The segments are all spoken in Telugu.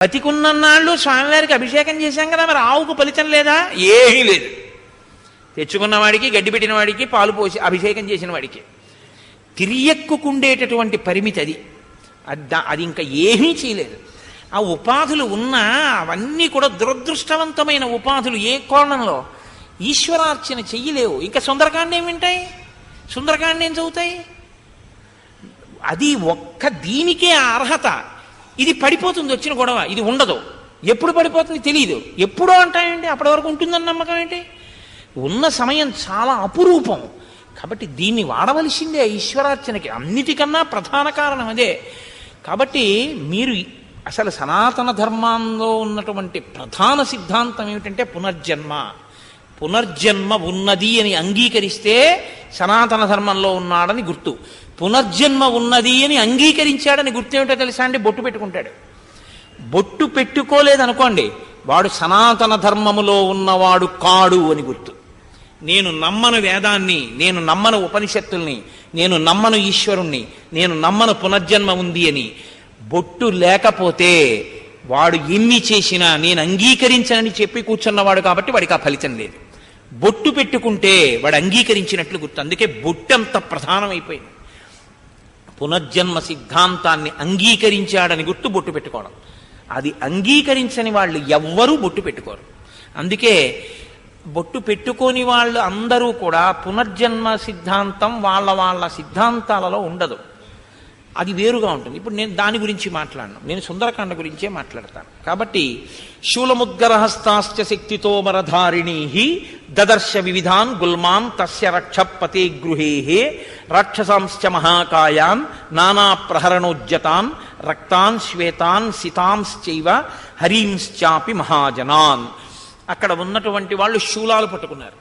బతికున్నన్నాళ్ళు స్వామివారికి అభిషేకం చేశాం కదా, మరి ఆవుకు ఫలితం లేదా? ఏమీ లేదు. తెచ్చుకున్నవాడికి, గడ్డి పెట్టిన వాడికి, పాలు పోసి అభిషేకం చేసిన వాడికి తిరియక్కుకుండేటటువంటి పరిమితి అది. అది ఇంకా ఏమీ చేయలేదు. ఆ ఉపాధులు ఉన్నా అవన్నీ కూడా దురదృష్టవంతమైన ఉపాధులు. ఏ కోణంలో ఈశ్వరార్చన చెయ్యలేవు. ఇంకా సుందరకాండ ఏం వింటాయి, సుందరకాండ ఏం చదువుతాయి? అది ఒక్క దీనికే అర్హత. ఇది పడిపోతుంది, వచ్చిన గొడవ ఇది ఉండదు. ఎప్పుడు పడిపోతుంది తెలియదు. ఎప్పుడో అంటాయండి, అప్పటి వరకు ఉంటుందని నమ్మకం ఏంటి? ఉన్న సమయం చాలా అపురూపం. కాబట్టి దీన్ని వాడవలసిందే ఈశ్వరార్చనకి. అన్నిటికన్నా ప్రధాన కారణం అదే. కాబట్టి మీరు అసలు సనాతన ధర్మంలో ఉన్నటువంటి ప్రధాన సిద్ధాంతం ఏమిటంటే పునర్జన్మ. పునర్జన్మ ఉన్నది అని అంగీకరిస్తే సనాతన ధర్మంలో ఉన్నాడని గుర్తు. పునర్జన్మ ఉన్నది అని అంగీకరించాడని గుర్తు ఏమిటో తెలుసా అండి? బొట్టు పెట్టుకుంటాడు. బొట్టు పెట్టుకోలేదనుకోండి, వాడు సనాతన ధర్మములో ఉన్నవాడు కాడు అని గుర్తు. నేను నమ్మను వేదాన్ని, నేను నమ్మను ఉపనిషత్తుల్ని, నేను నమ్మను ఈశ్వరుణ్ణి, నేను నమ్మను పునర్జన్మ ఉంది అని బొట్టు లేకపోతే వాడు ఎన్ని చేసినా నేను అంగీకరించనని చెప్పి కూర్చున్నవాడు కాబట్టి వాడికి ఆ ఫలితం లేదు. బొట్టు పెట్టుకుంటే వాడు అంగీకరించినట్లు గుర్తు. అందుకే బొట్టు అంత ప్రధానమైపోయింది. పునర్జన్మ సిద్ధాంతాన్ని అంగీకరించాడని గుర్తు బొట్టు పెట్టుకోవడం. అది అంగీకరించని వాళ్ళు ఎవ్వరూ బొట్టు పెట్టుకోరు. అందుకే బొట్టు పెట్టుకోని వాళ్ళు అందరూ కూడా పునర్జన్మ సిద్ధాంతం వాళ్ళ వాళ్ళ సిద్ధాంతాలలో ఉండదు. అది వేరుగా ఉంటుంది. ఇప్పుడు నేను దాని గురించి మాట్లాడను, నేను సుందరకాండ గురించే మాట్లాడతాను. కాబట్టి శూలముద్గరహస్తాశ్చ శక్తితో మరధారిణీ దదర్శ వివిధాన్ గుల్మాన్ తస్య రక్షపతే గృహే రాక్షసాంశ్చ మహాకాయాన్ నానా ప్రహరణోజ్జతాన్ రక్తాన్ శ్వేతాన్ సితాంశ్చైవ హరీంశ్చాపి మహాజనాన్. అక్కడ ఉన్నటువంటి వాళ్ళు శూలాలు పట్టుకున్నారు.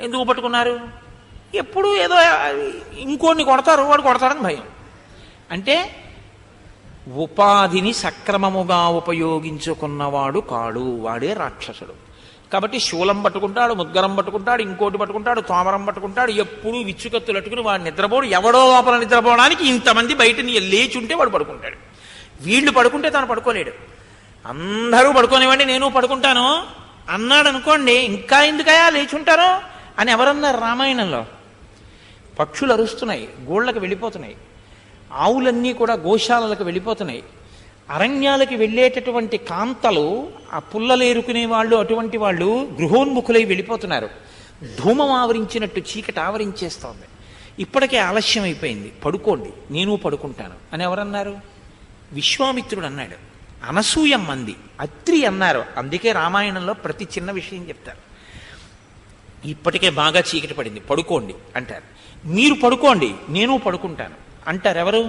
ఎందుకు పట్టుకున్నారు? ఎప్పుడు ఏదో ఇంకోడిని కొడతారు, వాడు కొడతాడని భయం. అంటే ఉపాధిని సక్రమముగా ఉపయోగించుకున్నవాడు కాడు, వాడే రాక్షసుడు. కాబట్టి శూలం పట్టుకుంటాడు, ముద్గరం పట్టుకుంటాడు, ఇంకోటి పట్టుకుంటాడు, తోమరం పట్టుకుంటాడు. ఎప్పుడు విచ్చుకత్తులు అట్టుకుని వాడు నిద్రపోడు. ఎవడో లోపల నిద్రపోవడానికి ఇంతమంది బయట లేచుంటే వాడు పడుకుంటాడు. వీళ్ళు పడుకుంటే తాను పడుకోలేడు. అందరూ పడుకోనివ్వండి నేను పడుకుంటాను అన్నాడు అనుకోండి, ఇంకా ఎందుకయా లేచుంటారో అని ఎవరన్నారు రామాయణంలో? పక్షులు అరుస్తున్నాయి, గోళ్ళకి వెళ్ళిపోతున్నాయి, ఆవులన్నీ కూడా గోశాలలకు వెళ్ళిపోతున్నాయి, అరణ్యాలకి వెళ్ళేటటువంటి కాంతలు, ఆ పుల్లలేరుకునే వాళ్ళు, అటువంటి వాళ్ళు గృహోన్ముఖులై వెళ్ళిపోతున్నారు. ధూమం ఆవరించినట్టు చీకటి ఆవరించేస్తోంది. ఇప్పటికే ఆలస్యం అయిపోయింది, పడుకోండి నేను పడుకుంటాను అని ఎవరన్నారు? విశ్వామిత్రుడు అన్నాడు. అనసూయమ్మ అంది, అత్రి అన్నారు. అందుకే రామాయణంలో ప్రతి చిన్న విషయం చెప్తారు. ఇప్పటికే బాగా చీకటి పడింది, పడుకోండి అంటారు. మీరు పడుకోండి నేను పడుకుంటాను అంటారు. ఎవరు?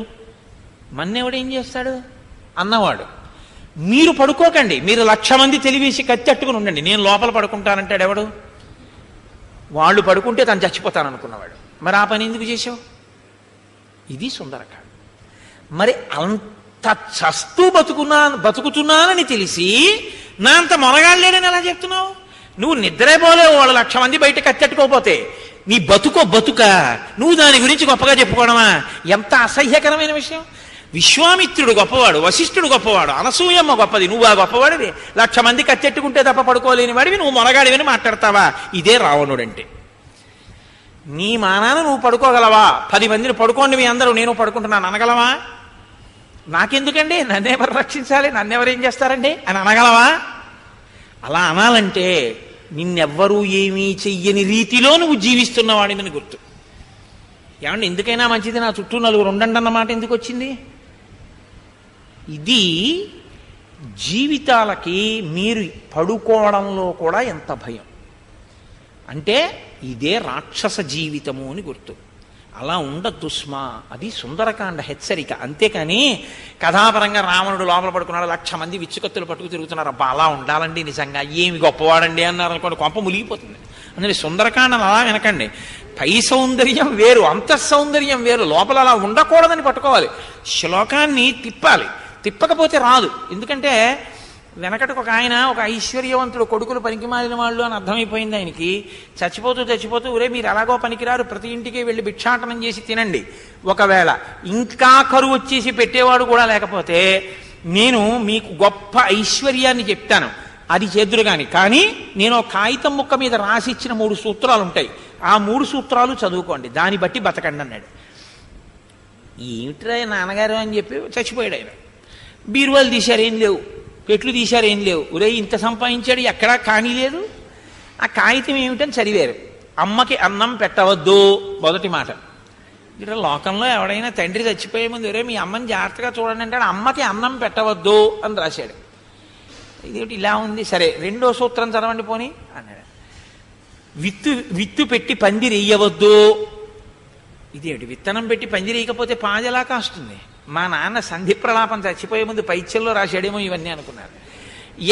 మన్నెవడేం చేస్తాడు? అన్నవాడు. మీరు పడుకోకండి, మీరు 1,00,000 మంది తెలివేసి కత్తెట్టుకుని ఉండండి, నేను లోపల పడుకుంటానంటాడు. ఎవడు? వాళ్ళు పడుకుంటే తను చచ్చిపోతాననుకున్నవాడు. మరి ఆ పని ఎందుకు చేసావు? ఇది సుందరకాండ. మరి అంత చస్తూ బతుకుతున్నానని తెలిసి నా అంత మొనగాళ్ళేడని ఎలా చెప్తున్నావు? నువ్వు నిద్రపోలేవు. వాళ్ళు 1,00,000 మంది బయట కత్తెట్టుకోపోతే నీ బతుక నువ్వు దాని గురించి గొప్పగా చెప్పుకోవడమా? ఎంత అసహ్యకరమైన విషయం. విశ్వామిత్రుడు గొప్పవాడు, వశిష్ఠుడు గొప్పవాడు, అనసూయమ్మ గొప్పది, నువ్వు ఆ గొప్పవాడివి. 1,00,000 మంది కత్తెట్టుకుంటే తప్ప పడుకోలేని వాడివి నువ్వు మొనగాడివని మాట్లాడతావా? ఇదే రావణుడంటే. నీ మానాన నువ్వు పడుకోగలవా? 10 మందిని పడుకోండి మీ అందరూ, నేను పడుకుంటున్నాను అనగలవా? నాకెందుకండి, నన్నెవరు రక్షించాలి, నన్నెవరు ఏం చేస్తారండి అని అనగలవా? అలా అనాలంటే నిన్నెవ్వరూ ఏమీ చెయ్యని రీతిలో నువ్వు జీవిస్తున్నవాడిని గుర్తు. ఏమండి, ఎందుకైనా మంచిది నా చుట్టూ నలుగురు ఉండండి అన్నమాట ఎందుకు వచ్చింది? ఇది జీవితాలకి మీరు పడుకోవడంలో కూడా ఎంత భయం అంటే ఇదే రాక్షస జీవితము అని గుర్తు. అలా ఉండద్దు స్మా. అది సుందరకాండ హెచ్చరిక. అంతేకాని కథాపరంగా రావణుడు లోపల పడుకున్నాడు, 1,00,000 మంది విచ్చుకత్తులు పట్టుకు తిరుగుతున్నారు, అబ్బా అలా ఉండాలండి, నిజంగా ఏమి గొప్పవాడండి అన్నారు అనుకోండి, కొంప ములిగిపోతుంది. అందుకని సుందరకాండను అలా వినకండి. పై సౌందర్యం వేరు, అంతఃసౌందర్యం వేరు. లోపల అలా ఉండకూడదని పట్టుకోవాలి. శ్లోకాన్ని తిప్పాలి, తిప్పకపోతే రాదు. ఎందుకంటే వెనకటికి ఒక ఆయన, ఒక ఐశ్వర్యవంతుడు కొడుకులు పనికిమాలిన వాళ్ళు అని అర్థమైపోయింది ఆయనకి. చచ్చిపోతూ ఒరే మీరు ఎలాగో పనికిరారు, ప్రతి ఇంటికి వెళ్ళి భిక్షాటనం చేసి తినండి. ఒకవేళ ఇంకా కరువు వచ్చేసి పెట్టేవాడు కూడా లేకపోతే నేను మీకు గొప్ప ఐశ్వర్యాన్ని చెప్తాను, అది చేద్దురు కానీ నేను కాగితం ముక్క మీద రాసిచ్చిన 3 సూత్రాలు ఉంటాయి, ఆ 3 సూత్రాలు చదువుకోండి, దాన్ని బట్టి బతకండి అన్నాడు. ఏమిట్రా నాన్నగారు అని చెప్పి చచ్చిపోయాడు ఆయన. బీరువాలు తీశారు, ఏం లేవు. పెట్లు తీశారు, ఏం లేవు. ఒరే ఇంత సంపాదించాడు, ఎక్కడా కానీ లేదు. ఆ కాగితం ఏమిటని చదివారు. అమ్మకి అన్నం పెట్టవద్దు మొదటి మాట. ఇక్కడ లోకంలో ఎవడైనా తండ్రి చచ్చిపోయే ముందు ఒరే మీ అమ్మని జాగ్రత్తగా చూడండి అంటాడు, అమ్మకి అన్నం పెట్టవద్దు అని రాశాడు. ఇదేమిటి ఇలా ఉంది, సరే 2వ సూత్రం చదవండి పోని అన్నాడు. విత్తు పెట్టి పందిరెయ్యవద్దు. ఇదేమిటి, విత్తనం పెట్టి పందిరేయకపోతే పాది ఎలా కాస్తుంది? మా నాన్న సంధి ప్రలాపం చచ్చిపోయే ముందు పైత్యంలో రాశాడేమో ఇవన్నీ అనుకున్నారు.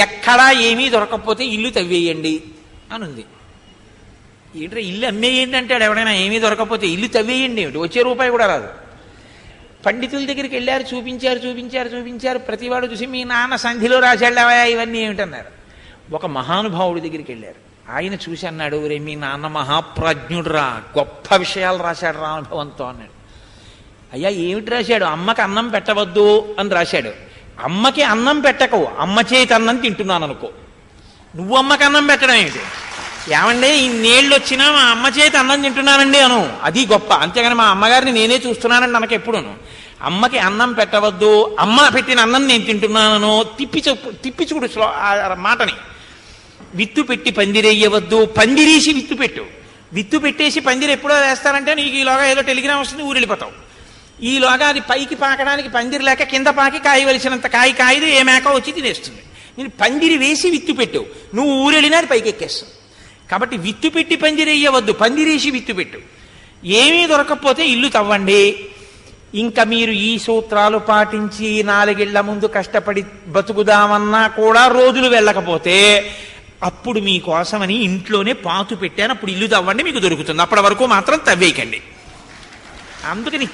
ఎక్కడా ఏమీ దొరకకపోతే ఇల్లు తవ్వేయండి అని ఉంది. ఏంటంటే ఇల్లు అమ్మేయండి అంటాడు ఎవడైనా, ఏమీ దొరకకపోతే ఇల్లు తవ్వేయండి ఏమిటి, వచ్చే రూపాయి కూడా రాదు. పండితుల దగ్గరికి వెళ్ళారు, చూపించారు. ప్రతివాడు చూసి మీ నాన్న సంధిలో రాశాళ్ళవా ఇవన్నీ ఏమిటన్నారు. ఒక మహానుభావుడి దగ్గరికి వెళ్ళారు, ఆయన చూసి అన్నాడు, రే మీ నాన్న మహాప్రాజ్ఞుడు రా, గొప్ప విషయాలు రాశాడు రా అనుభవంతో అన్నాడు. అయ్యా ఏమిటి రాశాడు? అమ్మకి అన్నం పెట్టవద్దు అని రాశాడు. అమ్మకి అన్నం పెట్టకు, అమ్మ చేతి అన్నం తింటున్నాను అనుకో. నువ్వు అమ్మకి అన్నం పెట్టడం ఏమిటి? ఏమంటే ఇన్నేళ్ళు వచ్చినా మా అమ్మ చేతి అన్నం తింటున్నానండి అను, అది గొప్ప. అంతేగాని మా అమ్మగారిని నేనే చూస్తున్నానండి నాకు ఎప్పుడును. అమ్మకి అన్నం పెట్టవద్దు, అమ్మ పెట్టిన అన్నం నేను తింటున్నానను తిప్పి చూడు ఆ మాటని. విత్తు పెట్టి పందిరేయవద్దు, పందిరేసి విత్తు పెట్టు. విత్తు పెట్టేసి పందిరి ఎప్పుడో వేస్తారంటే నీకు ఈలోగా ఏదో టెలిగ్రామ్ వస్తుంది, ఊరెళ్ళిపోతావు. ఈలోగా అది పైకి పాకడానికి పందిరి లేక కింద పాకి కాయవలసినంత కాయదు, ఏ మేక వచ్చి తినేస్తుంది. నేను పందిరి వేసి విత్తు పెట్టు, నువ్వు ఊరెళ్ళినా అది పైకి ఎక్కేస్తావు. కాబట్టి విత్తు పెట్టి పందిరేయవద్దు, పందిరేసి విత్తు పెట్టు. ఏమీ దొరకకపోతే ఇల్లు తవ్వండి. ఇంకా మీరు ఈ సూత్రాలు పాటించి 4 ఏళ్ల ముందు కష్టపడి బతుకుదామన్నా కూడా రోజులు వెళ్ళకపోతే అప్పుడు మీకోసమని ఇంట్లోనే పాతు పెట్టాను, అప్పుడు ఇల్లు తవ్వండి, మీకు దొరుకుతుంది. అప్పటి వరకు మాత్రం తవ్వేయకండి. అందుకని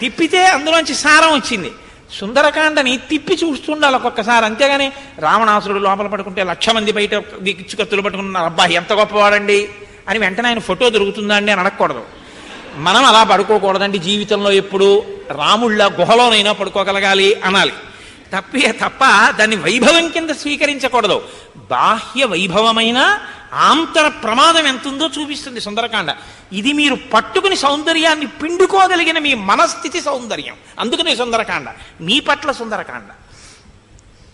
తిప్పితే అందులోంచి సారం వచ్చింది. సుందరకాండని తిప్పి చూస్తుండాలి ఒక్కొక్కసారి, అంతేగాని రావణాసురుడు లోపల పడుకుంటే 1,00,000 మంది బయట కత్తులు పట్టుకున్నారు, అబ్బా ఎంత గొప్పవాడండి అని వెంటనే ఆయన ఫోటో దొరుకుతుందా అండి అని అడగకూడదు. మనం అలా పడుకోకూడదండి జీవితంలో. ఎప్పుడు రాముళ్ళ గుహలోనైనా పడుకోగలగాలి అనాలి తప్ప దాన్ని వైభవం కింద స్వీకరించకూడదు. బాహ్య వైభవమైన ఆంతర ప్రమాదం ఎంతుందో చూపిస్తుంది సుందరకాండ. ఇది మీరు పట్టుకుని సౌందర్యాన్ని పిండుకోగలిగిన మీ మనస్థితి సౌందర్యం. అందుకని సుందరకాండ, మీ పట్ల సుందరకాండ.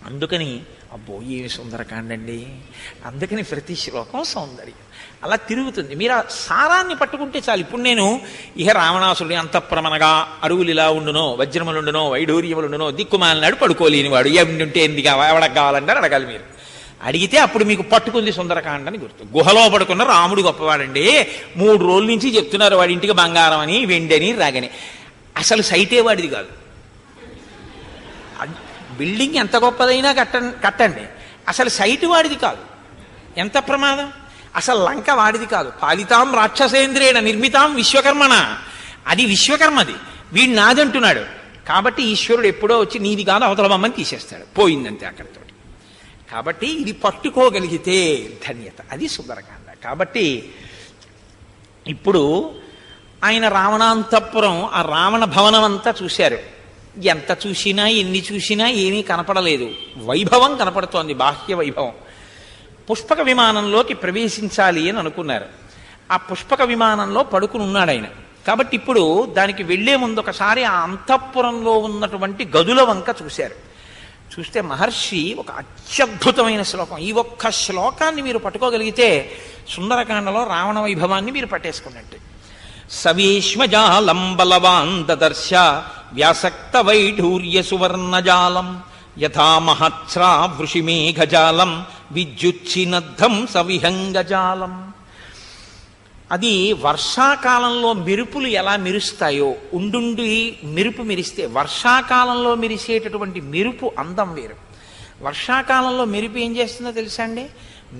అందుకని అబ్బో ఏమి సుందరకాండ అండి, అందుకని ప్రతి శ్లోకం సౌందర్యం అలా తిరుగుతుంది. మీరు ఆ సారాన్ని పట్టుకుంటే చాలు. ఇప్పుడు నేను ఇహ రావణాసురుడి అంతఃప్రమనగా అరువులు ఇలా ఉండునో, వజ్రములుండునో, వైఢూర్యములుండునో, దిక్కుమాలినాడు పడుకోలేనివాడు, ఉంటే ఎందుకు ఎవడకు కావాలంటారు అడగాలి. మీరు అడిగితే అప్పుడు మీకు పట్టుకుంది సుందరకాండని గుర్తు. గుహలో పడుకున్న రాముడు గొప్పవాడండి, 3 రోజుల నుంచి చెప్తున్నారు వాడి ఇంటికి బంగారం అని, వెండి అని, రాగని. అసలు సైటే వాడిది కాదు. బిల్డింగ్ ఎంత గొప్పదైనా కట్టండి, అసలు సైటు వాడిది కాదు. ఎంత ప్రమాదం. అసలు లంక వాడిది కాదు. పాలితాం రాక్షసేంద్రేణ నిర్మితాం విశ్వకర్మణ, అది విశ్వకర్మది, వీడు నాదంటున్నాడు. కాబట్టి ఈశ్వరుడు ఎప్పుడో వచ్చి నీది కాదు అవతల బొమ్మని తీసేస్తాడు, పోయిందంతే అక్కడితో. కాబట్టి ఇది పట్టుకోగలిగితే ధన్యత, అది సుందరకాండ. కాబట్టి ఇప్పుడు ఆయన రావణాంతపురం, ఆ రావణ భవనం అంతా చూశారు. ఎంత చూసినా ఎన్ని చూసినా ఏమీ కనపడలేదు, వైభవం కనపడుతోంది, బాహ్య వైభవం. పుష్పక విమానంలోకి ప్రవేశించాలి అని అనుకున్నారు. ఆ పుష్పక విమానంలో పడుకుని ఉన్నాడు ఆయన. కాబట్టి ఇప్పుడు దానికి వెళ్లే ముందు ఒకసారి ఆ అంతఃపురంలో ఉన్నటువంటి గదుల వంక చూశారు. చూస్తే మహర్షి ఒక అత్యద్భుతమైన శ్లోకం, ఈ ఒక్క శ్లోకాన్ని మీరు పట్టుకోగలిగితే సుందరకాండలో రావణ వైభవాన్ని మీరు పట్టేసుకున్నట్టు. సవేష్మజాలం బలవాన్ దదర్శ వ్యాసక్త వైఢూర్య సువర్ణజాలం యథా మహత్స్రా వృషిమేఘజాలం విద్యుచ్చినద్ధం సవిహంగజాలం. అది వర్షాకాలంలో మెరుపులు ఎలా మెరుస్తాయో, ఉండుండి మెరుపు మెరిస్తే, వర్షాకాలంలో మెరిసేటటువంటి మెరుపు అందం వేరు. వర్షాకాలంలో మెరుపు ఏం చేస్తుందో తెలుసా అండి?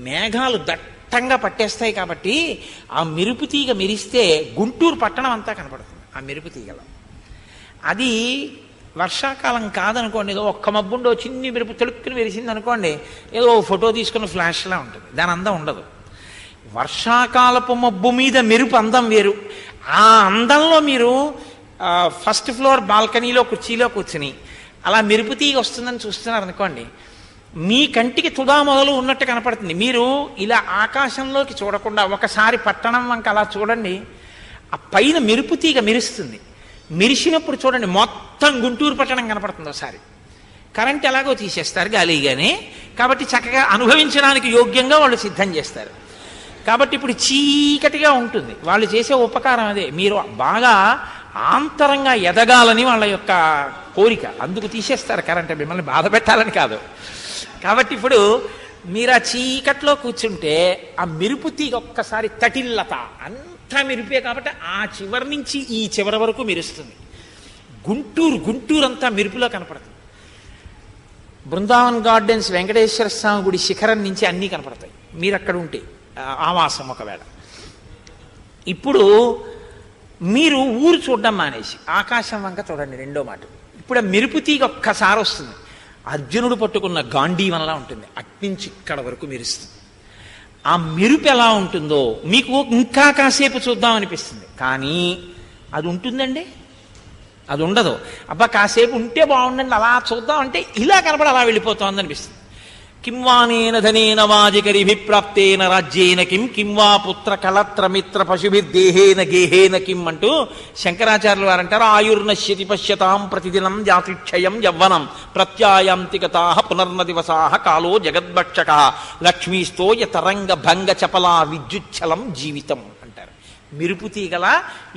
మేఘాలు దట్టంగా పట్టేస్తాయి కాబట్టి ఆ మెరుపు తీగ మెరిస్తే గుంటూరు పట్టణం అంతా కనపడుతుంది ఆ మెరుపు తీగలో. అది వర్షాకాలం కాదనుకోండి, ఏదో ఒక్క మబ్బుండో చిన్ని మెరుపు తెలుక్కుని మెరిసింది అనుకోండి, ఏదో ఫోటో తీసుకున్న ఫ్లాష్లా ఉంటుంది, దాని అందం ఉండదు. వర్షాకాలపు మబ్బు మీద మెరుపు అందం వేరు. ఆ అందంలో మీరు ఫస్ట్ ఫ్లోర్ బాల్కనీలో కుర్చీలో కూర్చుని అలా మెరుపు తీగ వస్తుందని చూస్తున్నారు అనుకోండి, మీ కంటికి తుదా మొదలు ఉన్నట్టు కనపడుతుంది. మీరు ఇలా ఆకాశంలోకి చూడకుండా ఒకసారి పట్టణం వంక అలా చూడండి, ఆ పైన మెరుపు తీగ మెరుస్తుంది. మెరిసినప్పుడు చూడండి మొత్తం గుంటూరు పట్టణం కనపడుతుంది. ఒకసారి కరెంట్ ఎలాగో తీసేస్తారు గాలిగానే, కాబట్టి చక్కగా అనుభవించడానికి యోగ్యంగా వాళ్ళు సిద్ధం చేస్తారు. కాబట్టి ఇప్పుడు చీకటిగా ఉంటుంది. వాళ్ళు చేసే ఉపకారం అదే. మీరు బాగా ఆంతరంగా ఎదగాలని వాళ్ళ యొక్క కోరిక, అందుకు తీసేస్తారు కరెంట్, మిమ్మల్ని బాధ పెట్టాలని కాదు. కాబట్టి ఇప్పుడు మీరు ఆ చీకట్లో కూర్చుంటే ఆ మెరుపు తీగ ఒక్కసారి తటిల్లత అంతా మెరిపే, కాబట్టి ఆ చివరి నుంచి ఈ చివరి వరకు మెరుస్తుంది. గుంటూరు అంతా మెరుపులో కనపడుతుంది. బృందావన్ గార్డెన్స్ వెంకటేశ్వర స్వామి గుడి శిఖరం నుంచి అన్నీ కనపడతాయి మీరు అక్కడ ఉంటే, ఆవాసం ఒకవేళ. ఇప్పుడు మీరు ఊరు చూడడం మానేసి ఆకాశం వంక చూడండి. రెండో మాట, ఇప్పుడు ఆ మెరుపు తీగ ఒక్కసారి వస్తుంది, అర్జునుడు పట్టుకున్న గాంధీవనలా ఉంటుంది, అట్నుంచి ఇక్కడ వరకు మెరుస్తుంది. ఆ మెరుపు ఎలా ఉంటుందో మీకు ఇంకా కాసేపు చూద్దాం అనిపిస్తుంది, కానీ అది ఉంటుందండి? అది ఉండదు. అబ్బా కాసేపు ఉంటే బాగుండండి అలా చూద్దాం అంటే ఇలా కనపడి అలా వెళ్ళిపోతుంది అనిపిస్తుంది. కింవానేన ధనేన వాజికరిభిప్రాప్తేన రాజ్యేన కింవా పుత్ర కళత్రమిత్ర పశుభిర్దేహేన గేహేన కిం అంటూ శంకరాచార్యులు వారు అంటారు, ఆయుర్నశ్యతి పశ్యతాం ప్రతిదినం జాతిక్షయం యవ్వనం ప్రత్యాయాంతికతా పునర్న దివసా కాలో జగద్భక్షక లక్ష్మీస్తో యతరంగ భంగ చపలా విద్యుచ్చలం జీవితం అంటారు. మెరుపు తీగల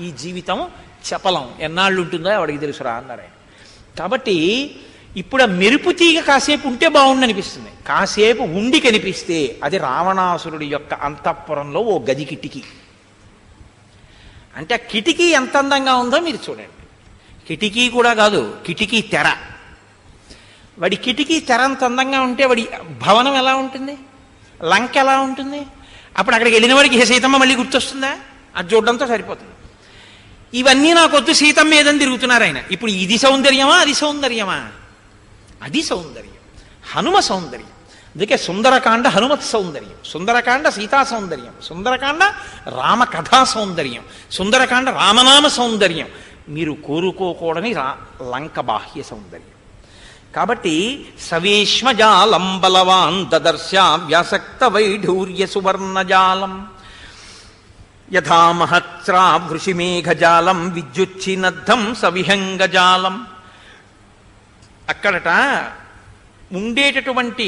ఈ జీవితం చపలం, ఎన్నాళ్ళు ఉంటుందో ఎవడికి తెలుసురా అన్నారు ఆయన. కాబట్టి ఇప్పుడు ఆ మెరుపు తీగ కాసేపు ఉంటే బాగుండనిపిస్తుంది, కాసేపు ఉండి కనిపిస్తే అది రావణాసురుడి యొక్క అంతఃపురంలో ఓ గది కిటికీ. అంటే ఆ కిటికీ ఎంత అందంగా ఉందో మీరు చూడండి. కిటికీ కూడా కాదు, కిటికీ తెర. వాడి కిటికీ తెర అంత అందంగా ఉంటే వాడి భవనం ఎలా ఉంటుంది, లంక ఎలా ఉంటుంది? అప్పుడు అక్కడికి వెళ్ళిన వాడికి సీతమ్మ మళ్ళీ గుర్తొస్తుందా? అది చూడడంతో సరిపోతుంది. ఇవన్నీ నాకొద్దు సీతమ్మ ఏదని తిరుగుతున్నారు ఆయన. ఇప్పుడు ఇది సౌందర్యమా అది సౌందర్యమా? అది సౌందర్యం, హనుమ సౌందర్యం. అందుకే సుందరకాండ హనుమత్ సౌందర్యం, సుందరకాండ సీతా సౌందర్యం, సుందరకాండ రామకథా సౌందర్యం, సుందరకాండ రామనామ సౌందర్యం, మీరు కోరుకోకూడని లంక బాహ్య సౌందర్యం. కాబట్టి సవేష్మజాలం బలవాన్ దదర్శ వ్యాసక్త వైఢూర్య సువర్ణజాలం యథా మహత్స్రా వృషిమేఘజాలం విద్యుచ్చినద్ధం సవిహంగజాలం. అక్కడట ఉండేటటువంటి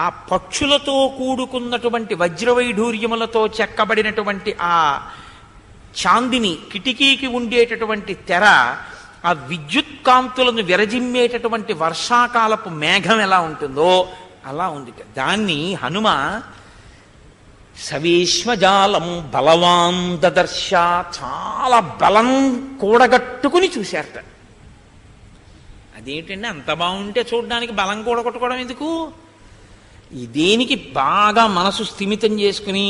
ఆ పక్షులతో కూడుకున్నటువంటి వజ్రవైఢూర్యములతో చెక్కబడినటువంటి ఆ చాందిని కిటికీకి ఉండేటటువంటి తెర, ఆ విద్యుత్ కాంతులను విరజిమ్మేటటువంటి వర్షాకాలపు మేఘం ఎలా ఉంటుందో అలా ఉంది. దాన్ని హనుమ సవేష్మజాలం బలవాన్ దదర్శ, చాలా బలం కూడగట్టుకుని చూశారట. అదేంటండి అంత బాగుంటే చూడడానికి బలం కూడగొట్టుకోవడం ఎందుకు? దేనికి బాగా మనసు స్థిమితం చేసుకుని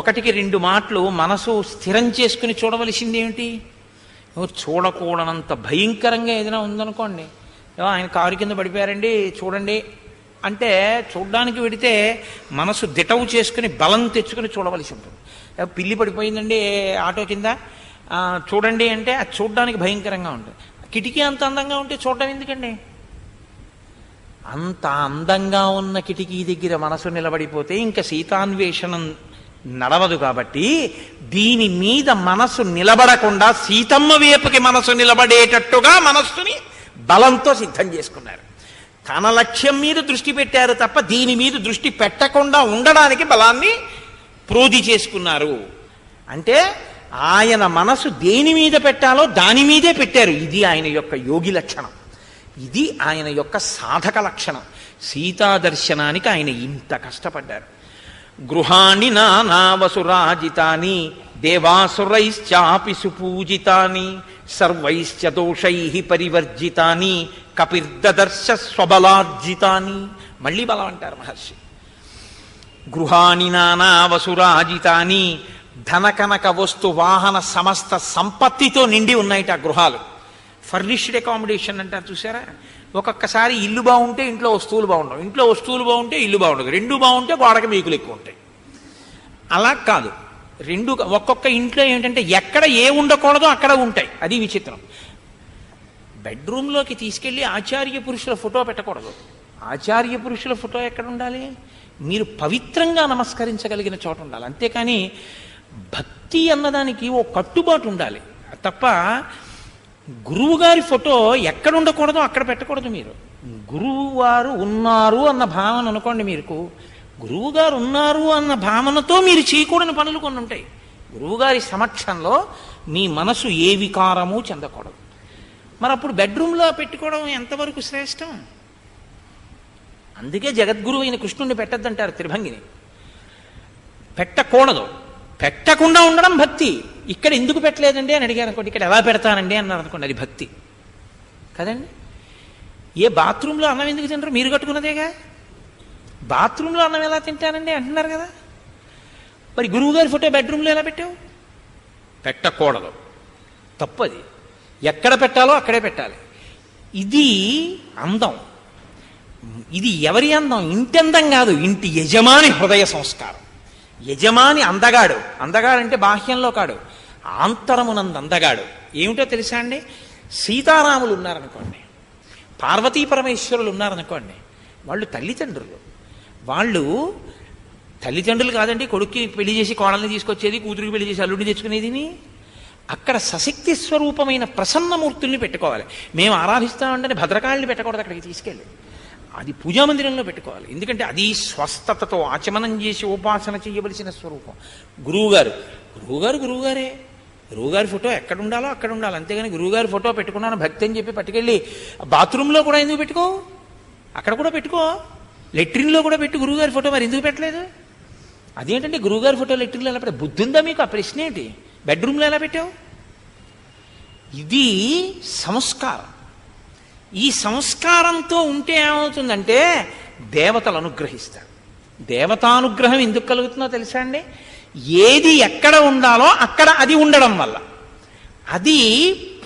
ఒకటికి రెండు మాటలు మనసు స్థిరం చేసుకుని చూడవలసింది ఏమిటి? చూడకూడనంత భయంకరంగా ఏదైనా ఉందనుకోండి, ఆయన కారు కింద పడిపోయారండి చూడండి అంటే చూడ్డానికి వెడితే మనసు దిటవు చేసుకుని బలం తెచ్చుకుని చూడవలసి ఉంటుంది. పిల్లి పడిపోయిందండి ఆటో కింద చూడండి అంటే అది చూడ్డానికి భయంకరంగా ఉంటుంది. కిటికీ అంత అందంగా ఉంటే చూడడం ఎందుకండి? అంత అందంగా ఉన్న కిటికీ దగ్గర మనసు నిలబడిపోతే ఇంకా సీతాన్వేషణం నడవదు. కాబట్టి దీని మీద మనసు నిలబడకుండా సీతమ్మ వైపుకి మనసు నిలబడేటట్టుగా మనస్సుని బలంతో సిద్ధం చేసుకున్నారు. తన లక్ష్యం మీద దృష్టి పెట్టారు తప్ప దీని మీద దృష్టి పెట్టకుండా ఉండడానికి బలాన్ని ప్రోధి చేసుకున్నారు. అంటే ఆయన మనసు దేని మీద పెట్టాలో దాని మీదే పెట్టారు. ఇది ఆయన యొక్క యోగి లక్షణం, ఇది ఆయన యొక్క సాధక లక్షణం. సీతా దర్శనానికి ఆయన ఇంత కష్టపడ్డారు. గృహాణి నానావసురాజితాని దేవాసురైశ్చాపి సుపూజితాని సర్వైశ్చ దోషై పరివర్జితాని కపిర్దదర్శ స్వబలార్జితాని. మళ్ళీ బలం అంటారు మహర్షి. గృహాణి నానావసురాజితాని, ధనకనక వస్తు వాహన సమస్త సంపత్తితో నిండి ఉన్నాయిట ఆ గృహాలు. ఫర్నిష్డ్ అకామిడేషన్ అంటారు చూసారా? ఒక్కొక్కసారి ఇల్లు బాగుంటే ఇంట్లో వస్తువులు బాగుండవు, ఇంట్లో వస్తువులు బాగుంటే ఇల్లు బాగుండదు, రెండు బాగుంటే గోడకి మేకులు ఎక్కువ ఉంటాయి. అలా కాదు, రెండు ఒక్కొక్క ఇంట్లో ఏంటంటే ఎక్కడ ఏ ఉండకూడదో అక్కడ ఉంటాయి. అది విచిత్రం. బెడ్రూమ్లోకి తీసుకెళ్ళి ఆచార్య పురుషుల ఫోటో పెట్టకూడదు. ఆచార్య పురుషుల ఫోటో ఎక్కడ ఉండాలి? మీరు పవిత్రంగా నమస్కరించగలిగిన చోట ఉండాలి. అంతేకాని భక్తి అన్నదానికి ఓ కట్టుబాటు ఉండాలి తప్ప గురువుగారి ఫోటో ఎక్కడ ఉండకూడదో అక్కడ పెట్టకూడదు. మీరు గురువువారు ఉన్నారు అన్న భావన అనుకోండి, మీకు గురువుగారు ఉన్నారు అన్న భావనతో మీరు చేయకూడని పనులు కొన్ని ఉంటాయి. గురువుగారి సమక్షంలో మీ మనసు ఏ వికారము చెందకూడదు. మరి అప్పుడు బెడ్రూమ్లో పెట్టుకోవడం ఎంతవరకు శ్రేష్టం? అందుకే జగద్గురు అయిన కృష్ణుడిని పెట్టద్దంటారు త్రిభంగిని. పెట్టకూడదు. పెట్టకుండా ఉండడం భక్తి. ఇక్కడ ఎందుకు పెట్టలేదండి అని అడిగారు అనుకోండి, ఇక్కడ ఎలా పెడతానండి అన్నారు అనుకోండి, అది భక్తి కదండి. ఏ బాత్రూంలో అన్నం ఎందుకు తింటారు? మీరు కట్టుకున్నదేగా. బాత్రూంలో అన్నం ఎలా తింటానండి అంటున్నారు కదా. మరి గురువుగారి ఫోటో బెడ్రూమ్లో ఎలా పెట్టావు? పెట్టకూడదు, తప్పది. ఎక్కడ పెట్టాలో అక్కడే పెట్టాలి. ఇది అందం. ఇది ఎవరి అందం? ఇంటి అందం కాదు, ఇంటి యజమాని హృదయ సంస్కారం. యజమాని అందగాడు. అందగాడంటే బాహ్యంలో కాడు, ఆంతరమునందు అందగాడు. ఏమిటో తెలుసా అండి? సీతారాములు ఉన్నారనుకోండి, పార్వతీ పరమేశ్వరులు ఉన్నారనుకోండి, వాళ్ళు తల్లిదండ్రులు. వాళ్ళు తల్లిదండ్రులు కాదండి, కొడుక్కి పెళ్లి చేసి కోడల్ని తీసుకొచ్చేది, కూతురికి పెళ్లి చేసి అల్లుడిని తెచ్చుకునేదిని. అక్కడ సశక్తి స్వరూపమైన ప్రసన్నమూర్తుల్ని పెట్టుకోవాలి. మేము ఆరాధిస్తామంటే భద్రకాళిని పెట్టకూడదు, అక్కడికి తీసుకెళ్ళి అది పూజామందిరంలో పెట్టుకోవాలి. ఎందుకంటే అది స్వస్థతతో ఆచమనం చేసి ఉపాసన చేయవలసిన స్వరూపం. గురువుగారే. గురువుగారి ఫోటో ఎక్కడ ఉండాలో అక్కడ ఉండాలి. అంతేగాని గురువుగారి ఫోటో పెట్టుకున్నాను భక్తి అని చెప్పి పట్టుకెళ్ళి బాత్రూంలో కూడా ఎందుకు పెట్టుకో? అక్కడ కూడా పెట్టుకో. లెట్రిన్లో కూడా పెట్టు గురువుగారి ఫోటో. మరి ఎందుకు పెట్టలేదు? అదేంటంటే గురువుగారి ఫోటో లెట్రిన్లో ఎలా పెట్టావు? బుద్ధి ఉందా మీకు? ఆ ప్రశ్న ఏంటి? బెడ్రూమ్లో ఎలా పెట్టావు? ఇది సంస్కారం. ఈ సంస్కారంతో ఉంటే ఏమవుతుందంటే దేవతలు అనుగ్రహిస్తారు. దేవతానుగ్రహం ఎందుకు కలుగుతుందో తెలుసా అండి? ఏది ఎక్కడ ఉండాలో అక్కడ అది ఉండడం వల్ల. అది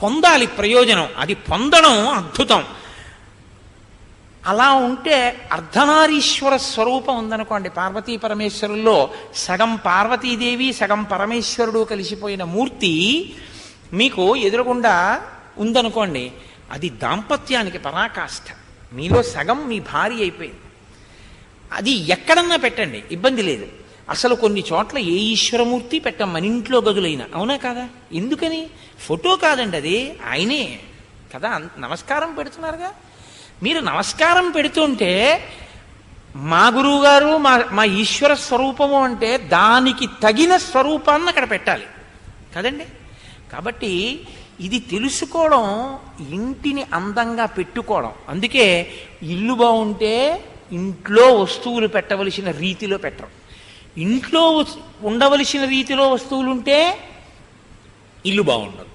పొందాలి ప్రయోజనం, అది పొందడం అద్భుతం. అలా ఉంటే అర్ధనారీశ్వర స్వరూపం ఉందనుకోండి, పార్వతీ పరమేశ్వరుల్లో సగం పార్వతీదేవి సగం పరమేశ్వరుడు కలిసిపోయిన మూర్తి మీకు ఎదురుగుండా ఉందనుకోండి, అది దాంపత్యానికి పరాకాష్ఠ. మీలో సగం మీ భార్య అయిపోయింది. అది ఎక్కడన్నా పెట్టండి, ఇబ్బంది లేదు. అసలు కొన్ని చోట్ల ఏ ఈశ్వరమూర్తి పెట్టం, మన ఇంట్లో గదులైనా. అవునా కాదా? ఎందుకని? ఫోటో కాదండి, అది ఆయనే కదా. నమస్కారం పెడుతున్నారుగా. మీరు నమస్కారం పెడుతుంటే మా గురువు గారు మా ఈశ్వర స్వరూపము అంటే దానికి తగిన స్వరూపాన్ని అక్కడ పెట్టాలి కదండి. కాబట్టి ఇది తెలుసుకోవడం, ఇంటిని అందంగా పెట్టుకోవడం. అందుకే ఇల్లు బాగుంటే ఇంట్లో వస్తువులు పెట్టవలసిన రీతిలో పెట్టరు. ఇంట్లో ఉండవలసిన రీతిలో వస్తువులు ఉంటే ఇల్లు బాగుండదు.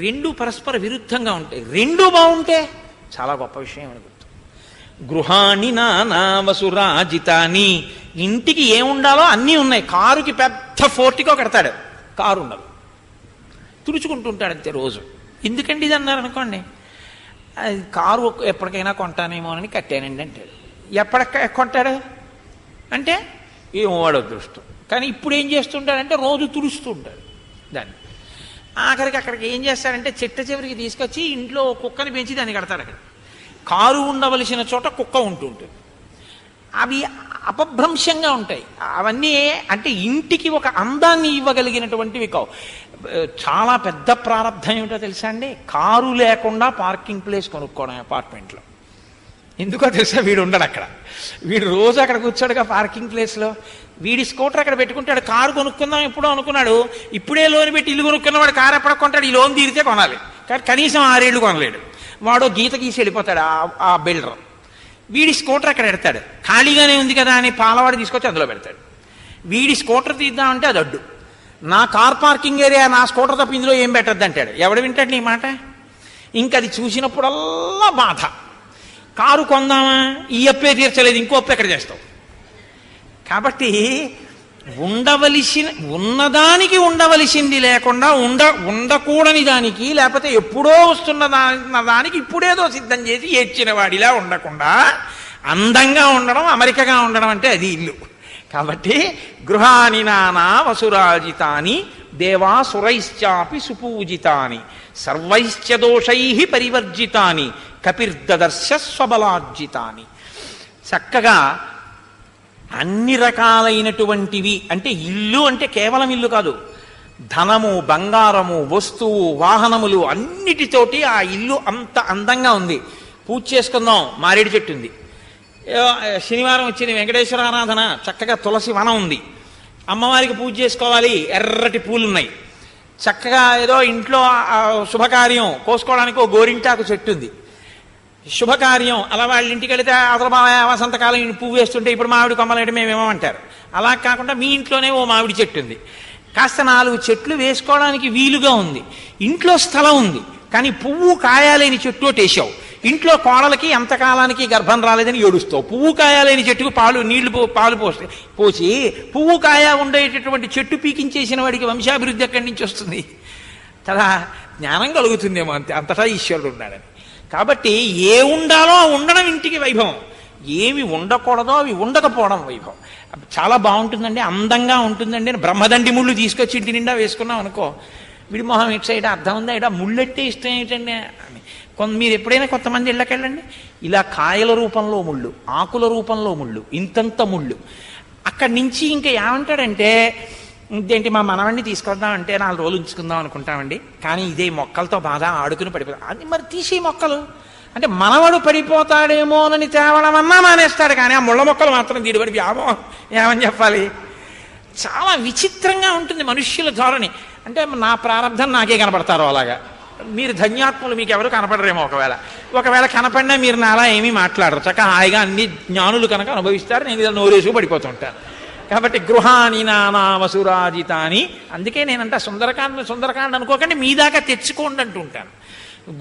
రెండు పరస్పర విరుద్ధంగా ఉంటాయి. రెండు బాగుంటే చాలా గొప్ప విషయం అని గుర్తు. గృహాణి నానా వసురాజితాని. ఇంటికి ఏముండాలో అన్నీ ఉన్నాయి. కారుకి పెద్ద ఫోర్టికో కడతాడు, కారు ఉండదు, తుడుచుకుంటుంటాడు అంతే రోజు. ఎందుకండి ఇది అన్నారు అనుకోండి, అది కారు ఎప్పటికైనా కొంటానేమో అని కట్టానండి అంటాడు. ఎప్పటిక కొంటాడు అంటే ఏమో వాడు అదృష్టం. కానీ ఇప్పుడు ఏం చేస్తుంటాడంటే రోజు తుడుస్తూ ఉంటాడు దాన్ని. ఆఖరికి అక్కడికి ఏం చేస్తాడంటే చిట్ట చివరికి తీసుకొచ్చి ఇంట్లో కుక్కని పెంచి దాన్ని కడతాడు. అక్కడ కారు ఉండవలసిన చోట కుక్క ఉంటుంటుంది. అవి అపభ్రంశంగా ఉంటాయి అవన్నీ. అంటే ఇంటికి ఒక అందాన్ని ఇవ్వగలిగినటువంటివి కావు. చాలా పెద్ద ప్రారంభం ఏమిటో తెలుసా అండి? కారు లేకుండా పార్కింగ్ ప్లేస్ కొనుక్కోవడం అపార్ట్మెంట్లో. ఎందుకో తెలుసా? వీడు ఉండడు అక్కడ. వీడు రోజు అక్కడ కూర్చోడుగా పార్కింగ్ ప్లేస్లో. వీడి స్కూటర్ అక్కడ పెట్టుకుంటాడు. కారు కొనుక్కుందాం ఎప్పుడో అనుకున్నాడు, ఇప్పుడే లోన్ పెట్టి ఇల్లు కొనుక్కున్నవాడు కారు ఎప్పుడు కొంటాడు? ఈ లోన్ తీరితే కొనాలి. కానీ కనీసం 6 ఏళ్ళు కొనలేడు. వాడు గీత గీసి వెళ్ళిపోతాడు ఆ బిల్డర్. వీడి స్కూటర్ అక్కడ పెడతాడు. ఖాళీగానే ఉంది కదా అని పాలవాడు తీసుకొచ్చి అందులో పెడతాడు. వీడి స్కూటర్ తీద్దామంటే అది అడ్డు. నా కార్ పార్కింగ్ ఏరియా, నా స్కూటర్ తప్ప ఇందులో ఏం పెట్టద్దు అంటాడు. ఎవడు వింటాడు నీ మాట? ఇంక అది చూసినప్పుడల్లా బాధ. కారు కొందామా, ఈ అప్పే తీర్చలేదు, ఇంకో అప్పు ఎక్కడ చేస్తావు? కాబట్టి ఉన్నదానికి ఉండవలసింది లేకుండా ఉండకూడని దానికి, లేకపోతే ఎప్పుడో వస్తున్న దానికి ఇప్పుడేదో సిద్ధం చేసి ఏడ్చిన వాడిలా ఉండకుండా అందంగా ఉండడం, అమెరికగా ఉండడం అంటే అది ఇల్లు. కాబట్టి గృహాని నానా వసురాజితాని దేవాసురైశ్చాపి సుపూజితాని సర్వైశ్చ దోషై పరివర్జితాని కపిర్దదర్శ స్వబలార్జితాని. చక్కగా అన్ని రకాలైనటువంటివి, అంటే ఇల్లు అంటే కేవలం ఇల్లు కాదు, ధనము, బంగారము, వస్తువు, వాహనములు అన్నిటితోటి ఆ ఇల్లు అంత అందంగా ఉంది. పూజ చేసుకుందాం, మారేడు చెట్టు ఉంది. శనివారం వచ్చింది వెంకటేశ్వర ఆరాధన, చక్కగా తులసి వనం ఉంది. అమ్మవారికి పూజ చేసుకోవాలి, ఎర్రటి పూలున్నాయి. చక్కగా ఏదో ఇంట్లో శుభకార్యం కోసుకోవడానికి ఓ గోరింటాకు చెట్టు ఉంది. శుభకార్యం అలా వాళ్ళ ఇంటికి వెళితే అతల వసంతకాలం పువ్వు వేస్తుంటే ఇప్పుడు మామిడి కొమ్మలేంటి మేమేమంటారు. అలా కాకుండా మీ ఇంట్లోనే ఓ మామిడి చెట్టు ఉంది. కాస్త 4 చెట్లు వేసుకోవడానికి వీలుగా ఉంది. ఇంట్లో స్థలం ఉంది, కానీ పువ్వు కాయాలేని చెట్టు వేసావు. ఇంట్లో కోడలకి ఎంతకాలానికి గర్భం రాలేదని ఏడుస్తావు. పువ్వు కాయాలేని చెట్టుకు పాలు పోసి పువ్వు కాయ ఉండేటటువంటి చెట్టు పీకించేసిన వాడికి వంశాభివృద్ధి ఎక్కడి నుంచి వస్తుంది కదా? జ్ఞానం కలుగుతుందేమో అంతే, అంతటా ఈశ్వరుడు ఉన్నాడని. కాబట్టి ఏ ఉండాలో ఆ ఉండడం ఇంటికి వైభవం, ఏమి ఉండకూడదో అవి ఉండకపోవడం వైభవం. చాలా బాగుంటుందండి, అందంగా ఉంటుందండి. బ్రహ్మదండి ముళ్ళు తీసుకొచ్చి ఇంటి నిండా వేసుకున్నాం అనుకో, విడి మొహం ఇటు సైడ్ అర్థం ఉందా, ఇట ముళ్ళెట్టే ఇష్టం ఏంటండి అని. మీరు ఎప్పుడైనా కొంతమంది ఇళ్ళకెళ్ళండి, ఇలా కాయల రూపంలో ముళ్ళు, ఆకుల రూపంలో ముళ్ళు, ఇంతంత ముళ్ళు. అక్కడి నుంచి ఇంకా ఏమంటాడంటే, ఇదేంటి మా మనవాడిని తీసుకొద్దామంటే 4 రోజులు ఉంచుకుందాం అనుకుంటామండి, కానీ ఇదే మొక్కలతో బాగా ఆడుకుని పడిపోతాం. అది మరి తీసే మొక్కలు అంటే మనవడు పడిపోతాడేమోనని తేవడం అన్నా మానేస్తాడు, కానీ ఆ ముళ్ళ మొక్కలు మాత్రం దీడిపడి ఏమని చెప్పాలి. చాలా విచిత్రంగా ఉంటుంది మనుష్యుల ధోరణి. అంటే నా ప్రారంభం నాకే కనపడతారు అలాగా. మీరు ధన్యాత్ములు, మీకు ఎవరు కనపడరేమో. ఒకవేళ కనపడినా మీరు నాలా ఏమీ మాట్లాడరు, చక్కగా హాయిగా అన్ని జ్ఞానులు కనుక అనుభవిస్తారు. నేను ఇలా నోరేసు పడిపోతుంటాను. కాబట్టి గృహాని నానావసురాజితాని, అందుకే నేనంట సుందరకాండ అనుకోకండి, మీ దాకా తెచ్చుకోండి అంటుంటాను.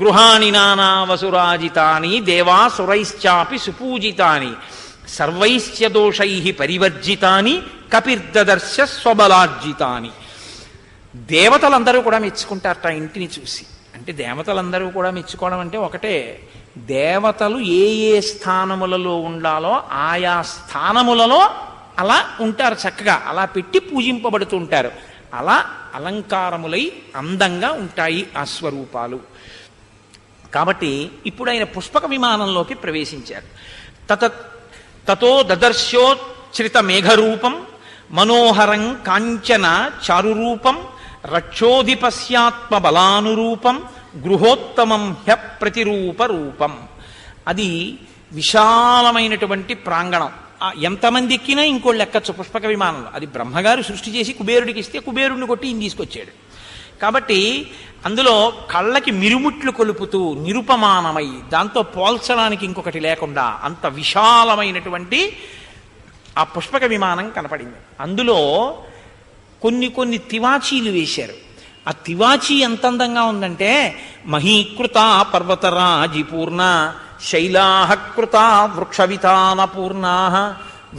గృహాని నానావసురాజితాని దేవాసురైశ్చాపి సుపూజితాని సర్వైశ్చ దోషై పరివర్జితాని కపిర్దదర్శ స్వబలార్జితాని. దేవతలందరూ కూడా మెచ్చుకుంటారట ఇంటిని చూసి. అంటే దేవతలందరూ కూడా మెచ్చుకోవడం అంటే ఒకటే, దేవతలు ఏ ఏ స్థానములలో ఉండాలో ఆయా స్థానములలో అలా ఉంటారు, చక్కగా అలా పెట్టి పూజింపబడుతుంటారు. అలా అలంకారములై అందంగా ఉంటాయి ఆ స్వరూపాలు. కాబట్టి ఇప్పుడు ఆయన పుష్పక విమానంలోకి ప్రవేశించారు. తతో దదర్శోచ్ఛ్రిత మేఘరూపం మనోహరం కాంచన చారురూపం రక్షోధిపస్యాత్మ బలానురూపం గృహోత్తమం హ్య ప్రతిరూప రూపం. అది విశాలమైనటువంటి ప్రాంగణం. ఎంతమంది ఎక్కినా ఇంకోళ్ళు ఎక్కచ్చు పుష్పక విమానంలో. అది బ్రహ్మగారు సృష్టి చేసి కుబేరుడికి ఇస్తే కుబేరుడిని కొట్టి ఈయన తీసుకొచ్చాడు. కాబట్టి అందులో కళ్ళకి మిరుముట్లు కొలుపుతూ నిరుపమానమై, దాంతో పోల్చడానికి ఇంకొకటి లేకుండా అంత విశాలమైనటువంటి ఆ పుష్పక విమానం కనపడింది. అందులో కొన్ని తివాచీలు వేశారు. ఆ తివాచీ ఎంత అందంగా ఉందంటే, మహీకృత పర్వతరాజిపూర్ణ శైలాః కృతా వృక్షవితానపూర్ణాః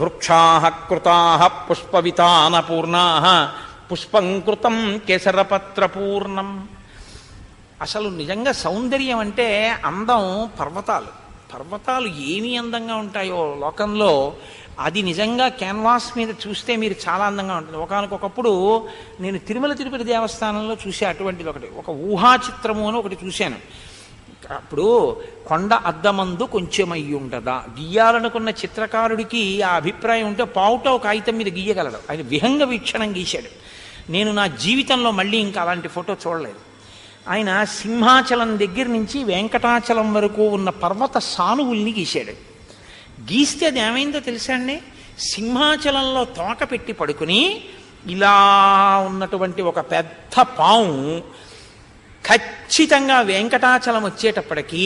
వృక్షాః కృతాః పుష్పవితానపూర్ణాః పుష్పం కృతం కేసరపత్రపూర్ణం. అసలు నిజంగా సౌందర్యం అంటే అందం. పర్వతాలు ఏమి అందంగా ఉంటాయో లోకంలో, అది నిజంగా క్యాన్వాస్ మీద చూస్తే మీరు చాలా అందంగా ఉంటుంది. ఒకనకొకప్పుడు నేను తిరుమల తిరుపతి దేవస్థానంలో చూసే అటువంటిది ఒక ఊహా చిత్రము అని ఒకటి చూశాను. అప్పుడు కొండ అద్దమందు కొంచెం అయ్యి ఉంటుందా, గీయాలనుకున్న చిత్రకారుడికి ఆ అభిప్రాయం ఉంటే పావుట ఒక కాగితం మీద గీయగలడు. ఆయన విహంగ వీక్షణం గీశాడు. నేను నా జీవితంలో మళ్ళీ ఇంకా అలాంటి ఫోటో చూడలేదు. ఆయన సింహాచలం దగ్గర నుంచి వెంకటాచలం వరకు ఉన్న పర్వత సానువుల్ని గీశాడు. గీస్తే అది ఏమైందో తెలుసా అండి, సింహాచలంలో తోక పెట్టి పడుకుని ఇలా ఉన్నటువంటి ఒక పెద్ద పాము ఖచ్చితంగా వెంకటాచలం వచ్చేటప్పటికి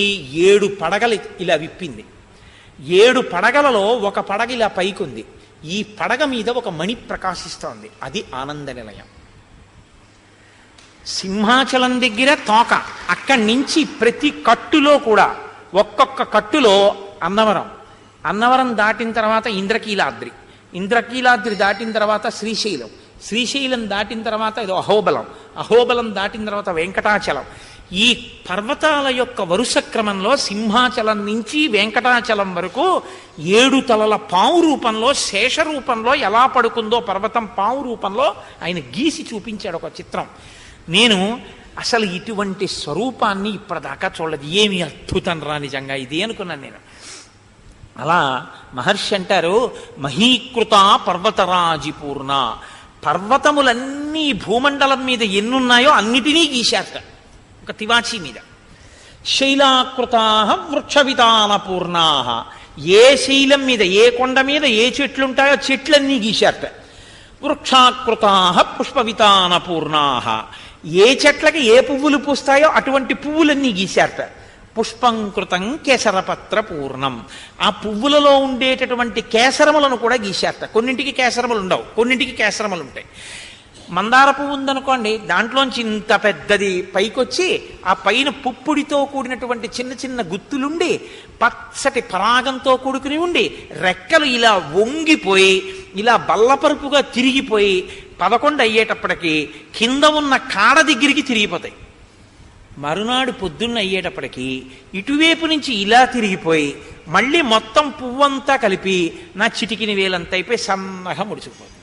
7 పడగలు ఇలా విప్పింది. 7 పడగలలో ఒక పడగ ఇలా పైకుంది. ఈ పడగ మీద ఒక మణి ప్రకాశిస్తోంది. అది ఆనంద నిలయం. సింహాచలం దగ్గర తోక, అక్కడి నుంచి ప్రతి కట్టులో కూడా ఒక్కొక్క కట్టులో అన్నవరం దాటిన తర్వాత ఇంద్రకీలాద్రి దాటిన తర్వాత శ్రీశైలం దాటిన తర్వాత ఇది అహోబలం దాటిన తర్వాత వెంకటాచలం. ఈ పర్వతాల యొక్క వరుస క్రమంలో సింహాచలం నుంచి వెంకటాచలం వరకు 7 తలల పావు రూపంలో, శేష రూపంలో ఎలా పడుకుందో పర్వతం పావు రూపంలో ఆయన గీసి చూపించాడు ఒక చిత్రం. నేను అసలు ఇటువంటి స్వరూపాన్ని ఇప్పటిదాకా చూడలేదు. ఏమి అద్భుతం రా నిజంగా ఇది అనుకున్నాను నేను. అలా మహర్షి అంటారు, మహీకృత పర్వతరాజిపూర్ణ, పర్వతములన్నీ భూమండలం మీద ఎన్నున్నాయో అన్నిటినీ గీశారట ఒక తివాచీ మీద. శైలాకృతా వృక్షవితాన పూర్ణా, ఏ శైలం మీద, ఏ కొండ మీద ఏ చెట్లుంటాయో చెట్లన్నీ గీశారట. వృక్షాకృతా పుష్పవితాన పూర్ణా, ఏ చెట్లకి ఏ పువ్వులు పూస్తాయో అటువంటి పువ్వులన్నీ గీశారట. పుష్పంకృతం కేసరపత్ర పూర్ణం, ఆ పువ్వులలో ఉండేటటువంటి కేసరములను కూడా గీశారట. కొన్నింటికి కేసరములు ఉండవు, కొన్నింటికి కేసరములు ఉంటాయి. మందార పువ్వు ఉందనుకోండి, దాంట్లోంచి ఇంత పెద్దది పైకొచ్చి ఆ పైన పుప్పుడితో కూడినటువంటి చిన్న చిన్న గుత్తులుండి పచ్చటి పరాగంతో కూడుకుని ఉండి రెక్కలు ఇలా వంగిపోయి ఇలా బల్లపరుపుగా తిరిగిపోయి 11 అయ్యేటప్పటికి కింద ఉన్న కాడ దగ్గరికి తిరిగిపోతాయి. మరునాడు పొద్దున్న అయ్యేటప్పటికి ఇటువైపు నుంచి ఇలా తిరిగిపోయి మళ్ళీ మొత్తం పువ్వంతా కలిపి నా చిటికిని వేలంతా అయిపోయి సన్నగా ముడుచుకుపోతుంది.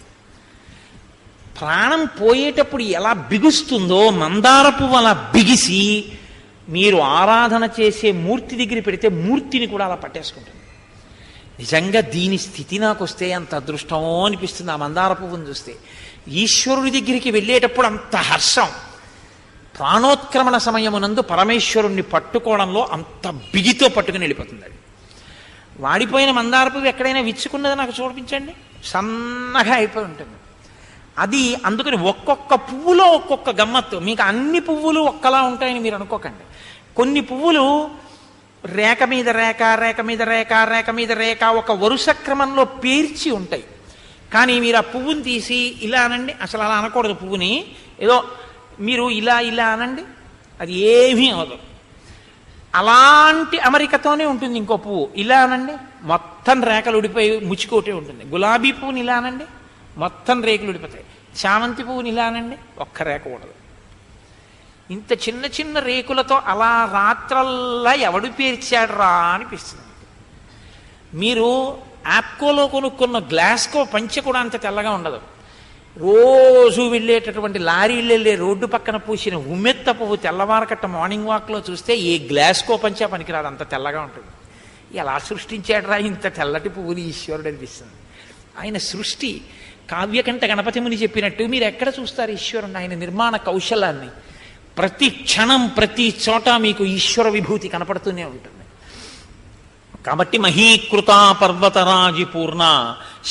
ప్రాణం పోయేటప్పుడు ఎలా బిగుస్తుందో మందార పువ్వు అలా బిగిసి మీరు ఆరాధన చేసే మూర్తి దగ్గర పెడితే మూర్తిని కూడా అలా పట్టేసుకుంటుంది. నిజంగా దీని స్థితి నాకు వస్తే అంత అదృష్టమో అనిపిస్తుంది ఆ మందార పువ్వుని చూస్తే. ఈశ్వరుడి దగ్గరికి వెళ్ళేటప్పుడు అంత హర్షం, ప్రాణోత్క్రమణ సమయమునందు పరమేశ్వరుణ్ణి పట్టుకోవడంలో అంత బిగితో పట్టుకుని వెళ్ళిపోతుంది. అది వాడిపోయిన మందార పువ్వు ఎక్కడైనా విచ్చుకున్నది నాకు చూపించండి, సన్నగా అయిపోయి ఉంటుంది. అది అందుకని ఒక్కొక్క పువ్వులో ఒక్కొక్క గమ్మత్తు. మీకు అన్ని పువ్వులు ఒక్కలా ఉంటాయని మీరు అనుకోకండి. కొన్ని పువ్వులు రేఖ మీద రేఖ, రేఖ మీద రేఖ, రేఖ మీద రేఖ ఒక వరుస క్రమంలో పేర్చి ఉంటాయి. కానీ మీరు ఆ పువ్వుని తీసి ఇలా అనండి, అసలు అలా అనకూడదు. పువ్వుని ఏదో మీరు ఇలా ఇలా అనండి, అది ఏమీ అవదు. అలాంటి అమరికతోనే ఉంటుంది. ఇంకో పువ్వు ఇలా అనండి, మొత్తం రేఖలు ఉడిపోయి ముచ్చుకోటే ఉంటుంది. గులాబీ పువ్వుని ఇలా అనండి, మొత్తం రేకులు ఉడిపోతాయి. చామంతి పువ్వుని ఇలా అనండి, ఒక్క రేఖ ఉండదు. ఇంత చిన్న చిన్న రేకులతో అలా రాత్రల్లా ఎవడు పేర్చాడు రా అనిపిస్తుంది. మీరు యాప్కోలో కొనుక్కున్న గ్లాస్కో పంచె కూడా అంత తెల్లగా ఉండదు. రోజు వెళ్ళేటటువంటి లారీలు వెళ్ళే రోడ్డు పక్కన పూసిన ఉమ్మెత్త పువ్వు తెల్లవారకట్ట మార్నింగ్ వాక్లో చూస్తే ఏ గ్లాస్కో పంచా పనికిరాదు, అంత తెల్లగా ఉంటుంది. ఎలా సృష్టించాడు రా ఇంత తెల్లటి పువ్వుని ఈశ్వరుడు అనిపిస్తుంది. ఆయన సృష్టి కావ్యకంఠ గణపతి ముని చెప్పినట్టు మీరు ఎక్కడ చూస్తారు ఈశ్వరుని, ఆయన నిర్మాణ కౌశలాన్ని. ప్రతి క్షణం ప్రతి చోట మీకు ఈశ్వర విభూతి కనపడుతూనే ఉంటుంది. కాబట్టి మహీకృత పర్వతరాజి పూర్ణ,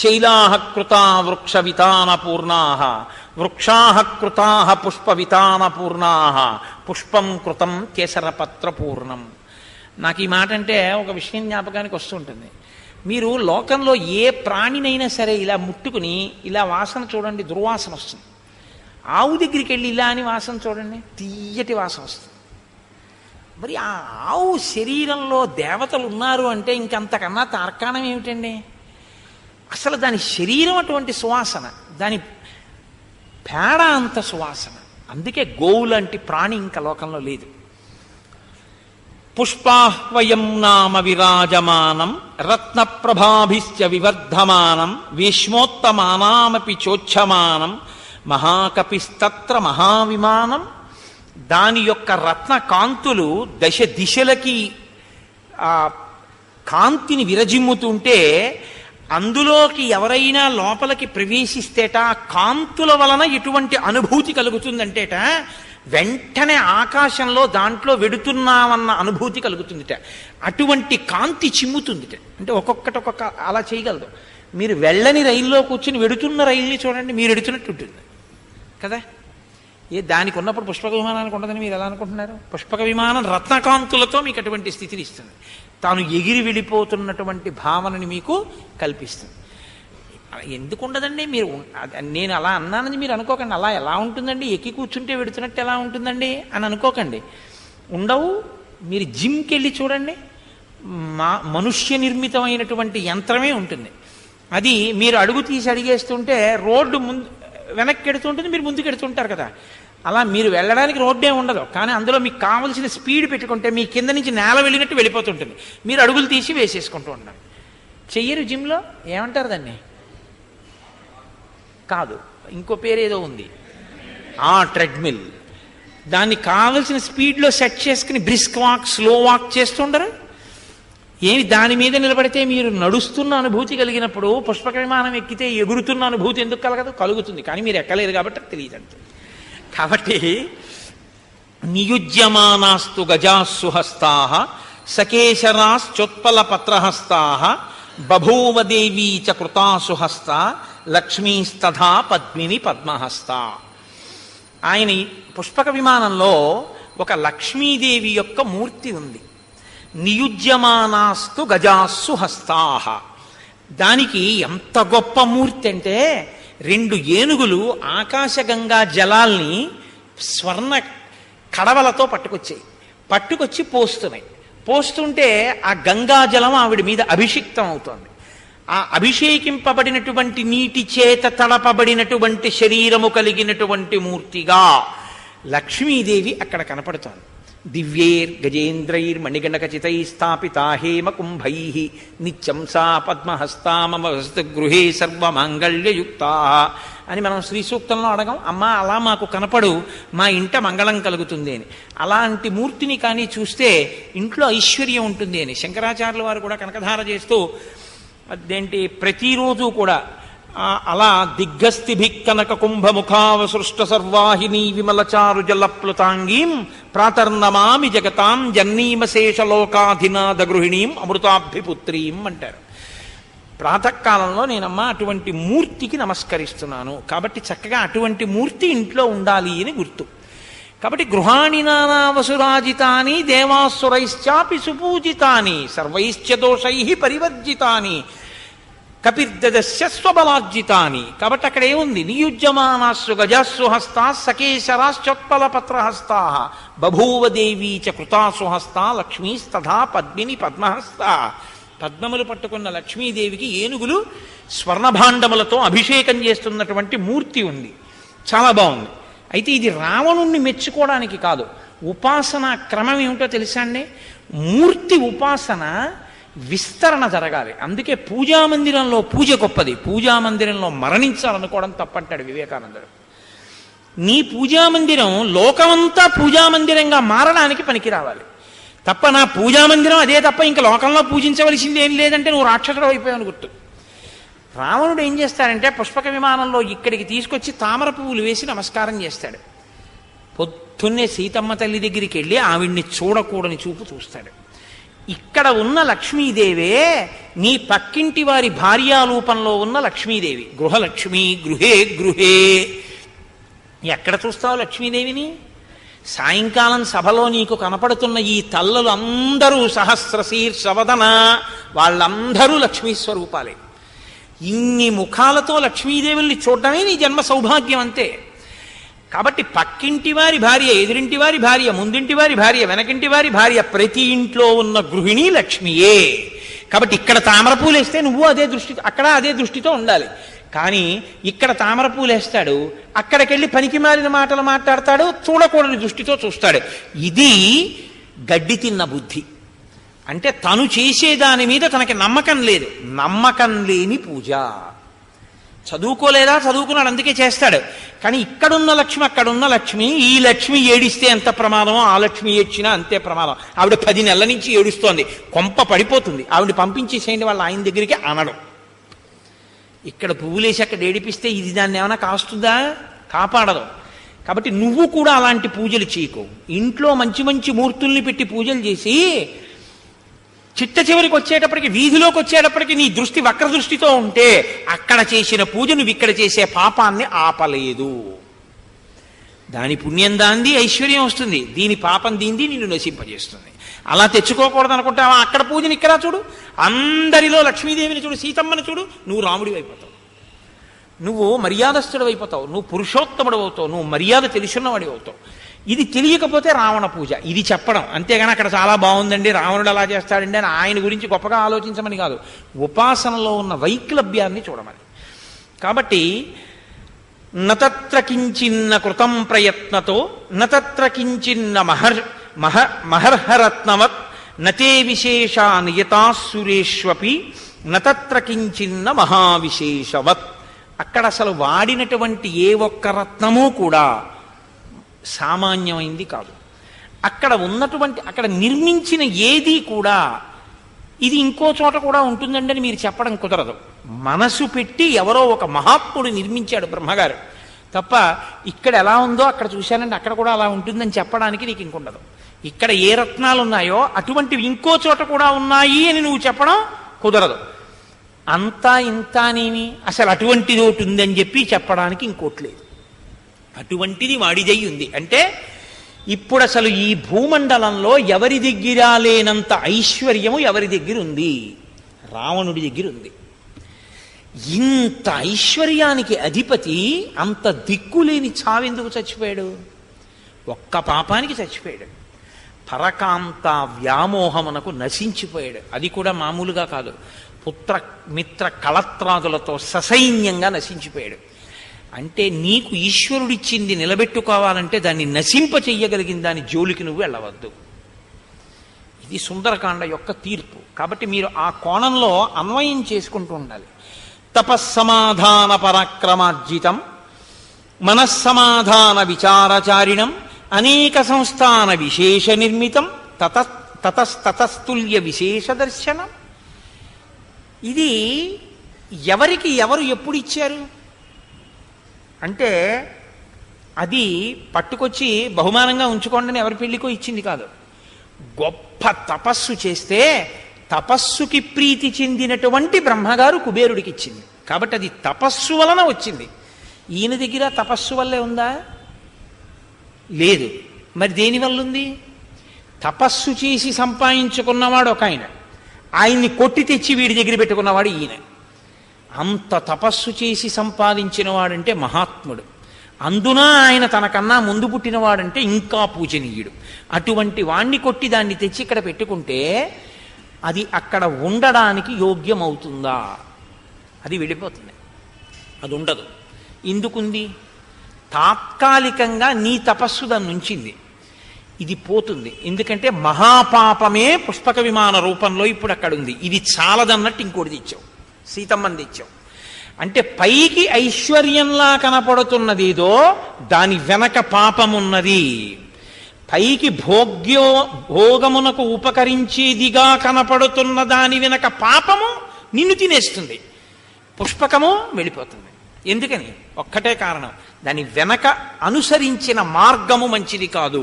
శైలాః కృతా వృక్షవితాన పూర్ణాః, వృక్షాః కృతాః పుష్పవితాన పూర్ణాః, పుష్పం కృతం కేసరపత్ర పూర్ణం. నాకు ఈ మాట అంటే ఒక విషయం జ్ఞాపకానికి వస్తుంటుంది. మీరు లోకంలో ఏ ప్రాణినైనా సరే ఇలా ముట్టుకుని ఇలా వాసన చూడండి, దుర్వాసన వస్తుంది. ఆవు దగ్గరికి వెళ్ళి ఇలా అని వాసన చూడండి, తీయటి వాసన వస్తుంది. మరి ఆ ఆవు శరీరంలో దేవతలు ఉన్నారు అంటే ఇంకంతకన్నా తార్కాణం ఏమిటండి? అసలు దాని శరీరం అటువంటి సువాసన, దాని పేడ అంత సువాసన. అందుకే గోవు లాంటి ప్రాణి ఇంకా లోకంలో లేదు. పుష్పాహ్వయం నామ విరాజమానం రత్నప్రభాభిశ్చ వివర్ధమానం భీష్మోత్తమానామపి చోచ్ఛమానం మహాకపిస్తత్ర మహావిమానం. దాని యొక్క రత్న కాంతులు దశ దిశలకి కాంతిని విరజిమ్ముతుంటే అందులోకి ఎవరైనా లోపలికి ప్రవేశిస్తేట కాంతుల వలన ఎటువంటి అనుభూతి కలుగుతుందంటేట వెంటనే ఆకాశంలో దాంట్లో వెడుతున్నామన్న అనుభూతి కలుగుతుందిట. అటువంటి కాంతి చిమ్ముతుందిట. అంటే ఒక్కొక్కటి ఒక్కొక్క అలా చేయగలదు. మీరు వెళ్ళని రైల్లో కూర్చుని వెడుతున్న రైల్ని చూడండి, మీరు వెడుతున్నట్టు ఉంటుంది కదా. దానికి ఉన్నప్పుడు పుష్పక విమానానికి ఉండదని మీరు ఎలా అనుకుంటున్నారు? పుష్పక విమానం రత్నకాంతులతో మీకు అటువంటి స్థితిని ఇస్తుంది. తాను ఎగిరి వెళ్ళిపోతున్నటువంటి భావనని మీకు కల్పిస్తుంది. ఎందుకు ఉండదండి? మీరు నేను అలా అన్నానని మీరు అనుకోకండి. అలా ఎలా ఉంటుందండి? ఎక్కి కూర్చుంటే వెడుతున్నట్టు ఎలా ఉంటుందండి అని అనుకోకండి. ఉండవు. మీరు జిమ్కి వెళ్ళి చూడండి, మనుష్య నిర్మితమైనటువంటి యంత్రమే ఉంటుంది. అది మీరు అడుగు తీసి అడిగేస్తుంటే రోడ్డు ముందు వెనక్కి ఎడుతుంటుంది, మీరు ముందుకు ఎడుతుంటారు కదా. అలా మీరు వెళ్ళడానికి రోడ్డే ఉండదు, కానీ అందులో మీకు కావలసిన స్పీడ్ పెట్టుకుంటే మీ కింద నుంచి నేల వెళ్ళినట్టు వెళ్ళిపోతుంటుంది. మీరు అడుగులు తీసి వేసేసుకుంటూ ఉండాలి. చెయ్యరు జిమ్లో, ఏమంటారు దాన్ని? కాదు, ఇంకో పేరు ఏదో ఉంది, ట్రెడ్మిల్. దాన్ని కావలసిన స్పీడ్లో సెట్ చేసుకుని బ్రిస్క్ వాక్, స్లో వాక్ చేస్తుండరు. ఏమి దాని మీద నిలబడితే మీరు నడుస్తున్న అనుభూతి కలిగినప్పుడు పుష్పక విమానం ఎక్కితే ఎగురుతున్న అనుభూతి ఎందుకు కలగదు? కలుగుతుంది, కానీ మీరు ఎక్కలేరు కాబట్టి తెలియదు అంతే. కాబట్టి నియుజ్యమానాస్తు గజాసుహస్తాః సకేశరాశ్చోత్పల పత్రహస్తాః బభూవదేవీ చ కృతాసుహస్త లక్ష్మీస్తథా పద్మిని పద్మహస్త. ఆయన పుష్పక విమానంలో ఒక లక్ష్మీదేవి యొక్క మూర్తి ఉంది. నియుజ్యమానాస్తు గజాస్సు హస్తాః. దానికి ఎంత గొప్ప మూర్తి అంటే 2 ఏనుగులు ఆకాశగంగా జలాల్ని స్వర్ణ కడవలతో పట్టుకొచ్చి పోస్తున్నాయి. పోస్తుంటే ఆ గంగా జలం ఆవిడ మీద అభిషిక్తం అవుతోంది. ఆ అభిషేకింపబడినటువంటి నీటి చేత తడపబడినటువంటి శరీరము కలిగినటువంటి మూర్తిగా లక్ష్మీదేవి అక్కడ కనపడుతోంది. దివ్యేర్ గజేంద్రైర్ మణిగణకచితై స్థాపితా హేమ కుంభై నిత్యం సా పద్మహస్తా మమ వస్తు గృహే సర్వమాంగళ్యయుక్తా అని మనం శ్రీ సూక్తంలో అడగం, అమ్మా అలా మాకు కనపడు, మా ఇంట మంగళం కలుగుతుంది అని. అలాంటి మూర్తిని కానీ చూస్తే ఇంట్లో ఐశ్వర్యం ఉంటుంది అని శంకరాచార్యుల వారు కూడా కనకధార చేస్తూ అదేంటి ప్రతిరోజు కూడా అలా దిగ్గస్థిభి కనక కుంభముఖావసృష్ట సర్వాహిని విమలచారు జలప్లుతాంగీం ప్రాతర్నమామి జగతాం జన్నీమశేషలోకాధినాథ గృహిణీం అమృతాభిపుత్రీం అంటారు. ప్రాతకాలంలో నేనమ్మా అటువంటి మూర్తికి నమస్కరిస్తున్నాను, కాబట్టి చక్కగా అటువంటి మూర్తి ఇంట్లో ఉండాలి అని గుర్తు. కాబట్టి గృహాణి నానావసురాజితాని దేవాసురైశ్చాపి సుపూజితాని సర్వైశ్చ దోషై పరివర్జితాని కపిర్దస్య స్వబలార్జితాని. కాబట్టి అక్కడ ఏముంది? నియుజ్యమానాస్సు గజాస్సు హస్తా సకేశరాశ్చోత్పల పత్రహస్తా బభూవదేవీ చ కృతాసుహస్త లక్ష్మీస్తథా పద్మిని పద్మహస్త. పద్మములు పట్టుకున్న లక్ష్మీదేవికి ఏనుగులు స్వర్ణభాండములతో అభిషేకం చేస్తున్నటువంటి మూర్తి ఉంది. చాలా బాగుంది. అయితే ఇది రావణుణ్ణి మెచ్చుకోవడానికి కాదు, ఉపాసన క్రమం ఏమిటో తెలుసా అండి? మూర్తి ఉపాసన విస్తరణ జరగాలి. అందుకే పూజామందిరంలో పూజ గొప్పది, పూజామందిరంలో మరణించాలనుకోవడం తప్పంటాడు వివేకానందుడు. నీ పూజామందిరం లోకమంతా పూజామందిరంగా మారడానికి పనికి రావాలి తప్ప, నా పూజామందిరం అదే తప్ప ఇంకా లోకంలో పూజించవలసింది ఏం లేదంటే నువ్వు రాక్షసుడు అయిపోయావు గుర్తు. రావణుడు ఏం చేస్తాడంటే పుష్పక విమానంలో ఇక్కడికి తీసుకొచ్చి తామర పువ్వులు వేసి నమస్కారం చేస్తాడు. పొద్దున్నే సీతమ్మ తల్లి దగ్గరికి వెళ్ళి ఆవిడ్ని చూడకూడని చూపు చూస్తాడు. ఇక్కడ ఉన్న లక్ష్మీదేవే నీ పక్కింటి వారి భార్యారూపంలో ఉన్న లక్ష్మీదేవి. గృహలక్ష్మి గృహే గృహే. ఎక్కడ చూస్తావు లక్ష్మీదేవిని? సాయంకాలం సభలో నీకు కనపడుతున్న ఈ తల్లలు అందరూ సహస్రశీర్షవదన, వాళ్ళందరూ లక్ష్మీ స్వరూపాలే. ఇన్ని ముఖాలతో లక్ష్మీదేవుల్ని చూడడమే నీ జన్మ సౌభాగ్యం అంతే. కాబట్టి పక్కింటి వారి భార్య, ఎదురింటి వారి భార్య, ముందింటి వారి భార్య, వెనకింటి వారి భార్య, ప్రతి ఇంట్లో ఉన్న గృహిణి లక్ష్మియే. కాబట్టి ఇక్కడ తామరపూలు వేస్తే నువ్వు అదే దృష్టి, అక్కడ అదే దృష్టితో ఉండాలి. కానీ ఇక్కడ తామరపూలు వేస్తాడు, అక్కడికెళ్ళి పనికి మారిన మాటలు మాట్లాడతాడు, చూడకూడని దృష్టితో చూస్తాడు. ఇది గడ్డి తిన్న బుద్ధి. అంటే తను చేసేదాని మీద తనకి నమ్మకం లేదు. నమ్మకం లేని పూజ. చదువుకోలేదా? చదువుకున్నాడు, అందుకే చేస్తాడు. కానీ ఇక్కడున్న లక్ష్మి అక్కడున్న లక్ష్మి, ఈ లక్ష్మి ఏడిస్తే ఎంత ప్రమాదమో ఆ లక్ష్మి ఏడ్చినా అంతే ప్రమాదం. ఆవిడ 10 నెలల నుంచి ఏడుస్తోంది, కొంప పడిపోతుంది. ఆవిడ పంపించేసేయండి వాళ్ళ ఆయన దగ్గరికి అనడం. ఇక్కడ పువ్వులేసి అక్కడ ఏడిపిస్తే ఇది దాన్ని ఏమైనా కాస్తుందా? కాపాడదు. కాబట్టి నువ్వు కూడా అలాంటి పూజలు చేయకు. ఇంట్లో మంచి మంచి మూర్తుల్ని పెట్టి పూజలు చేసి చిట్ట చివరికి వచ్చేటప్పటికి, వీధిలోకి వచ్చేటప్పటికి నీ దృష్టి వక్ర దృష్టితో ఉంటే అక్కడ చేసిన పూజ నువ్వు ఇక్కడ చేసే పాపాన్ని ఆపలేదు. దాని పుణ్యం దాంది, ఐశ్వర్యం వస్తుంది. దీని పాపం దీంది, నిన్ను నశింపజేస్తుంది. అలా తెచ్చుకోకూడదు అనుకుంటావా? అక్కడ పూజని ఇక్కడ చూడు, అందరిలో లక్ష్మీదేవిని చూడు, సీతమ్మని చూడు, నువ్వు రాముడివి అయిపోతావు, నువ్వు మర్యాదస్థుడు అయిపోతావు, నువ్వు పురుషోత్తముడు అవుతావు, నువ్వు మర్యాద తెలుసున్నవాడి అవుతావు. ఇది తెలియకపోతే రావణ పూజ, ఇది చెప్పడం. అంతేగాని అక్కడ చాలా బాగుందండి, రావణుడు అలా చేస్తాడండి అని ఆయన గురించి గొప్పగా ఆలోచించమని కాదు, ఉపాసనలో ఉన్న వైక్లభ్యాన్ని చూడమని. కాబట్టి నతత్ర కించిన్న కృతం ప్రయత్నతో నతత్ర కించిన్న మహర్హరత్నవత్ నతే విశేషా నియతాసురేష్వపి నతత్ర కించిన్న మహావిశేషవత్. అక్కడ అసలు వాడినటువంటి ఏ ఒక్క రత్నము కూడా సామాన్యమైంది కాదు. అక్కడ ఉన్నటువంటి అక్కడ నిర్మించిన ఏది కూడా ఇది ఇంకో చోట కూడా ఉంటుందండి అని మీరు చెప్పడం కుదరదు. మనసు పెట్టి ఎవరో ఒక మహాత్ముడు నిర్మించాడు బ్రహ్మగారు తప్ప ఇక్కడ ఎలా ఉందో అక్కడ చూశానండి అక్కడ కూడా అలా ఉంటుందని చెప్పడానికి నీకు ఇంకుండదు. ఇక్కడ ఏ రత్నాలు ఉన్నాయో అటువంటివి ఇంకో చోట కూడా ఉన్నాయి అని నువ్వు చెప్పడం కుదరదు. అంతా ఇంత అనేమి అసలు అటువంటిది ఒకటి ఉందని చెప్పి చెప్పడానికి ఇంకోట్లేదు. అటువంటిది వాడిదై ఉంది అంటే ఇప్పుడు అసలు ఈ భూమండలంలో ఎవరి దగ్గర లేనంత ఐశ్వర్యము ఎవరి దగ్గర ఉంది? రావణుడి దగ్గర ఉంది. ఇంత ఐశ్వర్యానికి అధిపతి అంత దిక్కులేని చావెందుకు చచ్చిపోయాడు? ఒక్క పాపానికి చచ్చిపోయాడు. పరకాంత వ్యామోహమునకు నశించిపోయాడు. అది కూడా మామూలుగా కాదు, పుత్ర మిత్ర కళత్రాదులతో ససైన్యంగా నశించిపోయాడు. అంటే నీకు ఈశ్వరుడిచ్చింది నిలబెట్టుకోవాలంటే దాన్ని నశింప చెయ్యగలిగిన దాని జోలికి నువ్వు వెళ్ళవద్దు. ఇది సుందరకాండ యొక్క తీర్పు. కాబట్టి మీరు ఆ కోణంలో అన్వయం చేసుకుంటూ ఉండాలి. తపస్సమాధాన పరాక్రమార్జితం మనస్సమాధాన విచారచారిణం అనేక సంస్థాన విశేష నిర్మితం తతస్తుల్య విశేష దర్శనం. ఇది ఎవరికి ఎవరు ఎప్పుడు ఇచ్చారు అంటే అది పట్టుకొచ్చి బహుమానంగా ఉంచుకోండి అని ఎవరి పెళ్లికో ఇచ్చింది కాదు. గొప్ప తపస్సు చేస్తే తపస్సుకి ప్రీతి చెందినటువంటి బ్రహ్మగారు కుబేరుడికి ఇచ్చింది. కాబట్టి అది తపస్సు వలన వచ్చింది. ఈయన దగ్గర తపస్సు వల్లే ఉందా? లేదు. మరి దేనివల్ల ఉంది? తపస్సు చేసి సంపాదించుకున్నవాడు ఒక ఆయన, ఆయన్ని కొట్టి తెచ్చి వీడి దగ్గర పెట్టుకున్నవాడు ఈయన. అంత తపస్సు చేసి సంపాదించిన వాడంటే మహాత్ముడు. అందున ఆయన తనకన్నా ముందు పుట్టినవాడంటే ఇంకా పూజనీయుడు. అటువంటి వాణ్ణి కొట్టి దాన్ని తెచ్చి ఇక్కడ పెట్టుకుంటే అది అక్కడ ఉండడానికి యోగ్యమవుతుందా? అది వెళ్ళిపోతుంది, అది ఉండదు. ఎందుకుంది? తాత్కాలికంగా నీ తపస్సు దాన్ని ఉంచింది, ఇది పోతుంది. ఎందుకంటే మహాపాపమే పుష్పక విమాన రూపంలో ఇప్పుడు అక్కడ ఉంది. ఇది చాలదన్నట్టు ఇంకోటి తెచ్చావు, సీతమ్మని తెచ్చావు. అంటే పైకి ఐశ్వర్యంలా కనపడుతున్నదేదో దాని వెనక పాపమున్నది. పైకి భోగమునకు ఉపకరించేదిగా కనపడుతున్న దాని వెనక పాపము నిన్ను తినేస్తుంది, పుష్పకము వెళ్ళిపోతుంది. ఎందుకని? ఒక్కటే కారణం, దాని వెనక అనుసరించిన మార్గము మంచిది కాదు.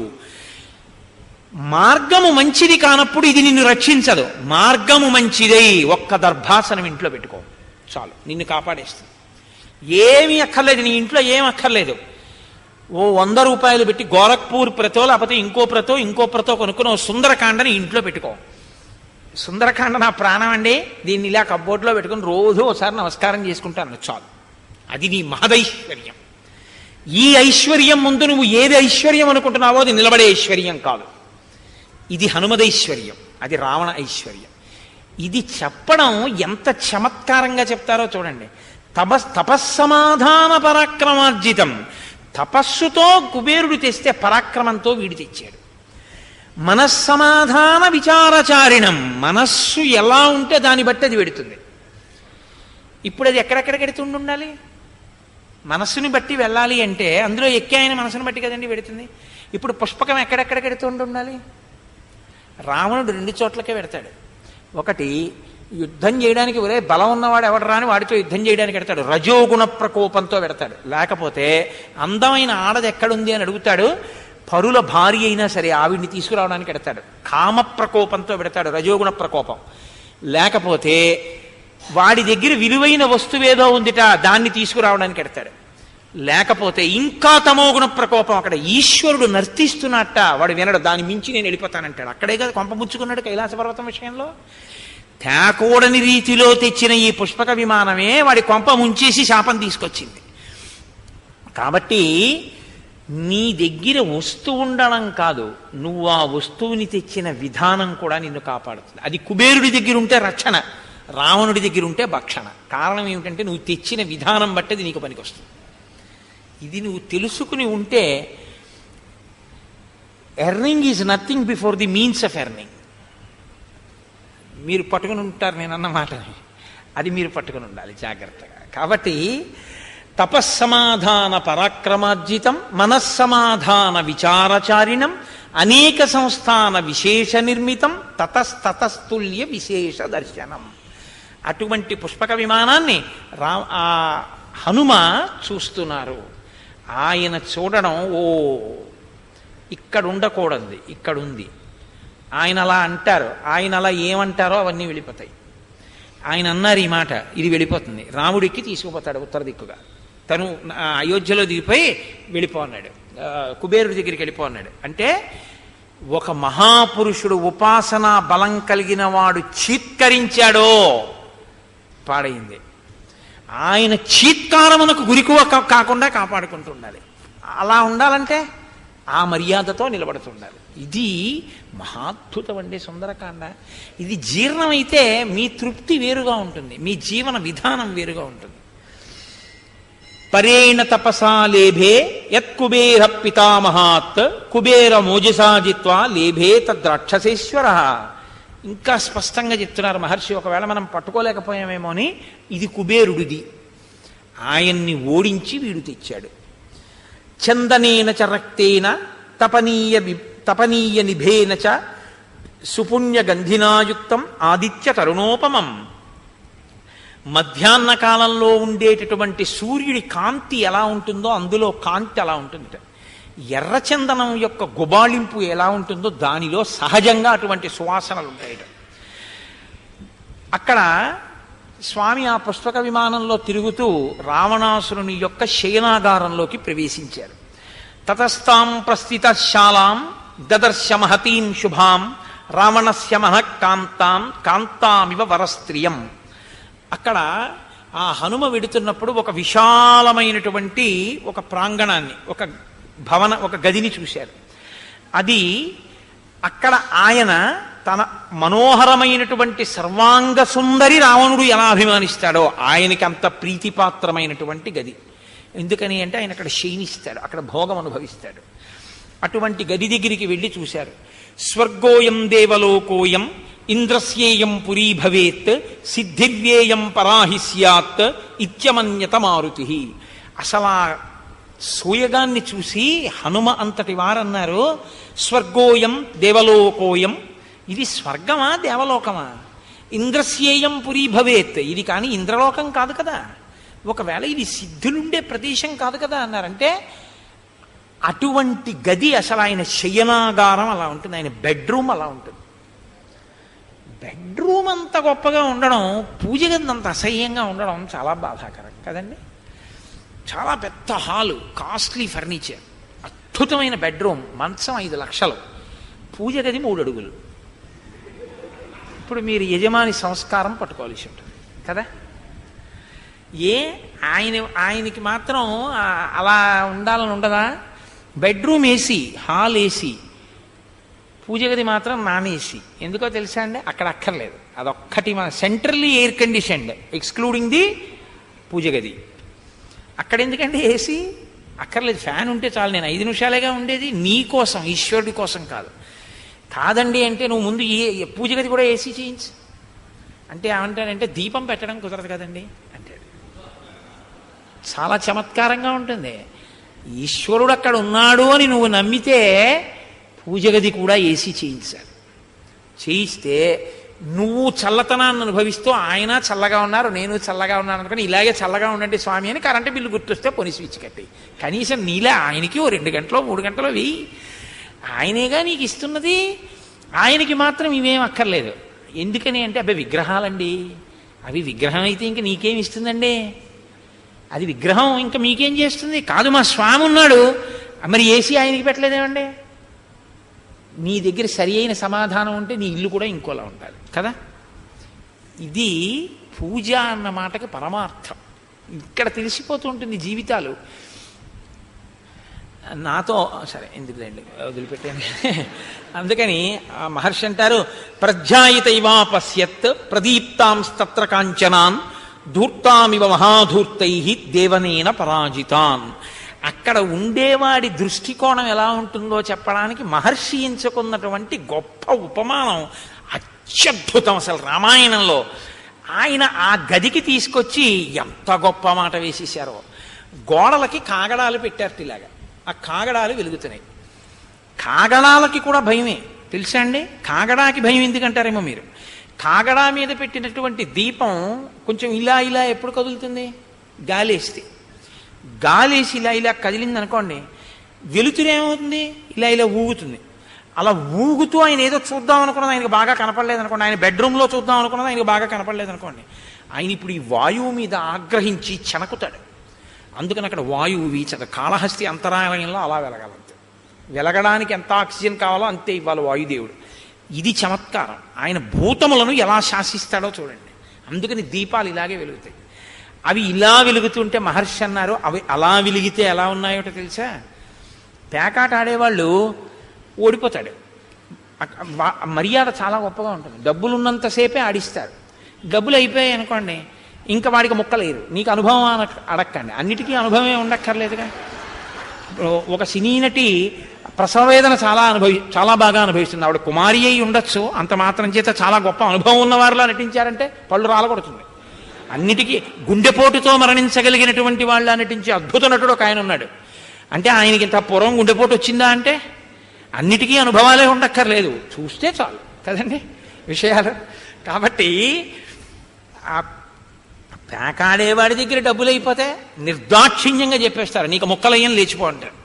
మార్గము మంచిది కానప్పుడు ఇది నిన్ను రక్షించదు. మార్గము మంచిదై ఒక్క దర్భాసనం ఇంట్లో పెట్టుకో చాలు, నిన్ను కాపాడేస్తుంది. ఏమీ అక్కర్లేదు, నీ ఇంట్లో ఏం అక్కర్లేదు. ఓ 100 రూపాయలు పెట్టి గోరఖ్పూర్ ప్రతో లేకపోతే ఇంకో ప్రతో కొనుక్కుని ఓ సుందరకాండని ఇంట్లో పెట్టుకో. సుందరకాండ నా ప్రాణం అండి, దీన్ని ఇలా కబ్బోర్డ్లో పెట్టుకుని రోజు ఒకసారి నమస్కారం చేసుకుంటాను చాలు. అది నీ మహదైశ్వర్యం. ఈ ఐశ్వర్యం ముందు నువ్వు ఏది ఐశ్వర్యం అనుకుంటున్నావో అది నిలబడే ఐశ్వర్యం కాదు. ఇది హనుమదైశ్వర్యం, అది రావణ ఐశ్వర్యం. ఇది చెప్పడం ఎంత చమత్కారంగా చెప్తారో చూడండి. తపస్సమాధాన పరాక్రమార్జితం. తపస్సుతో కుబేరుడు తెస్తే పరాక్రమంతో వీడు తెచ్చాడు. మనస్సమాధాన విచారచారిణం. మనస్సు ఎలా ఉంటే దాన్ని బట్టి అది వెడుతుంది. ఇప్పుడు అది ఎక్కడెక్కడికెడుతుండి ఉండాలి? మనస్సుని బట్టి వెళ్ళాలి అంటే అందులో ఎక్కి ఆయన మనసుని బట్టి కదండి వెడుతుంది. ఇప్పుడు పుష్పకం ఎక్కడెక్కడికెడుతుండి ఉండాలి? రావణుడు 2 చోట్లకే పెడతాడు. ఒకటి, యుద్ధం చేయడానికి ఒరే బలం ఉన్నవాడు ఎవడు రాని వాడితో యుద్ధం చేయడానికి పెడతాడు, రజోగుణ ప్రకోపంతో పెడతాడు. లేకపోతే అందమైన ఆడది ఎక్కడుంది అని అడుగుతాడు, పరుల భార్య అయినా సరే ఆవిడ్ని తీసుకురావడానికి పెడతాడు, కామ ప్రకోపంతో పెడతాడు, రజోగుణ ప్రకోపం. లేకపోతే వాడి దగ్గర విలువైన వస్తువేదో ఉందిట దాన్ని తీసుకురావడానికి పెడతాడు. లేకపోతే ఇంకా తమోగుణ ప్రకోపం, అక్కడ ఈశ్వరుడు నర్తిస్తున్నట్ట వాడు వినడు, దాన్ని మించి నేను వెళ్ళిపోతానంటాడు. అక్కడే కదా కొంపముచ్చుకున్నాడు కైలాస పర్వతం విషయంలో. తేకూడని రీతిలో తెచ్చిన ఈ పుష్పక విమానమే వాడి కొంప ముంచేసి శాపం తీసుకొచ్చింది. కాబట్టి నీ దగ్గర వస్తువు ఉండడం కాదు, నువ్వు ఆ వస్తువుని తెచ్చిన విధానం కూడా నిన్ను కాపాడుతుంది. అది కుబేరుడి దగ్గర ఉంటే రక్షణ, రావణుడి దగ్గర ఉంటే భక్షణ. కారణం ఏమిటంటే నువ్వు తెచ్చిన విధానం బట్టి అది నీకు పనికొస్తుంది. ఇది నువ్వు తెలుసుకుని ఉంటే earning is nothing before the means of earning. మీరు పట్టుకుని ఉంటారు నేను అన్న మాటని, అది మీరు పట్టుకుని ఉండాలి జాగ్రత్తగా. కాబట్టి తపస్సమాధాన పరాక్రమార్జితం మనస్సమాధాన విచారచారిణం అనేక సంస్థాన విశేష నిర్మితం తతస్తతస్తుల్య విశేష దర్శనం. అటువంటి పుష్పక విమానాన్ని హనుమ చూస్తున్నారు. ఆయన చూడడం, ఓ ఇక్కడ ఉండకూడదు, ఇక్కడుంది. ఆయన అలా అంటారు, ఆయన అలా ఏమంటారో అవన్నీ వెళ్ళిపోతాయి. ఆయన అన్నారు ఈ మాట, ఇది వెళ్ళిపోతుంది. రాముడికి తీసుకుపోతాడు ఉత్తర దిక్కుగా. తను అయోధ్యలో దిగిపోయి వెళ్ళిపో అన్నాడు, కుబేరుడి దగ్గరికి వెళ్ళిపో అన్నాడు. అంటే ఒక మహాపురుషుడు ఉపాసనా బలం కలిగిన వాడు చీత్కరించాడో పాడైంది. ఆయన చీత్కారమునకు గురికువ కాకుండా కాపాడుకుంటూ ఉండాలి. అలా ఉండాలంటే ఆ మర్యాదతో నిలబడుతుండాలి. ఇది మహాద్భుతం అండి సుందరకాండ. ఇది జీర్ణమైతే మీ తృప్తి వేరుగా ఉంటుంది, మీ జీవన విధానం వేరుగా ఉంటుంది. పరేణ తపసా లేభే యత్ కుబేర పితామహాత్ కుబేర మోజసాజిత్వా లేభే తద్రాక్షసేశ్వర. ఇంకా స్పష్టంగా చెప్తున్నారు మహర్షి. ఒకవేళ మనం పట్టుకోలేకపోయామేమో అని, ఇది కుబేరుడిది, ఆయన్ని ఓడించి వీడు తెచ్చాడు. చందనేన చ రక్తేన తపనీయ నిభేన చ సుపుణ్య గంధినాయుక్తం ఆదిత్య తరుణోపమం. మధ్యాహ్న కాలంలో ఉండేటటువంటి సూర్యుడి కాంతి ఎలా ఉంటుందో అందులో కాంతి అలా ఉంటుంది. ఎర్రచందనం యొక్క గుబాళింపు ఎలా ఉంటుందో దానిలో సహజంగా అటువంటి సువాసనలు ఉంటాయి. అక్కడ స్వామి ఆ పుష్పక విమానంలో తిరుగుతూ రావణాసురుని యొక్క శయనాగారంలోకి ప్రవేశించారు. తతస్తాం ప్రస్థితశాలాం దదర్శ మహతీం శుభాం రావణస్య కాంతాం కాంతామివ వరస్త్రియం. అక్కడ ఆ హనుమ వెడుతున్నప్పుడు ఒక విశాలమైనటువంటి ఒక ప్రాంగణాన్ని, ఒక గదిని చూశారు. అది అక్కడ ఆయన తన మనోహరమైనటువంటి సర్వాంగ సుందరి రావణుడు ఎలా అభిమానిస్తాడో ఆయనకి అంత ప్రీతిపాత్రమైనటువంటి గది. ఎందుకని అంటే ఆయన అక్కడ శయనిస్తాడు, అక్కడ భోగం అనుభవిస్తాడు. అటువంటి గది దగ్గరికి వెళ్ళి చూశారు. స్వర్గోయం దేవలోకోయం ఇంద్రస్యేయం పురీ భవేత్ సిద్ధిర్యేయం పరాహి స్యాత్ ఇత్యమన్యత మారుతి. అసలు ఆ సూయగాన్ని చూసి హనుమ అంతటి వారన్నారు, స్వర్గోయం దేవలోకోయం, ఇది స్వర్గమా దేవలోకమా? ఇంద్రస్యేయం పురీ భవేత్, ఇది కానీ ఇంద్రలోకం కాదు కదా, ఒకవేళ ఇది సిద్ధులుండే ప్రదేశం కాదు కదా అన్నారంటే అటువంటి గది అసలు ఆయన శయనాగారం అలా ఉంటుంది, ఆయన బెడ్రూమ్ అలా ఉంటుంది. బెడ్రూమ్ అంత గొప్పగా ఉండడం, పూజ గది అంత అసహ్యంగా ఉండడం చాలా బాధాకరం కదండి. చాలా పెద్ద హాలు, కాస్ట్లీ ఫర్నిచర్, అద్భుతమైన బెడ్రూమ్, మంచం 5 లక్షలు, పూజ గది 3 అడుగులు. ఇప్పుడు మీరు యజమాని సంస్కారం పట్టుకోవాల్సి ఉంటుంది కదా. ఆయనకి మాత్రం అలా ఉండాలని ఉండదా? బెడ్రూమ్ ఏసీ, హాల్ ఏసీ, పూజ గది మాత్రం నాన్ ఏసీ. ఎందుకో తెలుసా అండి? అక్కడ అక్కర్లేదు, అదొక్కటి మన centrally air conditioned excluding the puja గది. అక్కడ ఎందుకంటే ఏసీ అక్కర్లేదు, ఫ్యాన్ ఉంటే చాలు. నేను 5 నిమిషాలేగా ఉండేది, నీ కోసం, ఈశ్వరుడి కోసం కాదు. కాదండి అంటే నువ్వు ముందు పూజ గది కూడా ఏసీ చేయించు అంటే ఏమంటాడంటే దీపం పెట్టడం కుదరదు కదండి అంటే. చాలా చమత్కారంగా ఉంటుంది. ఈశ్వరుడు అక్కడ ఉన్నాడు అని నువ్వు నమ్మితే పూజ గది కూడా ఏసీ చేయించాలి. చేయిస్తే నువ్వు చల్లతనాన్ని అనుభవిస్తూ ఆయన చల్లగా ఉన్నారు, నేను చల్లగా ఉన్నాను అనుకుని ఇలాగే చల్లగా ఉండండి స్వామి అని కరెంటు బిల్లు గుర్తొస్తే పోనీ స్విచ్ కట్టి కనీసం నీలా ఆయనకి 2 గంటలో 3 గంటలో వెయ్యి. ఆయనేగా నీకు ఇస్తున్నది, ఆయనకి మాత్రం ఇవేం అక్కర్లేదు. ఎందుకని అంటే అబ్బాయి విగ్రహాలండి, అవి విగ్రహం అయితే ఇంకా నీకేం ఇస్తుందండి, అది విగ్రహం ఇంకా మీకేం చేస్తుంది? కాదు మా స్వామి ఉన్నాడు, మరి ఏసీ ఆయనకి పెట్టలేదేమండి? నీ దగ్గర సరి అయిన సమాధానం ఉంటే నీ ఇల్లు కూడా ఇంకోలా ఉండాలి కదా. ఇది పూజ అన్న మాటకి పరమార్థం. ఇక్కడ తెలిసిపోతూ ఉంటుంది జీవితాలు. నాతో సరే ఎందుకులేండి వదిలిపెట్టాను. అందుకని ఆ మహర్షి అంటారు, ప్రజ్ఞాయితైవా పశ్యత్ ప్రదీప్తాంస్తత్ర కాంచనాన్ ధూర్తామివ మహాధూర్తై దేవనేన పరాజితాన్. అక్కడ ఉండేవాడి దృష్టికోణం ఎలా ఉంటుందో చెప్పడానికి మహర్షి ఎంచుకున్నటువంటి గొప్ప ఉపమానం అత్యద్భుతం. అసలు రామాయణంలో ఆయన ఆ గదికి తీసుకొచ్చి ఎంత గొప్ప మాట వేసేశారో. గోడలకి కాగడాలు పెట్టారు ఇలాగా, ఆ కాగడాలు వెలుగుతున్నాయి. కాగడాలకి కూడా భయమే తెలుసా అండి? కాగడాకి భయం ఎందుకంటారేమో మీరు. కాగడా మీద పెట్టినటువంటి దీపం కొంచెం ఇలా ఇలా ఎప్పుడు కదులుతుంది? గాలేస్తే. గాలేసి ఇలా ఇలా కదిలింది అనుకోండి, వెలుతురేమవుతుంది? ఇలా ఇలా ఊగుతుంది. అలా ఊగుతూ ఆయన ఏదో చూద్దాం అనుకున్నది ఆయనకు బాగా కనపడలేదు అనుకోండి, ఆయన బెడ్రూమ్లో చూద్దాం అనుకున్నది ఆయనకు బాగా కనపడలేదు అనుకోండి, ఆయన ఇప్పుడు ఈ వాయువు మీద ఆగ్రహించి చెనకుతాడు. అందుకని అక్కడ వాయువు వీచదు. కాళహస్తి అంతరాలయంలో అలా వెలగాలంతే. వెలగడానికి ఎంత ఆక్సిజన్ కావాలో అంతే ఇవ్వాలి వాయుదేవుడు. ఇది చమత్కారం. ఆయన భూతములను ఎలా శాసిస్తాడో చూడండి. అందుకని దీపాలు ఇలాగే వెలుగుతాయి. అవి ఇలా వెలుగుతుంటే మహర్షి అన్నారు, అవి అలా వెలిగితే ఎలా ఉన్నాయోటో తెలుసా? పేకాట ఆడేవాళ్ళు ఓడిపోతాడు. మర్యాద చాలా గొప్పగా ఉంటుంది. డబ్బులు ఉన్నంతసేపే ఆడిస్తారు. డబ్బులు అయిపోయాయి అనుకోండి, ఇంకా వాడికి ముక్కలేరు. నీకు అనుభవం అడక్కండి, అన్నిటికీ అనుభవమే ఉండక్కర్లేదుగా. ఒక సినీ నటి ప్రసవవేదన చాలా బాగా అనుభవిస్తుంది. ఆవిడ కుమారి అయి ఉండొచ్చు, అంత మాత్రం చేత చాలా గొప్ప అనుభవం ఉన్నవారిలా నటించారంటే పళ్ళు రాలగొడుతుంది. అన్నిటికీ గుండెపోటుతో మరణించగలిగినటువంటి వాళ్ళ నటించే అద్భుత నటుడు ఒక ఆయన ఉన్నాడు. అంటే ఆయనకి ఇంత పూర్వం గుండెపోటు వచ్చిందా అంటే అన్నిటికీ అనుభవాలే ఉండక్కర్లేదు, చూస్తే చాలు కదండి విషయాలు. కాబట్టి ఆ పేకాడేవాడి దగ్గర డబ్బులు అయిపోతే నిర్దాక్షిణ్యంగా చెప్పేస్తారు, నీకు ముక్కలయ్యం లేచిపో అంటారు.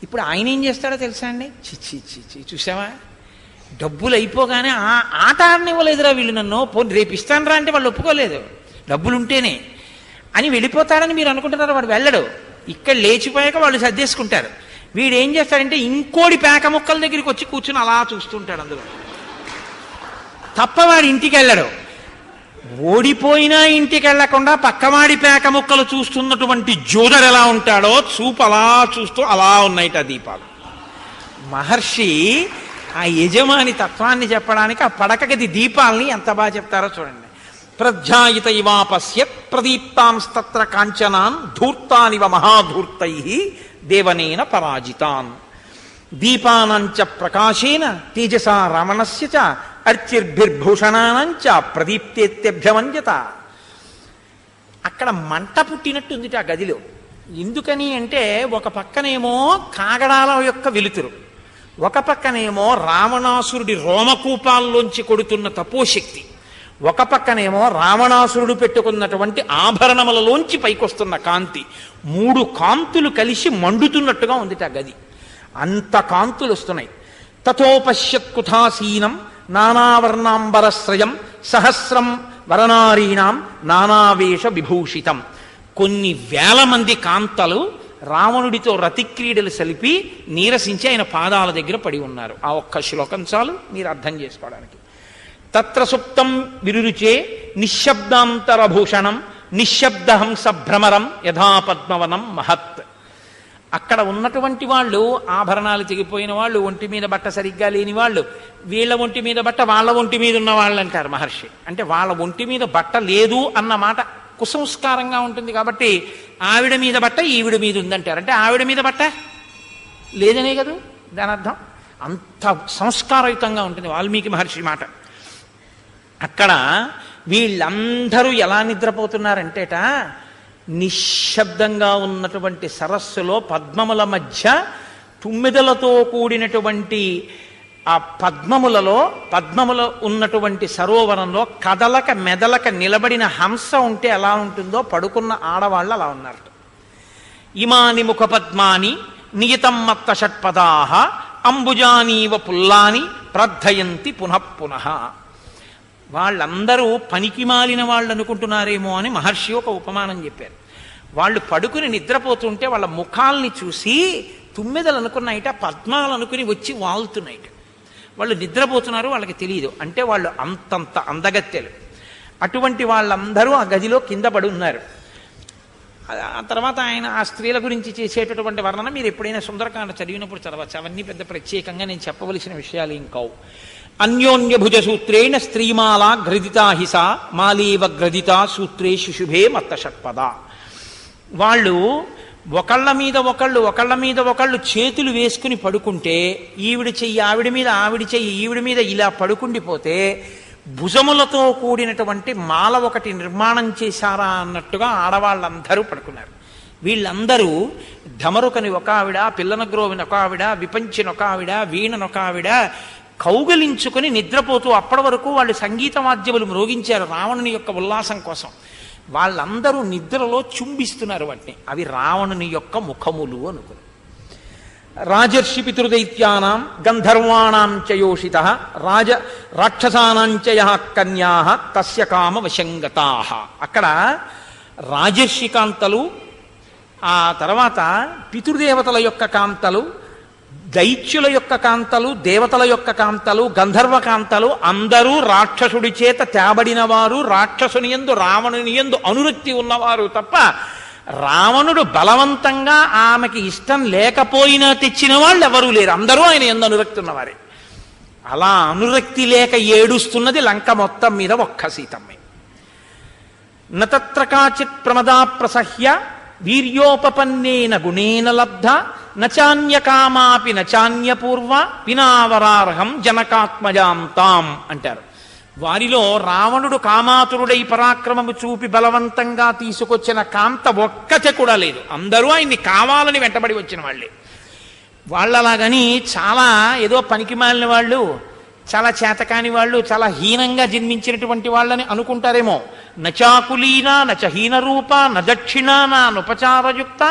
ఇప్పుడు ఆయన ఏం చేస్తాడో తెలుసా అండి? చిచ్చి చూసావా, డబ్బులు అయిపోగానే ఆట ఆడనివ్వలేదురా వీళ్ళు, నన్ను పోనీ రేపు ఇస్తానరా అంటే వాళ్ళు ఒప్పుకోలేదు, డబ్బులుంటేనే అని వెళ్ళిపోతాడని మీరు అనుకుంటున్నారు. వాడు వెళ్ళడు. ఇక్కడ లేచిపోయాక వాళ్ళు సర్దేసుకుంటారు. వీడు ఏం చేస్తాడంటే ఇంకోటి పేక ముక్కల దగ్గరికి వచ్చి కూర్చుని అలా చూస్తుంటాడు. అందులో తప్ప వాడి ఇంటికి వెళ్ళడు. ఓడిపోయినా ఇంటికి వెళ్లకుండా పక్కవాడి పేక ముక్కలు చూస్తున్నటువంటి జోదరు ఎలా ఉంటాడో చూపు అలా చూస్తూ అలా ఉన్నాయిట దీపాలు. మహర్షి ఆ యజమాని తత్వాన్ని చెప్పడానికి ఆ పడక గది దీపాలని ఎంత బాగా చెప్తారో చూడండి. ప్రధ్యాయిత ఇవా పశ్యత్ ప్రదీప్తాంస్తత్ర కాంచనాన్ ధూర్తానివ మహాధూర్తై దేవనేన పరాజితాన్ దీపానంచ ప్రకాశేన తేజసా రమణస్య చ అర్చిర్భిర్భూషణానంచ ప్రదీప్తేత్యభ్యమంజత. అక్కడ మంట పుట్టినట్టుంది ఆ గదిలో. ఎందుకని అంటే ఒక పక్కనేమో కాగడాల యొక్క వెలుతురు, ఒక పక్కనేమో రావణాసురుడి రోమకూపాల్లోంచి కొడుతున్న తపోశక్తి, ఒక పక్కనేమో రావణాసురుడు పెట్టుకున్నటువంటి ఆభరణములలోంచి పైకొస్తున్న కాంతి. మూడు కాంతులు కలిసి మండుతున్నట్టుగా ఉంది ఆ గది. అంత కాంతులు వస్తున్నాయి. తథోపశ్యత్ కుథాసీనం నానావర్ణాంబరశ్రయం సహస్రం వరనారీణాం నానావేష విభూషితం. కొన్ని వేల మంది కాంతలు రావణుడితో రతిక్రీడలు సలిపి నీరసించి ఆయన పాదాల దగ్గర పడి ఉన్నారు. ఆ ఒక్క శ్లోకం చాలు మీరు అర్థం చేసుకోవడానికి. తత్ర సుప్తం విరురుచే నిశ్శబ్దాంతరభూషణం నిశ్శబ్దహంస భ్రమరం యథా పద్మవనం మహత్. అక్కడ ఉన్నటువంటి వాళ్ళు ఆభరణాలు తెగిపోయిన వాళ్ళు, ఒంటి మీద బట్ట సరిగ్గా లేని వాళ్ళు, వీళ్ళ ఒంటి మీద బట్ట వాళ్ళ ఒంటి మీద ఉన్న వాళ్ళు అంటారు మహర్షి. అంటే వాళ్ళ ఒంటి మీద బట్ట లేదు అన్న మాట కుసంస్కారంగా ఉంటుంది కాబట్టి ఆవిడ మీద బట్ట ఈవిడ మీద ఉందంటారు. అంటే ఆవిడ మీద బట్ట లేదనే కదా దాని అర్థం. అంత సంస్కారయుతంగా ఉంటుంది వాల్మీకి మహర్షి మాట. అక్కడ వీళ్ళందరూ ఎలా నిద్రపోతున్నారంటేట, నిశ్శబ్దంగా ఉన్నటువంటి సరస్సులో పద్మముల మధ్య తుమ్మెదలతో కూడినటువంటి ఆ పద్మముల ఉన్నటువంటి సరోవరంలో కదలక మెదలక నిలబడిన హంస ఉంటే ఎలా ఉంటుందో పడుకున్న ఆడవాళ్ళు అలా ఉన్నారు. ఇమాని ముఖ పద్మాని నియతం మత్త షట్పదాహ అంబుజానీవ పుల్లాని ప్రద్ధయంతి పునఃపునః. వాళ్ళందరూ పనికి మాలిన వాళ్ళు అనుకుంటున్నారేమో అని మహర్షి ఒక ఉపమానం చెప్పారు. వాళ్ళు పడుకుని నిద్రపోతుంటే వాళ్ళ ముఖాల్ని చూసి తుమ్మెదలు అనుకున్నాయిట, పద్మాలు అనుకుని వచ్చి వాలుతున్నాయిట. వాళ్ళు నిద్రపోతున్నారు, వాళ్ళకి తెలియదు. అంటే వాళ్ళు అంతంత అందగత్తెలు. అటువంటి వాళ్ళందరూ ఆ గదిలో కింద పడి ఉన్నారు. ఆ తర్వాత ఆయన ఆ స్త్రీల గురించి చేసేటటువంటి వర్ణన మీరు ఎప్పుడైనా సుందరకాండ చదివినప్పుడు చదవచ్చు. అవన్నీ పెద్ద ప్రత్యేకంగా నేను చెప్పవలసిన విషయాలు ఏం కావు. అన్యోన్యభుజ సూత్రేణ స్త్రీమాలా గ్రదితా హిస మాలీవ గ్రదితా సూత్రే శుశుభే మత్త షట్పద. వాళ్ళు ఒకళ్ళ మీద ఒకళ్ళు చేతులు వేసుకుని పడుకుంటే ఈవిడి చెయ్యి ఆవిడ మీద, ఆవిడ చెయ్యి ఈవిడి మీద ఇలా పడుకుండిపోతే భుజములతో కూడినటువంటి మాల ఒకటి నిర్మాణం చేశారా అన్నట్టుగా ఆడవాళ్ళందరూ పడుకున్నారు. వీళ్ళందరూ ఢమరుకని ఒక ఆవిడ, పిల్లనగ్రోవిని ఒక ఆవిడ, విపంచిని ఒక ఆవిడ, వీణనొక ఆవిడ కౌగలించుకుని నిద్రపోతూ అప్పటి వరకు వాళ్ళు సంగీత వాద్యములు మ్రోగించారు రావణుని యొక్క ఉల్లాసం కోసం. వాళ్ళందరూ నిద్రలో చుంబిస్తున్నారు వాటిని. అవి రావణుని యొక్క ముఖములు అనుకుని. రాజర్షి పితృదైత్యానాం గంధర్వాణాం చ యోషితః రాక్షసానాం చ యః కన్యాః తస్య కామ వశంగతాః. అక్కడ రాజర్షి కాంతలు, ఆ తర్వాత పితృదేవతల యొక్క కాంతలు, దైత్యుల యొక్క కాంతలు, దేవతల యొక్క కాంతలు, గంధర్వ కాంతలు అందరూ రాక్షసుడి చేత తేబడిన వారు, రాక్షసుని యందు రావణుని యందు అనురక్తి ఉన్నవారు తప్ప రావణుడు బలవంతంగా ఆమెకి ఇష్టం లేకపోయినా తెచ్చిన వాళ్ళు ఎవరూ లేరు. అందరూ ఆయన యందు అనురక్తి ఉన్నవారే. అలా అనురక్తి లేక ఏడుస్తున్నది లంక మొత్తం మీద ఒక్క సీతమ్మే. నత్ర కాచిత్ ప్రమదా ప్రసహ్య వీర్యోపపన్నేన గుణేన లబ్ధ నచాన్యకామాపి నచాన్యపూర్వ పినావరార్హం జనకాత్మజాం తాం అంటారు. వారిలో రావణుడు కామాతురుడై పరాక్రమము చూపి బలవంతంగా తీసుకొచ్చిన కాంత ఒక్కతే కూడా లేదు. అందరూ ఆయన్ని కావాలని వెంటబడి వచ్చిన వాళ్ళే. వాళ్ళలాగని చాలా ఏదో పనికి మాలిన వాళ్ళు, చాలా చేతకాని వాళ్ళు, చాలా హీనంగా జన్మించినటువంటి వాళ్ళని అనుకుంటారేమో. నచాకులీనా నచహీన రూప నదక్షిణా నానుపచారయుక్త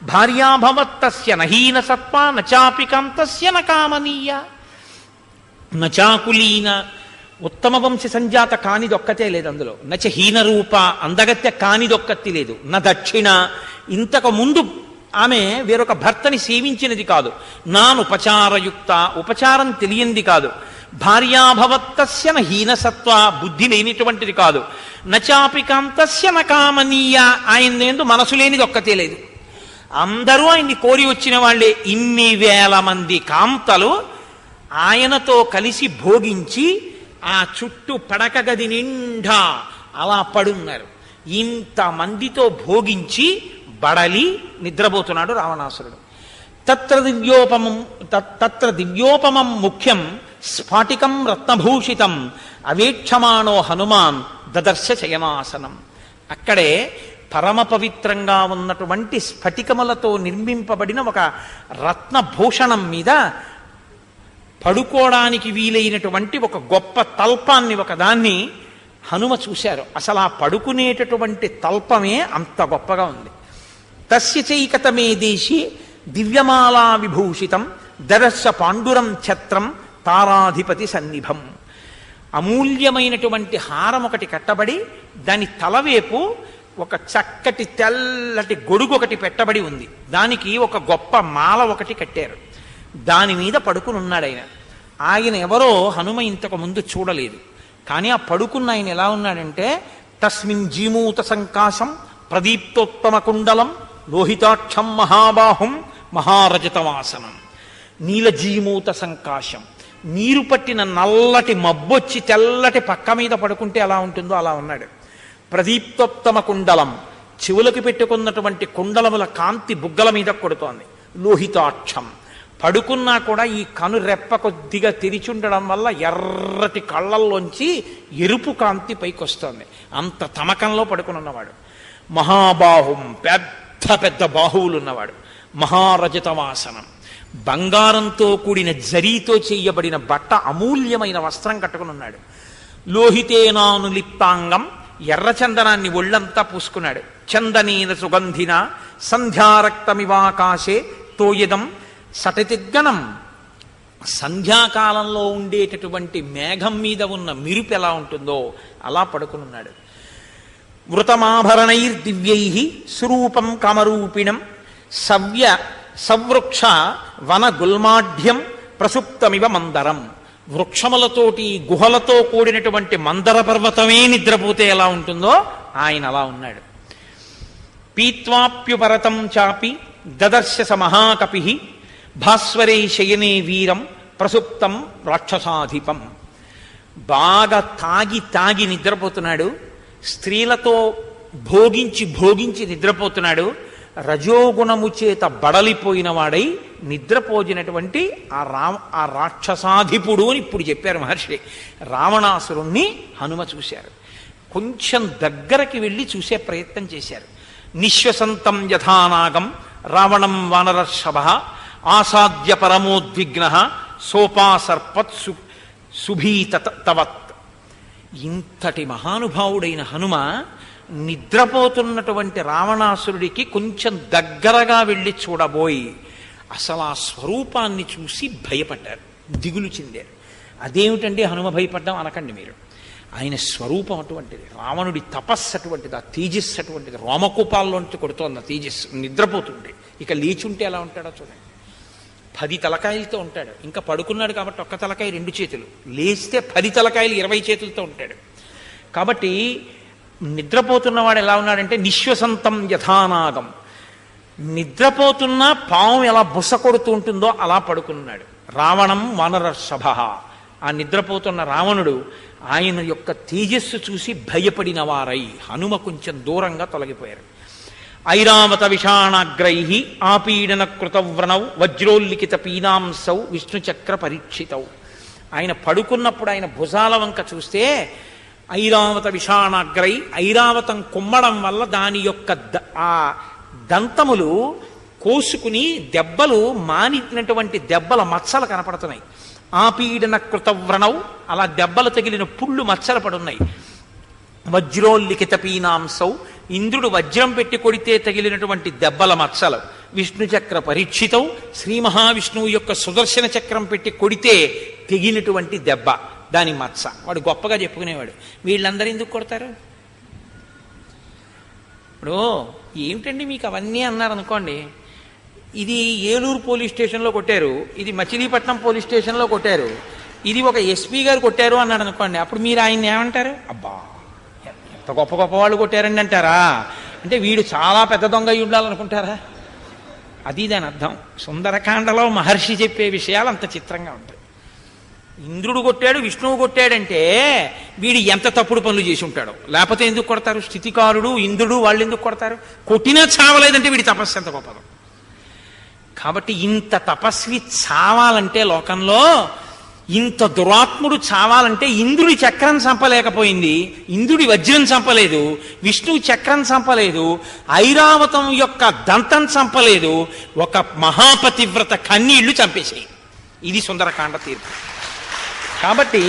భార్యాభవత్తస్య నహీన సత్వ నచాపి కాంతస్య నకామనీయ. నచాకులీన ఉత్తమ వంశ సంజాత కానిదొక్కతే లేదు అందులో. నచ హీన రూప అందగత్య కానిదొక్కతి లేదు. న దక్షిణ ఇంతకు ముందు ఆమె వేరొక భర్తని సేవించినది కాదు. నానుపచారయుక్త ఉపచారం తెలియంది కాదు. భార్యాభవత్తస్య న హీనసత్వ బుద్ధి లేనిటువంటిది కాదు. నచాపి కాంతస్య నకామనీయ ఆయన ఎందు మనసు లేనిది ఒక్కతే లేదు. అందరూ ఆయన్ని కోరి వచ్చిన వాళ్ళే. ఇన్ని వేల మంది కాంతలు ఆయనతో కలిసి భోగించి ఆ చుట్టూ పడక గది నిండా అలా పడున్నారు. ఇంతమందితో భోగించి బడలి నిద్రపోతున్నాడు రావణాసురుడు. తత్ర దివ్యోపమం ముఖ్యం స్ఫాటికం రత్నభూషితం అవేక్షమాణో హనుమాన్ దదర్శ శయనాసనం. అక్కడే పరమ పవిత్రంగా ఉన్నటువంటి స్ఫటికములతో నిర్మింపబడిన ఒక రత్నభూషణం మీద పడుకోవడానికి వీలైనటువంటి ఒక గొప్ప తల్పాన్ని ఒకదాన్ని హనుమ చూశారు. అసలు ఆ పడుకునేటటువంటి తల్పమే అంత గొప్పగా ఉంది. తస్య చైకతమే దేశి దివ్యమాలా విభూషితం దరస్స పాండురం ఛత్రం తారాధిపతి సన్నిభం. అమూల్యమైనటువంటి హారం ఒకటి కట్టబడి దాని తలవేపు ఒక చక్కటి తెల్లటి గొడుగు ఒకటి పెట్టబడి ఉంది. దానికి ఒక గొప్ప మాల ఒకటి కట్టారు. దాని మీద పడుకుని ఉన్నాడు ఆయన. ఆయన ఎవరో హనుమ ఇంతకు ముందు చూడలేదు. కానీ ఆ పడుకున్న ఆయన ఎలా ఉన్నాడంటే తస్మిన్ జీమూత సంకాశం ప్రదీప్తోత్తమ కుండలం లోహితాక్షం మహాబాహుం మహారజతవాసనం. నీలజీమూత సంకాశం, నీరు పట్టిన నల్లటి మబ్బొచ్చి తెల్లటి పక్క మీద పడుకుంటే ఎలా ఉంటుందో అలా ఉన్నాడు. ప్రదీప్తోత్తమ కుండలం, చెవులకు పెట్టుకున్నటువంటి కుండలముల కాంతి బుగ్గల మీద కొడుతోంది. లోహితాక్షం, పడుకున్నా కూడా ఈ కను రెప్ప కొద్దిగా తెరిచుండడం వల్ల ఎర్రటి కళ్ళల్లోంచి ఎరుపు కాంతి పైకొస్తోంది. అంత తమకంలో పడుకుని ఉన్నవాడు. మహాబాహుం, పెద్ద పెద్ద బాహువులు ఉన్నవాడు. మహారజతవాసనం, బంగారంతో కూడిన జరీతో చేయబడిన బట్ట, అమూల్యమైన వస్త్రం కట్టుకుని ఉన్నాడు. లోహితేనాను లిప్తాంగం, ఎర్రచందనాన్ని ఒళ్ళంతా పూసుకున్నాడు. చందనీన సుగంధిన సంధ్యారక్తమివాకాశే తోయదం సటతిగ్గనం. సంధ్యాకాలంలో ఉండేటటువంటి మేఘం మీద ఉన్న మిరుపు ఎలా ఉంటుందో అలా పడుకునున్నాడు. వృతమాభరణైర్దివ్యై సురూపం కామరూపిణం సవృక్ష వన గుల్మాఢ్యం ప్రసుప్తమివ మందరం. వృక్షములతోటి గుహలతో కూడినటువంటి మందర పర్వతమే నిద్రపోతే ఎలా ఉంటుందో ఆయన అలా ఉన్నాడు. పీత్వాప్యుపరతం చాపి దదర్శ మహాకపి భాస్వరే శయనే వీరం ప్రసుప్తం రాక్షసాధిపం. బాగా తాగి తాగి నిద్రపోతున్నాడు. స్త్రీలతో భోగించి భోగించి నిద్రపోతున్నాడు. రజోగుణము చేత బడలిపోయిన వాడై నిద్రపోజినటువంటి ఆ రాక్షసాధిపుడు అని ఇప్పుడు చెప్పారు మహర్షి. రావణాసురుణ్ణి హనుమ చూశారు. కొంచెం దగ్గరకి వెళ్ళి చూసే ప్రయత్నం చేశారు. నిశ్వసంతం యథానాగం రావణం వానరర్షభ ఆసాద్య పరమోద్విగ్న సోపాసర్పత్ సుభీత తవత్. ఇంతటి మహానుభావుడైన హనుమ నిద్రపోతున్నటువంటి రావణాసురుడికి కొంచెం దగ్గరగా వెళ్ళి చూడబోయి అసలు ఆ స్వరూపాన్ని చూసి భయపడ్డారు, దిగులు చెందారు. అదేమిటండి హనుమ భయపడ్డాం అనకండి మీరు. ఆయన స్వరూపం అటువంటిది, రావణుడి తపస్సు అటువంటిది, ఆ తేజస్సు అటువంటిది. రోమకూపాల్లోంచి కొడుతోంది ఆ తేజస్సు. నిద్రపోతుంటే ఇక లేచుంటే ఎలా ఉంటాడో చూడండి. 10 తలకాయలతో ఉంటాడు. ఇంకా పడుకున్నాడు కాబట్టి ఒక్క తలకాయ 2 చేతులు, లేస్తే 10 తలకాయలు 20 చేతులతో ఉంటాడు. కాబట్టి నిద్రపోతున్నవాడు ఎలా ఉన్నాడంటే నిశ్వసంతం యథానాగం. నిద్రపోతున్న పాము ఎలా బుస కొడుతూ ఉంటుందో అలా పడుకున్నాడు. రావణం వానరర్షభ. ఆ నిద్రపోతున్న రావణుడు ఆయన యొక్క తేజస్సు చూసి భయపడిన వారై హనుమ కొంచెం దూరంగా తొలగిపోయారు. ఐరావత విషాణాగ్రై ఆపీడన కృతవ్రణౌ వజ్రోల్లిఖిత పీనాంసౌ విష్ణుచక్ర పరీక్షితౌ. ఆయన పడుకున్నప్పుడు ఆయన భుజాల వంక చూస్తే ఐరావత విషాణాగ్రై, ఐరావతం కుమ్మడం వల్ల దాని యొక్క ఆ దంతములు కోసుకుని దెబ్బలు మానినటువంటి దెబ్బల మచ్చలు కనపడుతున్నాయి. ఆపీడన కృతవ్రణౌ, అలా దెబ్బలు తగిలిన పుళ్ళు మచ్చలు పడున్నాయి. వజ్రోల్లిఖిత పీనాంసౌ, ఇంద్రుడు వజ్రం పెట్టి కొడితే తగిలినటువంటి దెబ్బల మచ్చలు. విష్ణు చక్ర పరీక్షితౌ, శ్రీ మహావిష్ణువు యొక్క సుదర్శన చక్రం పెట్టి కొడితే తెగినటువంటి దెబ్బ, దాని మచ్చ. వాడు గొప్పగా చెప్పుకునేవాడు. వీళ్ళందరూ ఎందుకు కొడతారు? ఇప్పుడు ఏమిటండి మీకు అవన్నీ అన్నారు అనుకోండి, ఇది ఏలూరు పోలీస్ స్టేషన్లో కొట్టారు, ఇది మచిలీపట్నం పోలీస్ స్టేషన్లో కొట్టారు, ఇది ఒక ఎస్పీ గారు కొట్టారు అన్నాడు అనుకోండి, అప్పుడు మీరు ఆయన్ని ఏమంటారు? అబ్బా ఎంత గొప్ప గొప్ప వాళ్ళు కొట్టారండి అంటారా? అంటే వీడు చాలా పెద్ద దొంగ అయి ఉండాలనుకుంటారా? అది దాని అర్థం. సుందరకాండలో మహర్షి చెప్పే విషయాలు అంత చిత్రంగా ఉంటాయి. ఇంద్రుడు కొట్టాడు, విష్ణువు కొట్టాడంటే వీడు ఎంత తప్పుడు పనులు చేసి ఉంటాడో. లేకపోతే ఎందుకు కొడతారు? స్థితికారుడు, ఇంద్రుడు వాళ్ళు ఎందుకు కొడతారు? కొట్టినా చావలేదంటే వీడి తపస్సు ఎంత గొప్పదో. కాబట్టి ఇంత తపస్వి చావాలంటే లోకంలో, ఇంత దురాత్ముడు చావాలంటే ఇంద్రుడి చక్రం చంపలేకపోయింది, ఇంద్రుడి వజ్రం చంపలేదు, విష్ణువు చక్రం చంపలేదు, ఐరావతం యొక్క దంతం చంపలేదు, ఒక మహాపతివ్రత కన్నీళ్లు చంపేసాయి. ఇది సుందరకాండ తీర్పు. కాబట్టి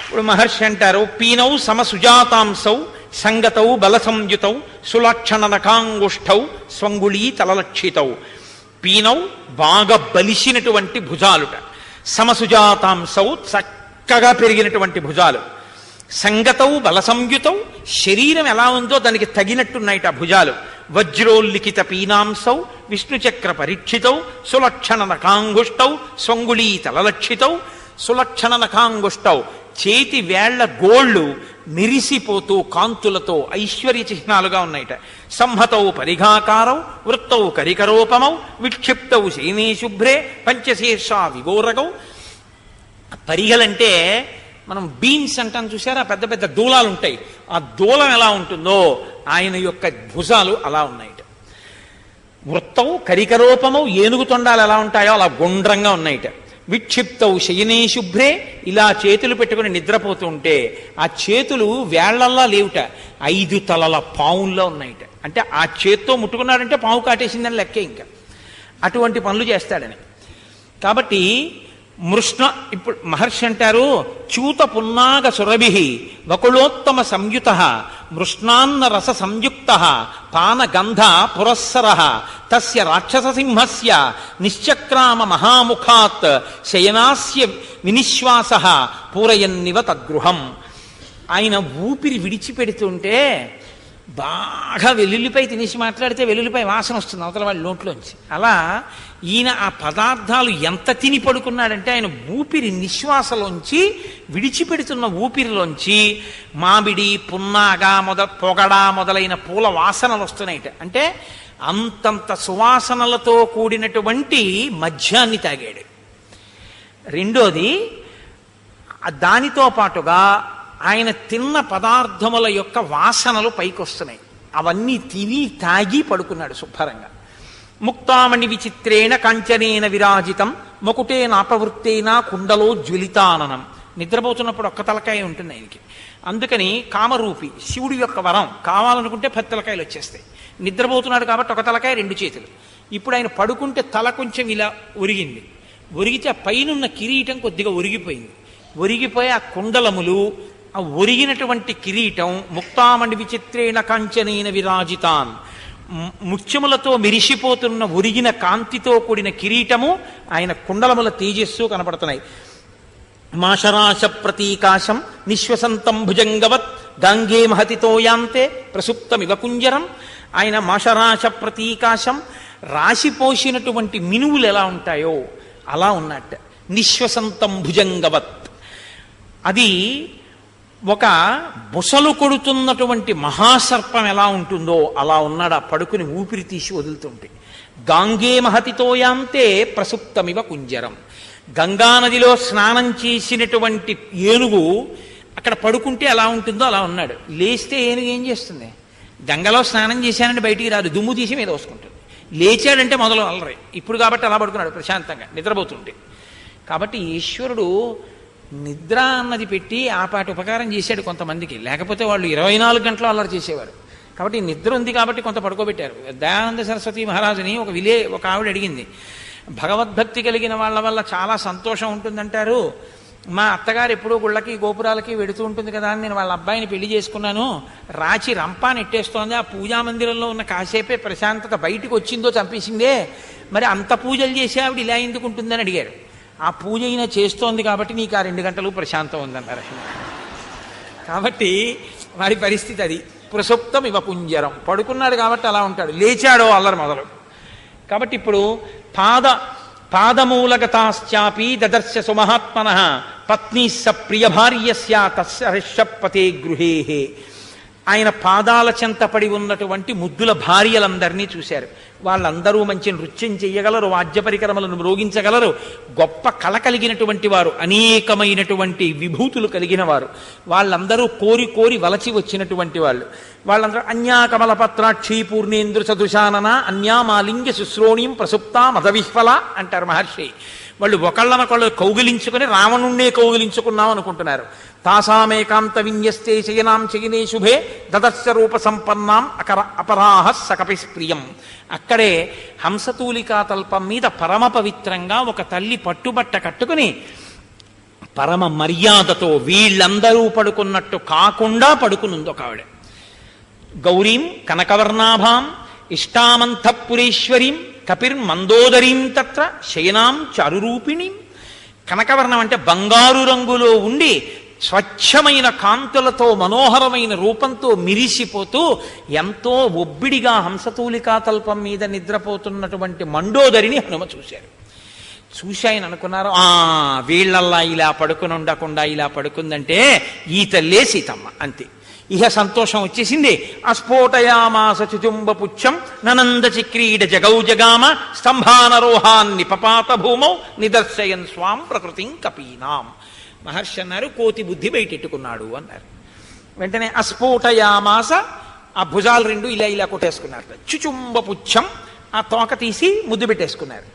ఇప్పుడు మహర్షి అంటారు, పీనౌ సమసుజాతాంసౌ సంగతౌ బల సంయుతౌ సులక్షణ నఖాంగుష్ఠౌ స్వంగుళీ తలలక్షితౌ. పీనౌ బాగా బలిసినటువంటి భుజాలుట, సమసుజాతాంసౌ చక్కగా పెరిగినటువంటి భుజాలు, సంగతౌ బల సంయుతౌ శరీరం ఎలా ఉందో దానికి తగినట్టున్నాయిట భుజాలు, వజ్రోల్లిఖిత పీనాంసౌ విష్ణుచక్ర పరీక్షితౌ సులక్షణ నఖాంగుష్టౌ స్వంగుళీ తలలక్షితౌ. సులక్షణ నఖాంగుష్టౌ చేతి వేళ్ల గోళ్ళు మెరిసిపోతూ కాంతులతో ఐశ్వర్య చిహ్నాలుగా ఉన్నాయిట. సంహతౌ పరిఘాకారౌ వృత్తౌ కరికరోపమౌ విక్షిప్తౌ శైనే శుభ్రే పంచశీర్షా విగోరగౌ. పరిగలంటే మనం బీన్స్ అంటాం చూసారా, పెద్ద పెద్ద దూలాలు ఉంటాయి. ఆ దూలం ఎలా ఉంటుందో ఆయన యొక్క భుజాలు అలా ఉన్నాయిట. వృత్తౌ కరికరోపమౌ ఏనుగు తొండాలు ఎలా ఉంటాయో అలా గుండ్రంగా ఉన్నాయిట. విక్షిప్తౌ శయనే శుభ్రే, ఇలా చేతులు పెట్టుకుని నిద్రపోతూ ఉంటే ఆ చేతులు వేళ్లల్లా లేవుట, 5 తలల పావుల్లో ఉన్నాయిట. అంటే ఆ చేత్తో ముట్టుకున్నాడంటే పావు కాటేసిందని లెక్కే. ఇంకా అటువంటి పనులు చేస్తాడని. కాబట్టి మృష్ణ, ఇప్పుడు మహర్షి అంటారు, చ్యూత పున్నాగ సురభి వకుళోత్తమ సంయుత మృష్ణాన్న రస సంయుక్త పానగంధ పురస్సర తస్య రాక్షససింహస్య నిశ్చక్రామ మహాముఖాత్ శయనాస్య వినిశ్వాస పూరయన్నివ తద్గృహం. ఆయన ఊపిరి విడిచిపెడుతుంటే బాగా వెల్లుల్లిపై తినేసి మాట్లాడితే వెల్లుల్లిపై వాసన వస్తుంది అవతల వాళ్ళ నోట్లోంచి. అలా ఈయన ఆ పదార్థాలు ఎంత తిని పడుకున్నాడంటే ఆయన ఊపిరి నిశ్వాసలోంచి విడిచిపెడుతున్న ఊపిరిలోంచి మామిడి పున్నాగా పొగడా మొదలైన పూల వాసనలు వస్తున్నాయిట. అంటే అంతంత సువాసనలతో కూడినటువంటి మద్యాన్ని తాగాడు. రెండోది, దానితో పాటుగా ఆయన తిన్న పదార్థముల యొక్క వాసనలు పైకి వస్తున్నాయి. అవన్నీ తిని తాగి పడుకున్నాడు శుభ్రంగా. ముక్తామణి విచిత్రేణ కాంచనేన విరాజితం ముకుటేనాపవృత్తేన కుండలో జ్వలితాననం. నిద్రపోతున్నప్పుడు ఒక్క తలకాయ ఉంటుంది ఆయనకి. అందుకని కామరూపి శివుడి యొక్క వరం, కావాలనుకుంటే 10 తలకాయలు వచ్చేస్తాయి. నిద్రపోతున్నాడు కాబట్టి ఒక తలకాయ 2 చేతులు. ఇప్పుడు ఆయన పడుకుంటే తల కొంచెం ఇలా ఒరిగింది. ఒరిగితే ఆ పైనున్న కిరీటం కొద్దిగా ఒరిగిపోయింది. ఒరిగిపోయి ఆ కుండలములు, ఆ ఒరిగినటువంటి కిరీటం ముక్తామణి విచిత్రేణ కాంచనేన విరాజితాన్, ముత్యములతో మెరిసిపోతున్న ఒరిగిన కాంతితో కూడిన కిరీటము ఆయన కుండలముల తేజస్సు కనపడుతున్నాయి. మాషరాశ ప్రతీకాశం నిశ్వసంతం భుజంగవత్ గాంగే మహతితో యాంతే ప్రసుప్తమివ కుంజరం. ఆయన మాషరాశ ప్రతీకాశం, రాశిపోసినటువంటి మినువులు ఎలా ఉంటాయో అలా ఉన్నట్ట. నిశ్వసంతం భుజంగవత్, అది ఒక బుసలు కొడుతున్నటువంటి మహాసర్పం ఎలా ఉంటుందో అలా ఉన్నాడు. ఆ పడుకుని ఊపిరి తీసి వదులుతుంటే. గాంగే మహతితో యాంతే ప్రసుప్తమివ కుంజరం. గంగానదిలో స్నానం చేసినటువంటి ఏనుగు అక్కడ పడుకుంటే ఎలా ఉంటుందో అలా ఉన్నాడు. లేస్తే ఏనుగు ఏం చేస్తుంది? గంగలో స్నానం చేశానంటే బయటికి రాదు, దుమ్ము తీసి మీద వసుకుంటుంది. లేచాడంటే మొదలు అల్లరి. ఇప్పుడు కాబట్టి అలా పడుకున్నాడు ప్రశాంతంగా నిద్రపోతుంటే. కాబట్టి ఈశ్వరుడు నిద్ర అన్నది పెట్టి ఆ పాటి ఉపకారం చేశాడు కొంతమందికి. లేకపోతే వాళ్ళు 24 గంటలు అల్లరి చేసేవారు. కాబట్టి నిద్ర ఉంది కాబట్టి కొంత పడుకోబెట్టారు. దయానంద సరస్వతి మహారాజుని ఒక ఆవిడ అడిగింది, భగవద్భక్తి కలిగిన వాళ్ళ వల్ల చాలా సంతోషం ఉంటుందంటారు. మా అత్తగారు ఎప్పుడూ గుళ్ళకి గోపురాలకి వెడుతూ ఉంటుంది కదా అని నేను వాళ్ళ అబ్బాయిని పెళ్లి చేసుకున్నాను. రాచి రంపా నెట్టేస్తోంది. ఆ పూజా మందిరంలో ఉన్న కాసేపే ప్రశాంతత బయటికి వచ్చిందో చంపేసిందే. మరి అంత పూజలు చేసే ఆవిడ ఇలా ఎందుకు ఉంటుందని అడిగారు. ఆ పూజ అయినా చేస్తోంది కాబట్టి నీకు ఆ 2 గంటలు ప్రశాంతం ఉందన్నారు. కాబట్టి వాడి పరిస్థితి అది. ప్రసుప్తం ఇవ కుంజరం, పడుకున్నాడు కాబట్టి అలా ఉంటాడు. లేచాడో అల్లరి మొదలు. కాబట్టి ఇప్పుడు పాదమూలగతాశ్చాపి దదర్శ సుమహాత్మన పత్ని స ప్రియ భార్యస్య తస్య పతే గృహే. ఆయన పాదాల చెంత పడి ఉన్నటువంటి ముద్దుల భార్యలందరినీ చూశారు. వాళ్ళందరూ మంచి నృత్యం చెయ్యగలరు, వాద్య పరికరములను మ్రోగించగలరు, గొప్ప కళ కలిగినటువంటి వారు, అనేకమైనటువంటి విభూతులు కలిగిన వారు. వాళ్ళందరూ కోరి కోరి వలచి వచ్చినటువంటి వాళ్ళు. వాళ్ళందరూ అన్యాకమలపత్రాక్షి పూర్ణేంద్ర సదృశానన అన్యామాలింగ శుశ్రోణీం ప్రసుప్తా మదవిహ్వల అంటారు మహర్షి. వాళ్ళు ఒకళ్ళనొకళ్ళు కౌగిలించుకుని రావణుణ్ణే కౌగిలించుకున్నాం అనుకుంటున్నారు. తాసామేకాంత విన్యస్తే శయనాం శయనే శుభే దదర్శ రూప సంపన్నాం అపరాహ సకపి ప్రియం. అక్కడే హంసతూలికా తల్పం మీద పరమ పవిత్రంగా ఒక తల్లి పట్టుబట్ట కట్టుకుని పరమ మర్యాదతో వీళ్ళందరూ పడుకున్నట్టు కాకుండా పడుకునుంది ఒక ఆవిడ. గౌరీం కనకవర్ణాభాం ఇష్టామంతఃపురేశ్వరీం కపిర్మందోదరీం తత్ర శయనాం చారురూపిణీం. కనకవర్ణం అంటే బంగారు రంగులో ఉండి స్వచ్ఛమైన కాంతులతో మనోహరమైన రూపంతో మిరిసిపోతూ ఎంతో ఒబ్బిడిగా హంసతూలికా తల్పం మీద నిద్రపోతున్నటువంటి మండోదరిని హనుమ చూశారు. చూసి ఆయన అనుకున్నారు, వీళ్ళల్లా ఇలా పడుకుని ఉండకుండా ఇలా పడుకుందంటే ఈ తల్లే సీతమ్మ అంతే. ఇహ సంతోషం వచ్చేసింది. అస్ఫోటయామాస చుచుంబ పుచ్చం ననంద చిక్రీడ జగౌ జగామ స్తంభానరోహాన్ని పపాత భూమౌ నిదర్శయన్ స్వాం ప్రకృతిం కపీనాం. మహర్షి అన్నారు, కోతి బుద్ధి బయటెట్టుకున్నాడు అన్నారు. వెంటనే అస్ఫోటయామాస, ఆ భుజాలు 2 ఇలా ఇలా కొట్టేసుకున్నారు. చుచుంబ పుచ్చం, ఆ తోక తీసి ముద్దు పెట్టేసుకున్నారు.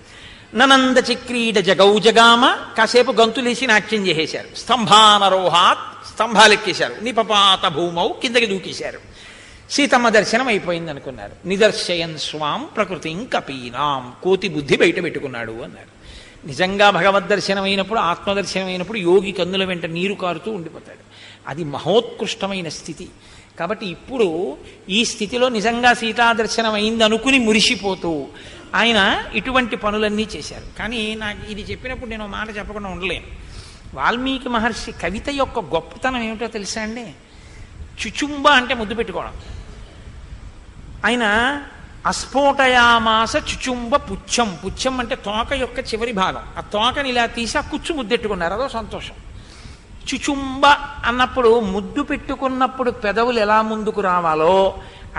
ననంద చిక్రీడ జగౌ జగామ, కాసేపు గంతులేసి నాట్యం చేసేశారు. స్తంభానరోహాత్, స్తంభాలెక్కేశారు. నిపపాత భూమౌ, కిందకి దూకేశారు. సీతమ్మ దర్శనం అయిపోయింది అనుకున్నారు. నిదర్శయన్ స్వాం ప్రకృతిం కపీనాం, కోతి బుద్ధి బయట పెట్టుకున్నాడు అన్నారు. నిజంగా భగవద్దర్శనం అయినప్పుడు, ఆత్మదర్శనం అయినప్పుడు యోగి కన్నుల వెంట నీరు కారుతూ ఉండిపోతాడు. అది మహోత్కృష్టమైన స్థితి. కాబట్టి ఇప్పుడు ఈ స్థితిలో నిజంగా సీతాదర్శనం అయింది అనుకుని మురిసిపోతూ ఆయన ఇటువంటి పనులన్నీ చేశారు. కానీ నాకు ఇది చెప్పినప్పుడు నేను మాట చెప్పకుండా ఉండలేను. వాల్మీకి మహర్షి కవిత యొక్క గొప్పతనం ఏమిటో తెలుసా అండి? చుచుంబ అంటే ముద్దు పెట్టుకోవడం. ఆయన అస్ఫోటయామాస చుచుంబ పుచ్చం, పుచ్చం అంటే తోక యొక్క చివరి భాగం. ఆ తోకని ఇలా తీసి ఆ కుచ్చు ముద్దెట్టుకున్నారు. అదో సంతోషం. చుచుంబ అన్నప్పుడు ముద్దు పెట్టుకున్నప్పుడు పెదవులు ఎలా ముందుకు రావాలో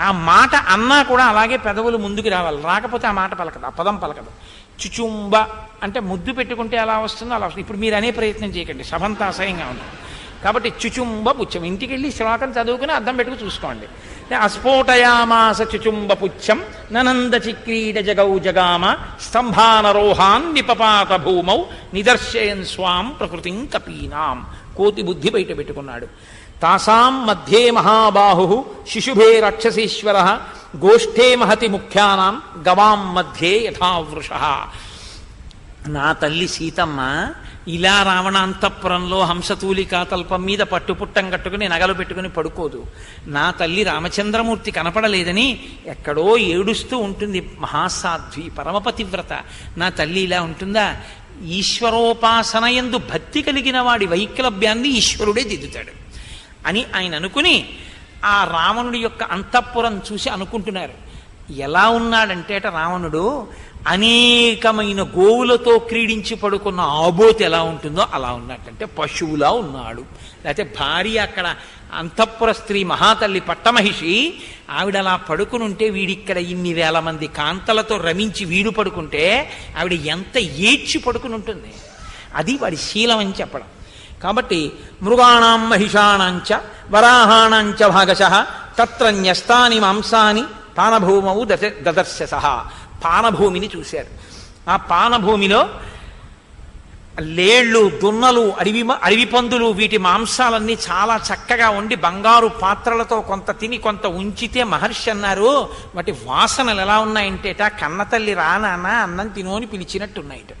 ఆ మాట అన్నా కూడా అలాగే పెదవులు ముందుకు రావాలి. రాకపోతే ఆ మాట పలకదు, ఆ పదం పలకదు. చుచుంబ అంటే ముద్దు పెట్టుకుంటే ఎలా వస్తుందో అలా వస్తుంది. ఇప్పుడు మీరు అనే ప్రయత్నం చేయకండి, సభంతా అసహ్యంగా ఉంటుంది. కాబట్టి చుచుంబ పుచ్చం. ఇంటికి వెళ్ళి శ్లోకం చదువుకుని అద్దం పెట్టుకు చూసుకోండి. అస్ఫోటయామాస చుచుంబపుచ్చం ననందచిక్రీడ జగౌ జగామ స్తంభానరోహాన్ నిపపాత భూమౌ నిదర్శయన్ స్వాం ప్రకృతిం కపీనాం. కోతి బుద్ధి బయట పెట్టుకున్నాడు. తాసాం మధ్యే మహాబాహు శిశుభే రాక్షసీశ్వర గోష్ఠే మహతి ముఖ్యానాం గవాం మధ్యే యథావృష. నా తల్లి సీతమ్మ ఇలా రావణాంతఃపురంలో హంసతూలికా తల్పం మీద పట్టుపుట్టం కట్టుకుని నగలు పెట్టుకుని పడుకోదు. నా తల్లి రామచంద్రమూర్తి కనపడలేదని ఎక్కడో ఏడుస్తూ ఉంటుంది. మహాసాధ్వి పరమపతివ్రత. నా తల్లి ఇలా ఉంటుందా? ఈశ్వరోపాసన యందు భక్తి కలిగిన వాడి వైక్లభ్యాన్ని ఈశ్వరుడే దిద్దుతాడు అని ఆయన అనుకుని ఆ రావణుడి యొక్క అంతఃపురం చూసి అనుకుంటున్నారు. ఎలా ఉన్నాడంటే రావణుడు అనేకమైన గోవులతో క్రీడించి పడుకున్న ఆబోతు ఎలా ఉంటుందో అలా ఉన్నట్టంటే పశువులా ఉన్నాడు. లేకపోతే భార్య అక్కడ అంతఃపుర స్త్రీ మహాతల్లి పట్టమహిషి ఆవిడ అలా పడుకుని ఉంటే వీడిక్కడ ఇన్ని వేల మంది కాంతలతో రమించి వీడు పడుకుంటే ఆవిడ ఎంత ఏడ్చి పడుకుని ఉంటుంది. అది వాడి శీలం అని చెప్పడం. కాబట్టి మృగాణాం మహిషాణాంచ వరాహాణాంచ భాగశః తత్ర న్యస్తాని మాంసాని పానభూమౌ దదర్శసః. పానభూమిని చూశారు. ఆ పానభూమిలో లేళ్లు, దున్నలు, అడవి పందులు, వీటి మాంసాలన్నీ చాలా చక్కగా ఉండి బంగారు పాత్రలతో కొంత తిని కొంత ఉంచితే మహర్షి అన్నారు, వాటి వాసనలు ఎలా ఉన్నాయంటేట కన్నతల్లి రానాన్న అన్నం తినోని పిలిచినట్టున్నాయిట.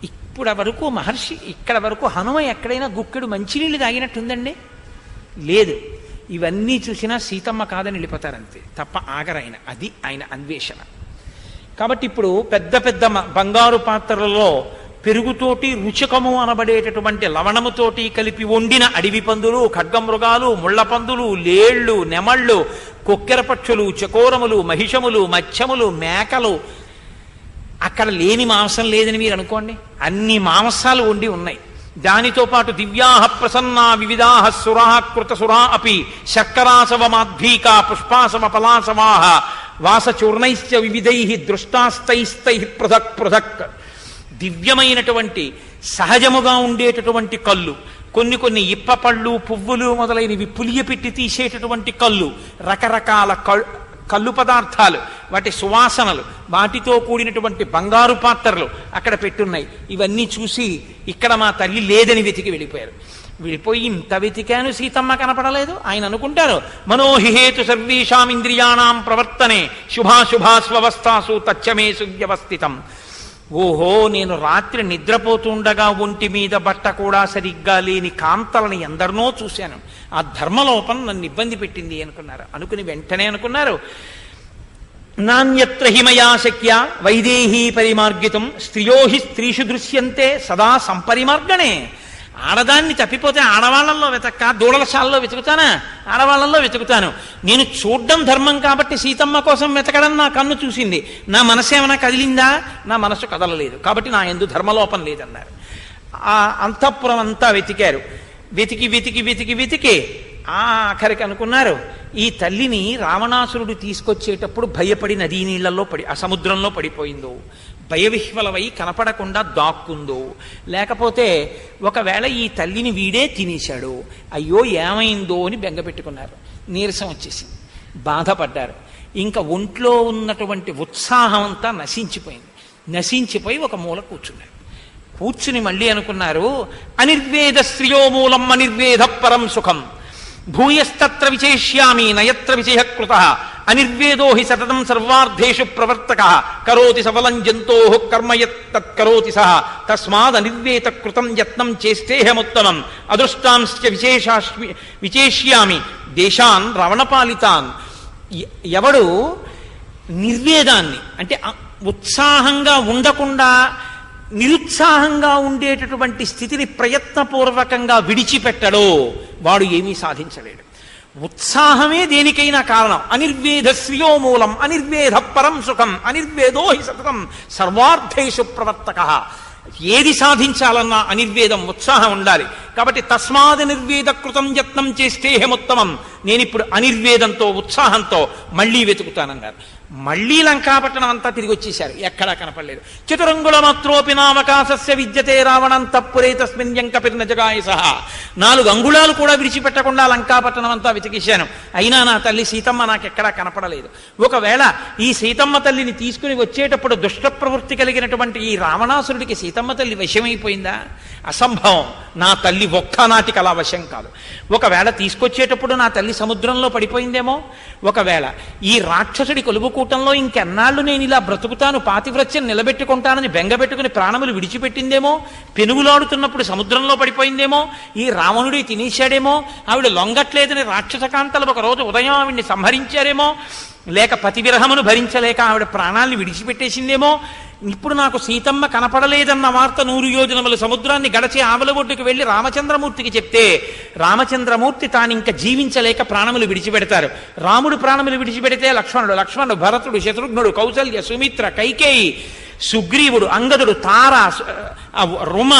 ఇప్పుడు వరకు మహర్షి ఇక్కడ వరకు హనుమ ఎక్కడైనా గుక్కెడు మంచినీళ్ళు తాగినట్టుందండి? లేదు. ఇవన్నీ చూసినా సీతమ్మ కాదని వెళ్ళిపోతారంతే తప్ప ఆగరైన. అది ఆయన అన్వేషణ. కాబట్టి ఇప్పుడు పెద్ద పెద్ద బంగారు పాత్రలలో పెరుగుతోటి రుచికము అనబడేటటువంటి లవణముతోటి కలిపి వండిన అడవి పందులు, ఖడ్గమృగాలు, ముళ్ళ పందులు, లేళ్లు, నెమళ్ళు, కొక్కెర పక్షులు, చకోరములు, మహిషములు, మత్స్యములు, మేకలు, అక్కడ లేని మాంసం లేదని మీరు అనుకోండి. అన్ని మాంసాలు వండి ఉన్నాయి. దానితో పాటు దివ్యాహ ప్రసన్నా వివిధాహ సురాహ కృతసురా అపి శర్కరాసవ మాధ్వీకా పుష్పాసవ పలాసవాహ వాసచూర్ణైశ్చ వివిధై దృష్టాస్తైస్తై పృథక్ పృథక్. దివ్యమైనటువంటి సహజముగా ఉండేటటువంటి కళ్ళు, కొన్ని కొన్ని ఇప్ప పళ్ళు, పువ్వులు మొదలైనవి పులియపెట్టి తీసేటటువంటి కళ్ళు, రకరకాల కళ్ళు పదార్థాలు, వాటి సువాసనలు, వాటితో కూడినటువంటి బంగారు పాత్రలు అక్కడ పెట్టున్నాయి. ఇవన్నీ చూసి ఇక్కడ మా తల్లి లేదని వెతికి వెళ్ళిపోయారు. వెళ్ళిపోయి ఇంత వెతికాను సీతమ్మ కనపడలేదు. ఆయన అనుకుంటారు మనోహిహేతు సర్వేషాం ఇంద్రియాణం ప్రవర్తనే శుభాశుభాస్వస్థాసు తచ్చమేసు వ్యవస్థితం. ఓహో, నేను రాత్రి నిద్రపోతుండగా ఒంటి మీద బట్ట కూడా సరిగ్గా లేని కాంతలని ఎందరినో చూశాను. ఆ ధర్మలోపం నన్ను ఇబ్బంది పెట్టింది అనుకున్నారు. అనుకుని వెంటనే అనుకున్నారు, నాణ్యత్ర హిమయా శక్య వైదేహీ పరిమార్గితం స్త్రియో హి స్త్రీషు దృశ్యంతే సదా సంపరిమార్గణే. ఆడదాన్ని తప్పిపోతే ఆడవాళ్లలో వెతక్క, దూడలశాలలో వెతుకుతానా? ఆడవాళ్లలో వెతుకుతాను. నేను చూడ్డం ధర్మం కాబట్టి సీతమ్మ కోసం వెతకడం నా కన్ను చూసింది. నా మనసు ఏమైనా కదిలిందా? నా మనసు కదలలేదు. కాబట్టి నా యందు ధర్మలోపం లేదన్నారు. ఆ అంతఃపురం అంతా వెతికారు. వెతికి వెతికి వెతికి వెతికి ఆఖరికి అనుకున్నారు, ఈ తల్లిని రావణాసురుడు తీసుకొచ్చేటప్పుడు భయపడి నదీ నీళ్లలో ఆ సముద్రంలో పడిపోయిందో, భయవిహ్వలవై కనపడకుండా దాక్కుందో, లేకపోతే ఒకవేళ ఈ తల్లిని వీడే తినేశాడు, అయ్యో ఏమైందో అని బెంగపెట్టుకున్నారు. నీరసం వచ్చేసింది, బాధపడ్డారు. ఇంకా ఒంట్లో ఉన్నటువంటి ఉత్సాహం అంతా నశించిపోయింది. నశించిపోయి ఒక మూల కూర్చున్నారు. కూర్చుని మళ్ళీ అనుకున్నారు, అనిర్వేద స్త్రియో మూలం అనిర్వేద పరం సుఖం భూయస్తత్ర విచేష్యామి నయత్ర విచేహకృత అనిర్వేదో హి సతతం సర్వార్థేషు ప్రవర్తక కరోతి సఫలం జంతో కర్మ యత్తత్కరోతి సహ తస్మాద్ అనిర్వేత కృతం యత్నం చేస్తేహముత్తమం అదృష్టాంశ్చ విచేష్యామి దేశాన్ రావణపాలితాన్. ఎవడు నిర్వేదాన్ని అంటే ఉత్సాహంగా ఉండకుండా నిరుత్సాహంగా ఉండేటటువంటి స్థితిని ప్రయత్నపూర్వకంగా విడిచిపెట్టడో వాడు ఏమీ సాధించలేడు. ఉత్సాహమే దేనికైనా కారణం. అనిర్వేద శ్రియో మూలం అనిర్వేద పరం సుఖం అనిర్వేదో హి సతతం సర్వార్థేషు ప్రవర్తక. ఏది సాధించాలన్నా అనిర్వేదం, ఉత్సాహం ఉండాలి. కాబట్టి తస్మాది నిర్వేద కృతం యత్నం చేస్తేహముత్తమం. నేను ఇప్పుడు అనిర్వేదంతో ఉత్సాహంతో మళ్ళీ వెతుకుతానన్నారు. మళ్ళీ లంకాపట్టణం అంతా తిరిగి వచ్చేశారు, ఎక్కడా కనపడలేదు. చతురంగుల మాత్రోపి నామకాశస్య విద్యతే రావణంతఃపురే తస్మిన్ యంకపిర్న జగాయ సహా. 4 అంగుళాలు కూడా విడిచిపెట్టకుండా లంకాపట్టణం అంతా వెతికేశాను, అయినా నా తల్లి సీతమ్మ నాకెక్కడా కనపడలేదు. ఒకవేళ ఈ సీతమ్మ తల్లిని తీసుకుని వచ్చేటప్పుడు దుష్ట ప్రవృత్తి కలిగినటువంటి ఈ రావణాసురుడికి సీతమ్మ తల్లి వశమైపోయిందా? అసంభవం. నా తల్లి ఒక్కనాటికి అలా వశం కాదు. ఒకవేళ తీసుకొచ్చేటప్పుడు నా తల్లి సముద్రంలో పడిపోయిందేమో, ఒకవేళ ఈ రాక్షసుడి కొలువుకూటంలో ఇంకెన్నాళ్ళు నేను ఇలా బ్రతుకుతాను, పాతివ్రత్యం నిలబెట్టుకుంటానని బెంగబెట్టుకుని ప్రాణములు విడిచిపెట్టిందేమో, పెనుగులాడుతున్నప్పుడు సముద్రంలో పడిపోయిందేమో, ఈ రావణుడి తినేశాడేమో, ఆవిడ లొంగట్లేదని రాక్షసకాంతలు ఒకరోజు ఉదయం ఆవిడ్ని సంహరించారేమో, లేక పతివిరహమును భరించలేక ఆవిడ ప్రాణాల్ని విడిచిపెట్టేసిందేమో. ఇప్పుడు నాకు సీతమ్మ కనపడలేదన్న వార్త 100 యోజనముల సముద్రాన్ని గడచి ఆవల ఒడ్డుకు వెళ్లి రామచంద్రమూర్తికి చెప్తే రామచంద్రమూర్తి తానింక జీవించలేక ప్రాణములు విడిచిపెడతారు. రాముడు ప్రాణములు విడిచిపెడితే లక్ష్మణుడు, భరతుడు, శత్రుఘ్నుడు, కౌసల్య, సుమిత్ర, కైకేయి, సుగ్రీవుడు, అంగదుడు, తార, రుమ,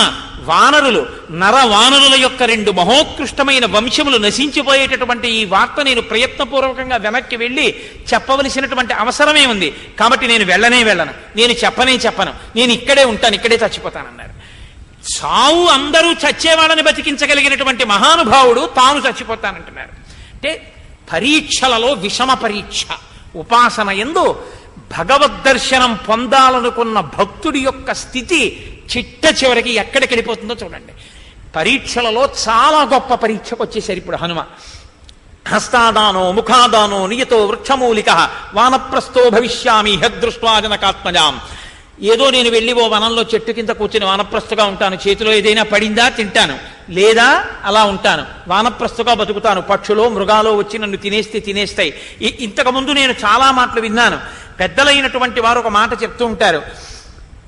వానరులు, నరవానరుల యొక్క 2 మహోత్కృష్టమైన వంశములు నశించిపోయేటటువంటి ఈ వార్త నేను ప్రయత్నపూర్వకంగా వెనక్కి వెళ్ళి చెప్పవలసినటువంటి అవసరమే ఉంది. కాబట్టి నేను వెళ్ళను, నేను చెప్పను, నేను ఇక్కడే ఉంటాను, ఇక్కడే చచ్చిపోతానన్నారు. చావు అందరూ చచ్చేవాళ్ళని బతికించగలిగినటువంటి మహానుభావుడు తాను చచ్చిపోతానంటున్నారు. అంటే పరీక్షలలో విషమ పరీక్ష. ఉపాసన యందు భగవద్దర్శనం పొందాలనుకున్న భక్తుడి యొక్క స్థితి చిట్ట చివరికి ఎక్కడికి వెళ్ళిపోతుందో చూడండి. పరీక్షలలో చాలా గొప్ప పరీక్షకు వచ్చేసారు ఇప్పుడు హనుమ. హస్తాదానో ముఖాదానో నియతో వృక్షమూలిక వానప్రస్థో భవిష్యామి హదృష్ట్వా జనకాత్మజాం. ఏదో నేను వెళ్ళి ఓ వనంలో చెట్టు కింద కూర్చుని వానప్రస్థగా ఉంటాను, చేతిలో ఏదైనా పడిందా తింటాను, లేదా అలా ఉంటాను, వానప్రస్థగా బతుకుతాను, పక్షులో మృగాలో వచ్చి నన్ను తినేస్తాయి. ఇంతకుముందు నేను చాలా మాటలు విన్నాను. పెద్దలైనటువంటి వారు ఒక మాట చెప్తూ ఉంటారు,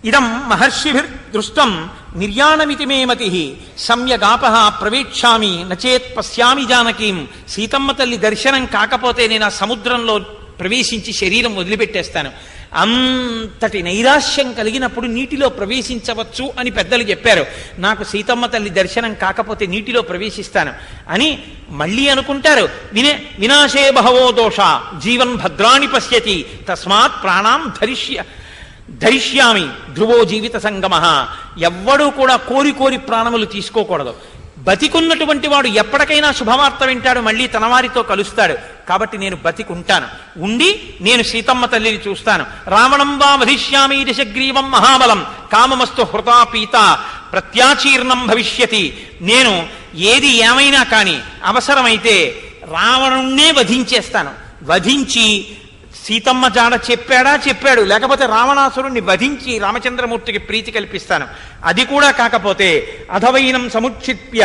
ఇదం మహర్షిభిర్ దృష్టం నిర్యాణమితి మే మతి సమ్యగాపః ప్రవేక్షామి నచేత్ పశ్యామి జానకీం. సీతమ్మ తల్లి దర్శనం కాకపోతే నేను ఆ సముద్రంలో ప్రవేశించి శరీరం వదిలిపెట్టేస్తాను. అంతటి నైరాశ్యం కలిగినప్పుడు నీటిలో ప్రవేశించవచ్చు అని పెద్దలు చెప్పారు. నాకు సీతమ్మ తల్లి దర్శనం కాకపోతే నీటిలో ప్రవేశిస్తాను అని మళ్ళీ అనుకుంటారు. వినాశే బహవో దోష జీవన్ భద్రాణి పశ్యతి తస్మాత్ ప్రాణాం ధరిష్యామి ధ్రువో జీవిత సంగమ. ఎవ్వడూ కూడా కోరి ప్రాణములు తీసుకోకూడదు. బతికున్నటువంటి వాడు ఎప్పటికైనా శుభవార్త వింటాడు, మళ్ళీ తన వారితో కలుస్తాడు. కాబట్టి నేను బతికుంటాను, ఉండి నేను సీతమ్మ తల్లిని చూస్తాను. రావణం వా వధిష్యామి దశగ్రీవం మహాబలం కామమస్తు హృతా పీత ప్రత్యాచీర్ణం భవిష్యతి. నేను ఏది ఏమైనా కానీ అవసరమైతే రావణుణ్ణే వధించేస్తాను. వధించి సీతమ్మ జాడ చెప్పాడు, లేకపోతే రావణాసురుణ్ణి వధించి రామచంద్రమూర్తికి ప్రీతి కల్పిస్తాను. అది కూడా కాకపోతే అధవైనం సముక్షిప్య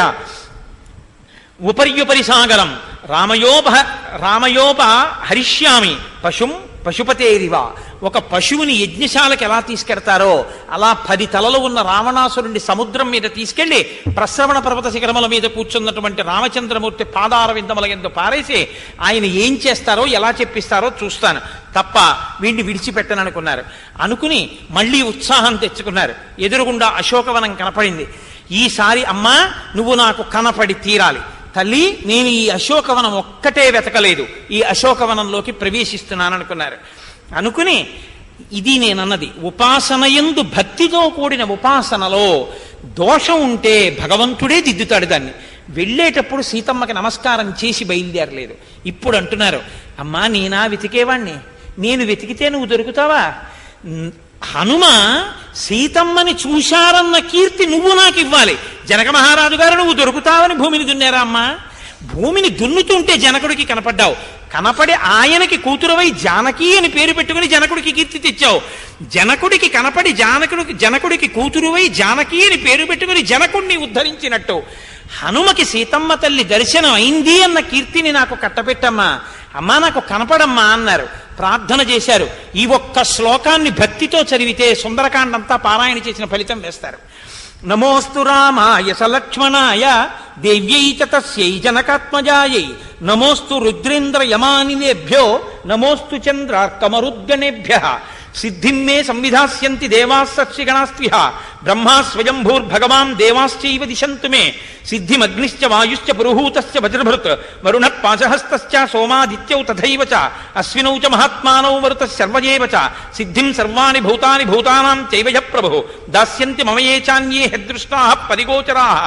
ఉపర్యుపరి సాగరం రామయోప హరిష్యామి పశుపతేరివ. ఒక పశువుని యజ్ఞశాలకి ఎలా తీసుకెడతారో అలా 10 తలలు ఉన్న రావణాసురుణ్ణి సముద్రం మీద తీసుకెళ్లి ప్రశ్రవణ పర్వత శిఖరముల మీద కూర్చున్నటువంటి రామచంద్రమూర్తి పాదార విందముల యందు పారేసి ఆయన ఏం చేస్తారో ఎలా చెప్పిస్తారో చూస్తాను తప్ప వీడిని విడిచిపెట్టననుకున్నారు. అనుకుని మళ్ళీ ఉత్సాహం తెచ్చుకున్నారు. ఎదురుగుండా అశోకవనం కనపడింది. ఈసారి అమ్మా నువ్వు నాకు కనపడి తీరాలి తల్లి, నేను ఈ అశోకవనం ఒక్కటే వెతకలేదు, ఈ అశోకవనంలోకి ప్రవేశిస్తున్నాననుకున్నారు. అనుకుని ఇది నేనన్నది ఉపాసనయందు భక్తితో కూడిన ఉపాసనలో దోషం ఉంటే భగవంతుడే దిద్దుతాడు దాన్ని. వెళ్ళేటప్పుడు సీతమ్మకి నమస్కారం చేసి బయలుదేరలేదు. ఇప్పుడు అంటున్నారు, అమ్మా నేనా వెతికేవాణ్ణి, నేను వెతికితే నువ్వు దొరుకుతావా? హనుమ సీతమ్మని చూశారన్న కీర్తి నువ్వు నాకు ఇవ్వాలి. జనక మహారాజు గారు నువ్వు దొరుకుతావని భూమిని దున్నారా అమ్మా? భూమిని దున్నుతుంటే జనకుడికి కనపడ్డావు, కనపడి ఆయనకి కూతురువై జానకి అని పేరు పెట్టుకుని జనకుడికి కీర్తి తెచ్చావు. జనకుడికి కనపడి జనకుడికి కూతురువై జానకి అని పేరు పెట్టుకుని జనకుడిని ఉద్ధరించినట్టు హనుమకి సీతమ్మ తల్లి దర్శనం అయింది అన్న కీర్తిని నాకు కట్టపెట్టమ్మా, అమ్మా నాకు కనపడమ్మా అన్నారు. ప్రార్థన చేశారు. ఈ ఒక్క శ్లోకాన్ని భక్తితో చదివితే సుందరకాండంతా పారాయణ చేసిన ఫలితం వేస్తారు. నమోస్తు రామాయ సలక్ష్మణాయ దేవ్యై చ తస్యై జనకాత్మజాయై నమోస్తు రుద్రేంద్ర యమానిలేభ్యో నమోస్తు చంద్రార్కమరుద్గణేభ్యః సిద్ధిం మే సంవిధాస్యంతి దేవాస్సర్షిగణాస్త్విహ బ్రహ్మా స్వయంభూర్భగవాన్ దేవాశ్చైవ దిశంతు మే సిద్ధిమగ్నిశ్చ వాయుశ్చ పురుహూతశ్చ వజ్రభృత్ వరుణ పాశహస్తశ్చ సోమాదిత్యౌ తథైవ చ అశ్వినౌ చ మహాత్మానౌ మరుతః సర్వయేవ చ సిద్ధిం సర్వాణి భూతాని భూతానాం చైవ యః ప్రభుః దాస్యంతి మమ ఏ చాన్యే హదృష్టాః పరిగోచరాః.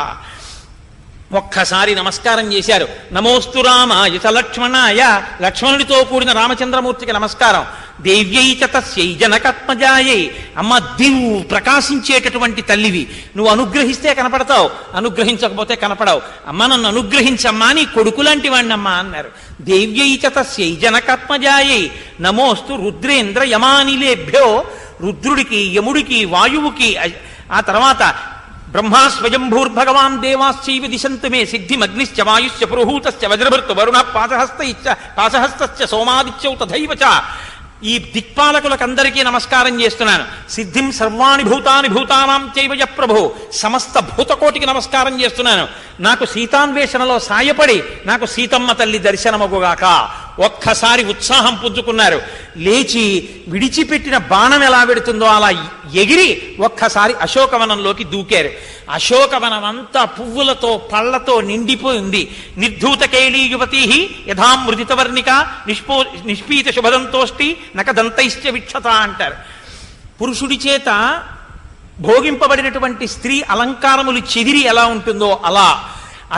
ఒక్కసారి నమస్కారం చేశారు. నమోస్తు రామాయ చ లక్ష్మణాయ, లక్ష్మణుడితో కూడిన రామచంద్రమూర్తికి నమస్కారం. దేవ్యై చ తస్యై జనకాత్మజాయై, అమ్మ దివు ప్రకాశించేటటువంటి తల్లివి, నువ్వు అనుగ్రహిస్తే కనపడతావు, అనుగ్రహించకపోతే కనపడవు. అమ్మ నన్ను అనుగ్రహించమ్మా, నీ కొడుకు లాంటి వాణ్ణమ్మా అన్నారు. దేవ్యై చ తస్యై జనకాత్మజాయై నమోస్తు రుద్రేంద్ర యమానిలేభ్యో, రుద్రుడికి యముడికి వాయువుకి, ఆ తర్వాత బ్రహ్మా స్వయంభూర్భగవాన్ దేవాశ్చైవ దిశంతు మే సిద్ధిమగ్నిశ్చ వాయుశ్చ పురుహూతశ్చ వజ్రభృత్ వరుణ పాశహస్తశ్చ సోమాదిత్యౌ తథైవ చ. ఈ దిక్పాలకులకందరికీ నమస్కారం చేస్తున్నాను. సిద్ధిం సర్వాణి భూతాని భూతానాం చైవ యః ప్రభుః, సమస్త భూతకోటికి నమస్కారం చేస్తున్నాను. నాకు సీతాన్వేషణలో సాయపడి నాకు సీతమ్మ తల్లి దర్శనమగుగాక. ఒక్కసారి ఉత్సాహం పుంజుకున్నారు. లేచి విడిచిపెట్టిన బాణం ఎలా పెడుతుందో అలా ఎగిరి ఒక్కసారి అశోకవనంలోకి దూకారు. అశోకవనం అంతా పువ్వులతో పళ్లతో నిండిపోయి ఉంది. నిర్ధూత కేళీ యువతీ యథామృదితవర్ణిక నిష్పీత శుభదంతోష్టి నకదంతైశ్చ విక్షత అంటారు. పురుషుడి చేత భోగింపబడినటువంటి స్త్రీ అలంకారములు చెదిరి ఎలా ఉంటుందో అలా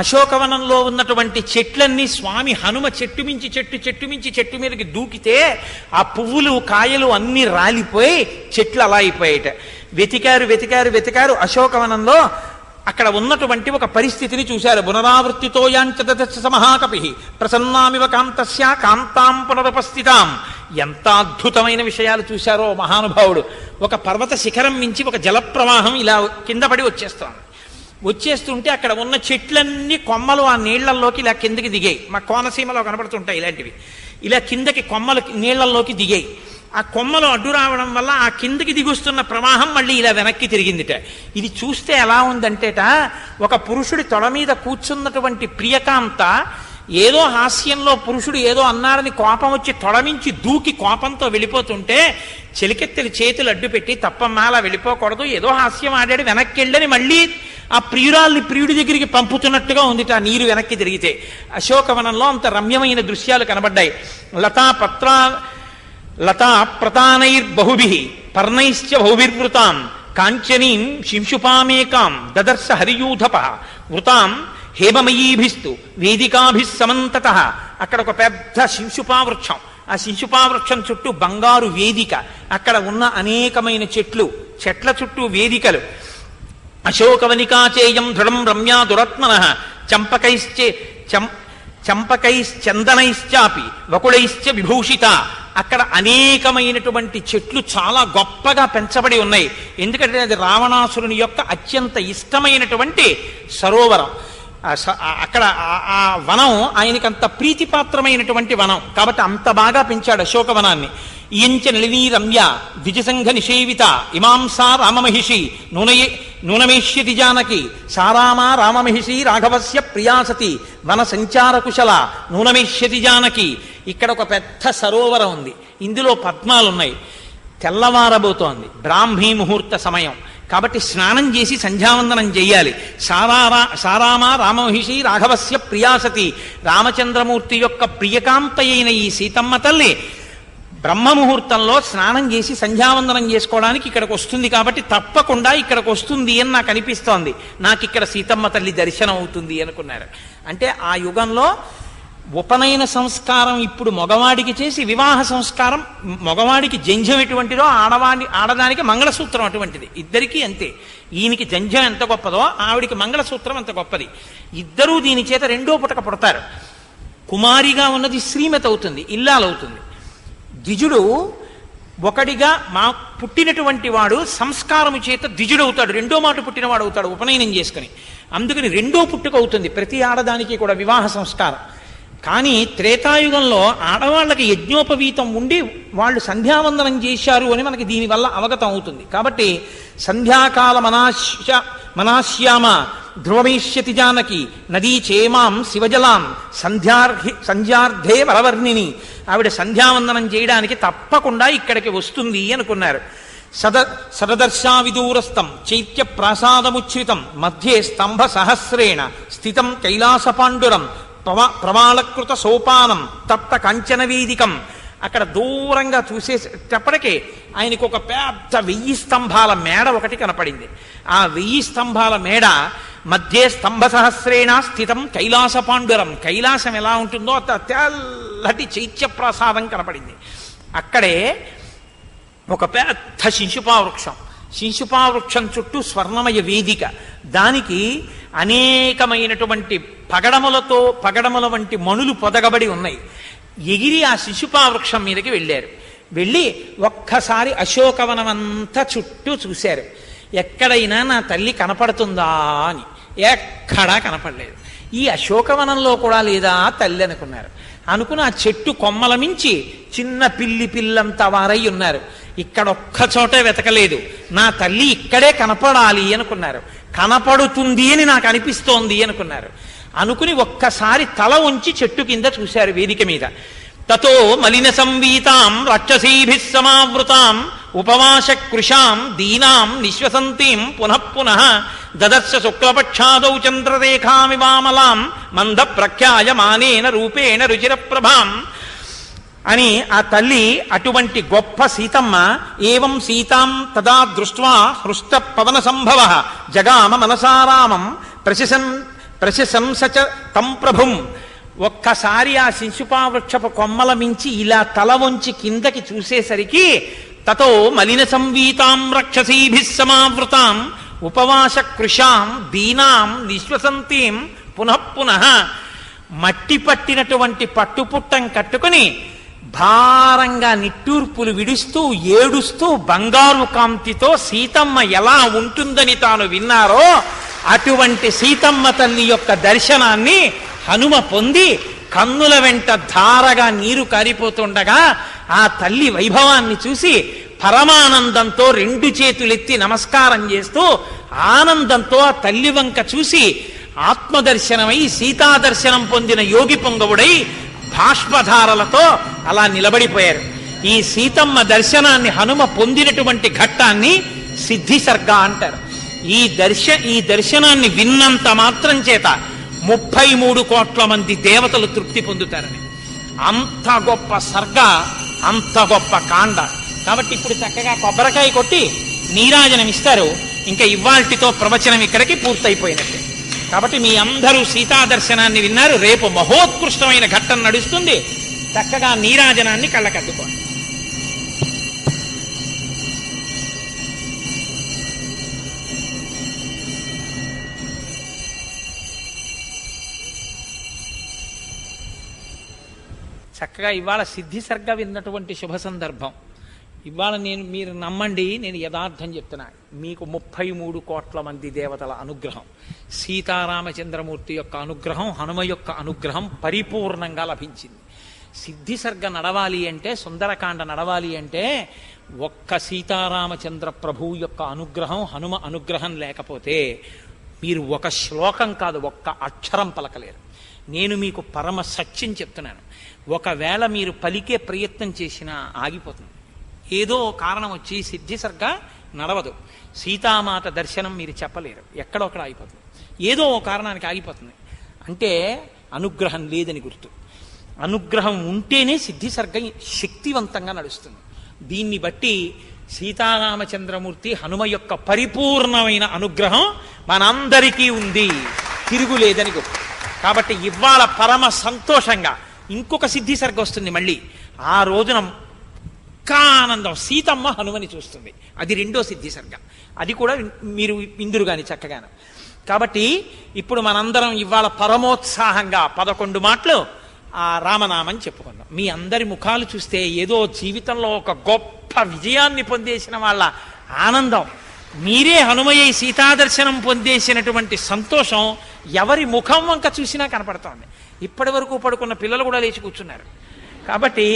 అశోకవనంలో ఉన్నటువంటి చెట్లన్నీ స్వామి హనుమ చెట్టు మించి చెట్టు మీదకి దూకితే ఆ పువ్వులు కాయలు అన్నీ రాలిపోయి చెట్లు అలా అయిపోయాట. వెతికారు అశోకవనంలో. అక్కడ ఉన్నటువంటి ఒక పరిస్థితిని చూశారు. పునరావృత్తితో యాంచ మహాకపి ప్రసన్నామివ కాంతస్య కాంతాం పునరుపస్థితాం. ఎంత అద్భుతమైన విషయాలు చూశారో మహానుభావుడు. ఒక పర్వత శిఖరం మించి ఒక జలప్రవాహం ఇలా కింద పడి వచ్చేస్తుంటే అక్కడ ఉన్న చెట్లన్నీ కొమ్మలు ఆ నీళ్లల్లోకి ఇలా కిందకి దిగాయి. మా కోనసీమలో కనపడుతుంటాయి ఇలాంటివి. ఇలా కిందకి కొమ్మలు నీళ్లల్లోకి దిగాయి. ఆ కొమ్మలు అడ్డు రావడం వల్ల ఆ కిందకి దిగుస్తున్న ప్రవాహం మళ్ళీ ఇలా వెనక్కి తిరిగిందిట. ఇది చూస్తే ఎలా ఉందంటేట, ఒక పురుషుడి తొడ మీద కూర్చున్నటువంటి ప్రియకాంత ఏదో హాస్యంలో పురుషుడు ఏదో అన్నాడని కోపం వచ్చి తొడమించి దూకి కోపంతో వెళ్ళిపోతుంటే చెలికెత్తెలు చేతులు అడ్డు పెట్టి తప్పమ్మా అలా వెళ్ళిపోకూడదు, ఏదో హాస్యం ఆడాడు వెనక్కి వెళ్ళని మళ్ళీ ఆ ప్రియురాల్ని ప్రియుడి దగ్గరికి పంపుతున్నట్టుగా ఉంది ఆ నీరు వెనక్కి తిరిగితే. అశోకవనంలో అంత రమ్యమైన దృశ్యాలు కనబడ్డాయి. లతా ప్రతానైర్బహుభిః పర్ణైశ్చ బహుభిర్వృతాం కాంచనీం శింశుపామేకాం దదర్శ హరియూధపః వృతాం హేమమయీభిస్తు వేదికాభిస్ సమంతతః. అక్కడ ఒక పెద్ద శింశుపా వృక్షం, ఆ శింశుపా వృక్షం చుట్టూ బంగారు వేదిక, అక్కడ ఉన్న అనేకమైన చెట్ల చుట్టూ వేదికలు. అశోకవనికాచేయం దృఢం రమ్యా దురత్మనః చంపకైశ్చందనైశ్చాపి వకుళైశ్చ విభూషిత. అక్కడ అనేకమైనటువంటి చెట్లు చాలా గొప్పగా పెంచబడి ఉన్నాయి. ఎందుకంటే అది రావణాసురుని యొక్క అత్యంత ఇష్టమైనటువంటి సరోవరం. అక్కడ ఆ వనం ఆయనకంత ప్రీతిపాత్రమైనటువంటి వనం కాబట్టి అంత బాగా పెంచాడు అశోకవనాన్ని. ఇయంచ నళినీ రమ్య ద్విజసంఘ నిషేవిత ఇమాంసా రామమహిషి నూనమేష్యతి జానకి సారామా రామమహిషి రాఘవస్య ప్రియాసతి వన సంచార కుశల నూనమేష్యతి జానకి. ఇక్కడ ఒక పెద్ద సరోవరం ఉంది, ఇందులో పద్మాలున్నాయి. తెల్లవారబోతోంది, బ్రాహ్మీ ముహూర్త సమయం కాబట్టి స్నానం చేసి సంధ్యావందనం చెయ్యాలి. సారామా రామమహిషి రాఘవస్య ప్రియాసతి, రామచంద్రమూర్తి యొక్క ప్రియకాంత అయిన ఈ సీతమ్మ తల్లి బ్రహ్మముహూర్తంలో స్నానం చేసి సంధ్యావందనం చేసుకోవడానికి ఇక్కడికి వస్తుంది కాబట్టి తప్పకుండా ఇక్కడికి వస్తుంది అని నాకు అనిపిస్తోంది. నాకు ఇక్కడ సీతమ్మ తల్లి దర్శనం అవుతుంది అనుకున్నారు. అంటే ఆ యుగంలో ఉపనయన సంస్కారం ఇప్పుడు మగవాడికి చేసి వివాహ సంస్కారం మగవాడికి జంధ్యం ఎటువంటిదో ఆడదానికి మంగళసూత్రం అటువంటిది. ఇద్దరికీ అంతే. ఈయనకి జంధ్యం ఎంత గొప్పదో ఆవిడికి మంగళసూత్రం ఎంత గొప్పది. ఇద్దరూ దీని చేత రెండో పుటక పుడతారు. కుమారిగా ఉన్నది శ్రీమతి అవుతుంది, ఇల్లాలవుతుంది. ద్విజుడు ఒకడిగా పుట్టినటువంటి వాడు సంస్కారము చేత ద్విజుడవుతాడు, రెండో మాట పుట్టినవాడు అవుతాడు ఉపనయనం చేసుకుని. అందుకని రెండో పుట్టుక అవుతుంది ప్రతి ఆడదానికి కూడా వివాహ సంస్కారం. కానీ త్రేతాయుగంలో ఆడవాళ్ళకి యజ్ఞోపవీతం ఉండి వాళ్ళు సంధ్యావందనం చేశారు అని మనకి దీనివల్ల అవగతం అవుతుంది. కాబట్టి సంధ్యాకాల మనాశ్యామ ధ్రువమేష్యతి జానకి నదీ చేమాం శివజలాం సంధ్యార్థే వరవర్ణిని. ఆవిడ సంధ్యావందనం చేయడానికి తప్పకుండా ఇక్కడికి వస్తుంది అనుకున్నారు. సదదర్శా విదూరస్థం చైత్య ప్రాసాదముచ్ఛ్రితం మధ్యే స్తంభ సహస్రేణ స్థితం కైలాసపాండురం ప్రమాళకృత సోపానం తప్త కంచన వేదికం. అక్కడ దూరంగా చూసేటప్పటికీ ఆయనకు ఒక పెద్ద 1000 స్తంభాల మేడ ఒకటి కనపడింది. ఆ 1000 స్తంభాల మేడ మధ్యే స్తంభ సహస్రేణ స్థితం కైలాసపాండురం. కైలాసం ఎలా ఉంటుందో తెల్లటి చైత్య ప్రసాదం కనపడింది. అక్కడే ఒక పెద్ద శింశుపావృక్షం, శింశుపావృక్షం చుట్టూ స్వర్ణమయ వేదిక, దానికి అనేకమైనటువంటి పగడముల వంటి మణులు పొదగబడి ఉన్నాయి. ఎగిరి ఆ శిశుపావృక్షం మీదకి వెళ్ళారు. వెళ్ళి ఒక్కసారి అశోకవనమంతా చుట్టూ చూశారు. ఎక్కడైనా నా తల్లి కనపడుతుందా అని. ఎక్కడా కనపడలేదు. ఈ అశోకవనంలో కూడా లేదా తల్లి అనుకున్నారు. అనుకుని ఆ చెట్టు కొమ్మల మించి చిన్న పిల్లంత వారై ఉన్నారు. ఇక్కడ ఒక్క చోటే వెతకలేదు. నా తల్లి ఇక్కడే కనపడాలి అనుకున్నారు. కనపడుతుంది అని నాకు అనిపిస్తోంది అనుకున్నారు. అనుకుని ఒక్కసారి తల ఉంచి చెట్టు కింద చూశారు వేదిక మీద. తతో మలిన సంవీతాం రాక్షసీభిః సమావృతాం ఉపవాస కృశాం దీనాం నిశ్వసంతీం పునః దదర్శ శుక్లపక్షాదౌ చంద్రరేఖామివామలాం మంద ప్రఖ్యాయమానేన రూపేణ రుచిరప్రభాం అని ఆ తల్లి అటువంటి గొప్ప సీతమ్మ ఏవం సీతాం తదా దృష్ట్వా హృష్ట పవన సంభవ జగామ మనసారామం ప్రశంసచ తం ప్రభుం. ఒక్కసారి ఆ శిశుపావృక్షపు కొమ్మల మించి ఇలా తల వంచి కిందకి చూసేసరికి తతో మలిన సంవీతాం రాక్షసీభిః సమావృతాం ఉపవాస కృశాం దీనాం నిశ్వసంతీం పునః మట్టి పట్టినటువంటి పట్టుపుట్టం కట్టుకుని భారంగా నిట్టూర్పులు విడుస్తూ ఏడుస్తూ బంగారు కాంతితో సీతమ్మ ఎలా ఉంటుందని తాను విన్నారో అటువంటి సీతమ్మ తల్లి యొక్క దర్శనాన్ని హనుమ పొంది కన్నుల వెంట ధారగా నీరు కారిపోతుండగా ఆ తల్లి వైభవాన్ని చూసి పరమానందంతో 2 చేతులెత్తి నమస్కారం చేస్తూ ఆనందంతో ఆ తల్లి వంక చూసి ఆత్మదర్శనమై సీతాదర్శనం పొందిన యోగి పొంగవుడై భాష్పధారలతో అలా నిలబడిపోయారు. ఈ సీతమ్మ దర్శనాన్ని హనుమ పొందినటువంటి ఘట్టాన్ని సిద్ధిసర్గ అంటారు. ఈ దర్శనాన్ని విన్నంత మాత్రం చేత 33 కోట్ల మంది దేవతలు తృప్తి పొందుతారని. అంత గొప్ప సర్గ, అంత గొప్ప కాండ. కాబట్టి ఇప్పుడు చక్కగా కొబ్బరికాయ కొట్టి నీరాజనం ఇస్తారు. ఇంకా ఇవాల్టితో ప్రవచనం ఇక్కడికి పూర్తయిపోయినట్టే. కాబట్టి మీ అందరూ సీతా దర్శనాన్ని విన్నారు. రేపు మహోత్కృష్టమైన ఘట్టం నడుస్తుంది. చక్కగా నీరాజనాన్ని కళ్ళకద్దుకోండి. చక్కగా ఇవాళ సిద్ధిసర్గ విన్నటువంటి శుభ సందర్భం. ఇవాళ మీరు నమ్మండి, నేను యథార్థం చెప్తున్నా. మీకు 33 కోట్ల మంది దేవతల అనుగ్రహం, సీతారామచంద్రమూర్తి యొక్క అనుగ్రహం, హనుమ యొక్క అనుగ్రహం పరిపూర్ణంగా లభించింది. సిద్ధిసర్గ నడవాలి అంటే, సుందరకాండ నడవాలి అంటే ఒక్క సీతారామచంద్ర ప్రభువు యొక్క అనుగ్రహం, హనుమ అనుగ్రహం లేకపోతే మీరు ఒక శ్లోకం కాదు, ఒక్క అక్షరం పలకలేరు. నేను మీకు పరమ సత్యం చెప్తున్నాను. ఒకవేళ మీరు పలికే ప్రయత్నం చేసినా ఆగిపోతుంది. ఏదో కారణం వచ్చి సిద్ధిసర్గ నడవదు. సీతామాత దర్శనం మీరు చెప్పలేరు, ఎక్కడొక్కడ ఆగిపోతుంది. ఏదో కారణానికి ఆగిపోతుంది. అంటే అనుగ్రహం లేదని గుర్తు. అనుగ్రహం ఉంటేనే సిద్ధిసర్గ శక్తివంతంగా నడుస్తుంది. దీన్ని బట్టి సీతారామచంద్రమూర్తి హనుమ యొక్క పరిపూర్ణమైన అనుగ్రహం మనందరికీ ఉంది, తిరుగులేదని గుర్తు. కాబట్టి ఇవాళ పరమ సంతోషంగా ఇంకొక సిద్ధిసర్గ వస్తుంది మళ్ళీ. ఆ రోజున ఆనందం, సీతమ్మ హనుమని చూస్తుంది. అది 2వ సిద్ధిసర్గ. అది కూడా మీరు ఇందురు గాని చక్కగాను. కాబట్టి ఇప్పుడు మనందరం ఇవాళ పరమోత్సాహంగా 11 మాటలు ఆ రామనామం చెప్పుకుందాం. మీ అందరి ముఖాలు చూస్తే ఏదో జీవితంలో ఒక గొప్ప విజయాన్ని పొందేసిన వాళ్ళ ఆనందం, మీరే హనుమయ్య సీతాదర్శనం పొందేసినటువంటి సంతోషం ఎవరి ముఖం వంక చూసినా కనపడుతోంది. ఇప్పటి వరకు పడుకున్న పిల్లలు కూడా లేచి కూర్చున్నారు. కాబట్టి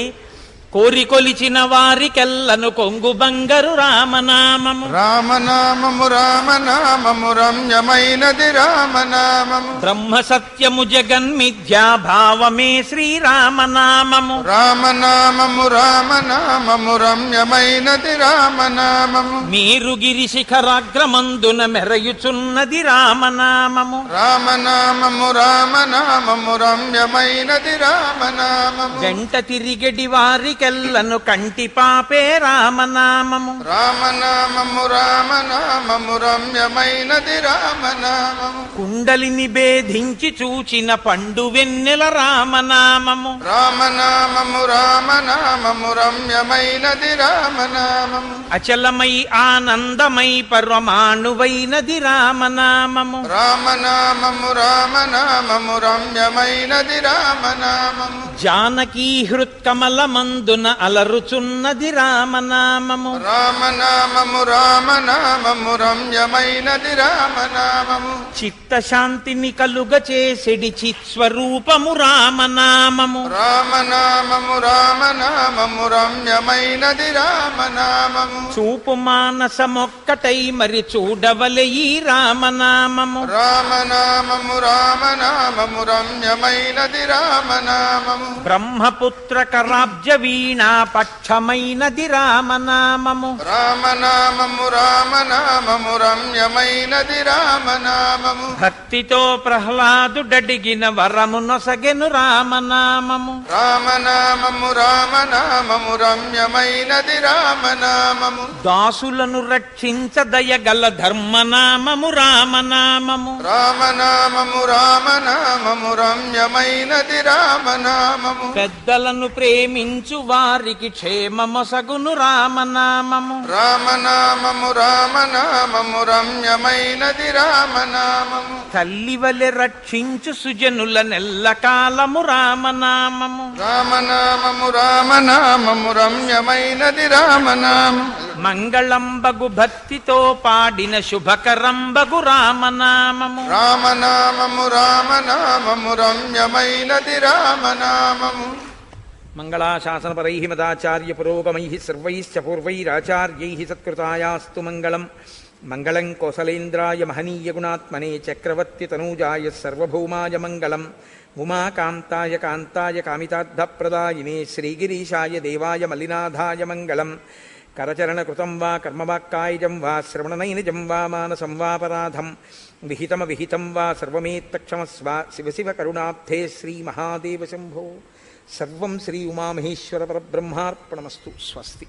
కోరి కొలిచిన వారికెల్లను కొంగు బంగరు రామనామము. రామనామము రామనామము రమ్యమైనది రామనామము. బ్రహ్మ సత్యము జగన్మిథ్యా భావమే శ్రీరామనామము. రామనామము రామనామము రమ్యమైనది రామనామము. మీరుగిరి శిఖరాగ్రమందున మెరయుచున్నది రామనామము. రామనామము రామనామము రమ్యమైనది రామనామము. గంట తిరిగడి వారికెల్లను కంటి పాపే రామనామము. రామనామము రామనామము రమ్యమైనది రామనామము. కుండలిని భేదించి చూచిన పండు వెన్నెల రామనామము. రామనామము రామనామము రమ్యమైనది రామనామము. అచలమై ఆనందమై పరమాణువైనది రామనామము. రామనామము రామనామము రమ్యమైనది రామనామము. జానకీ హృత్కమలమందున అలరుచున్నది రామనామము. రామనామము రామనామము రమ్యమైనది రామనామము. చిత్తశాంతిని కలుగ చేసెడి చిత్స్వరూపము రామనామము. రామనామము రామనామము రమ్యమైనది రామనామము. చూపు మానసమొక్కటై మరి చూడవలె ఈ రామనామము. రామనామము రామనామము రమ్యమైనది రామనామము. బ్రహ్మపుత్ర కరాబ్జ వీణా పక్షమైనది రామనామము. రామనామము రామనామము రమ్యమైనది రామనామము. భక్తితో ప్రహ్లాదుడడిగిన వరము నొసగెను రామనామము. రామనామము రామనామము రమ్యమైనది రామనామము. దాసులను రక్షించ దయగల ధర్మనామము రామనామము. రామనామము రామనామము రమ్యమైనది రామనామము. పెద్దలను ప్రేమించు వారికి క్షేమమొసగును రామనామము. రామనామము రామనామము రమ్యమైనది రామనామము. తల్లివలె రక్షించు సుజనుల నెల్లకాలము రామనామము. రామనామము రామనామము రమ్యమైనది రామనామము. మంగళంబగు భక్తితో పాడిన శుభకరంబగు రామనామము. రామనామము రామనామము రమ్యమైనది రామనామము. మంగళాశాసనపరై మదాచార్య పురోగమై సర్వైశ్చ పూర్వైరాచార్యై సత్కృతాయాస్తు మంగళం. మంగళం కోసలేంద్రాయ మహనీయ గుణాత్మనే చక్రవర్తి తనూజాయ సర్వభౌమాయ మంగళం. ఉమాకాంతాయ కాంతాయ కామితార్థప్రదాయినే శ్రీగిరీశాయ దేవాయ మల్లినాథాయ మంగళం. కరచరణకృతం వా కర్మవాక్కాయజం వా శ్రవణనైనజం వా మానసం వాపరాధం విహితమవిహితం వా సర్వమేత్తక్షమస్వ శివ శివ కరుణాబ్ధే శ్రీమహాదేవ శంభో. సర్వం శ్రీ ఉమామహేశ్వర పరబ్రహ్మార్పణమస్తు. స్వస్తి.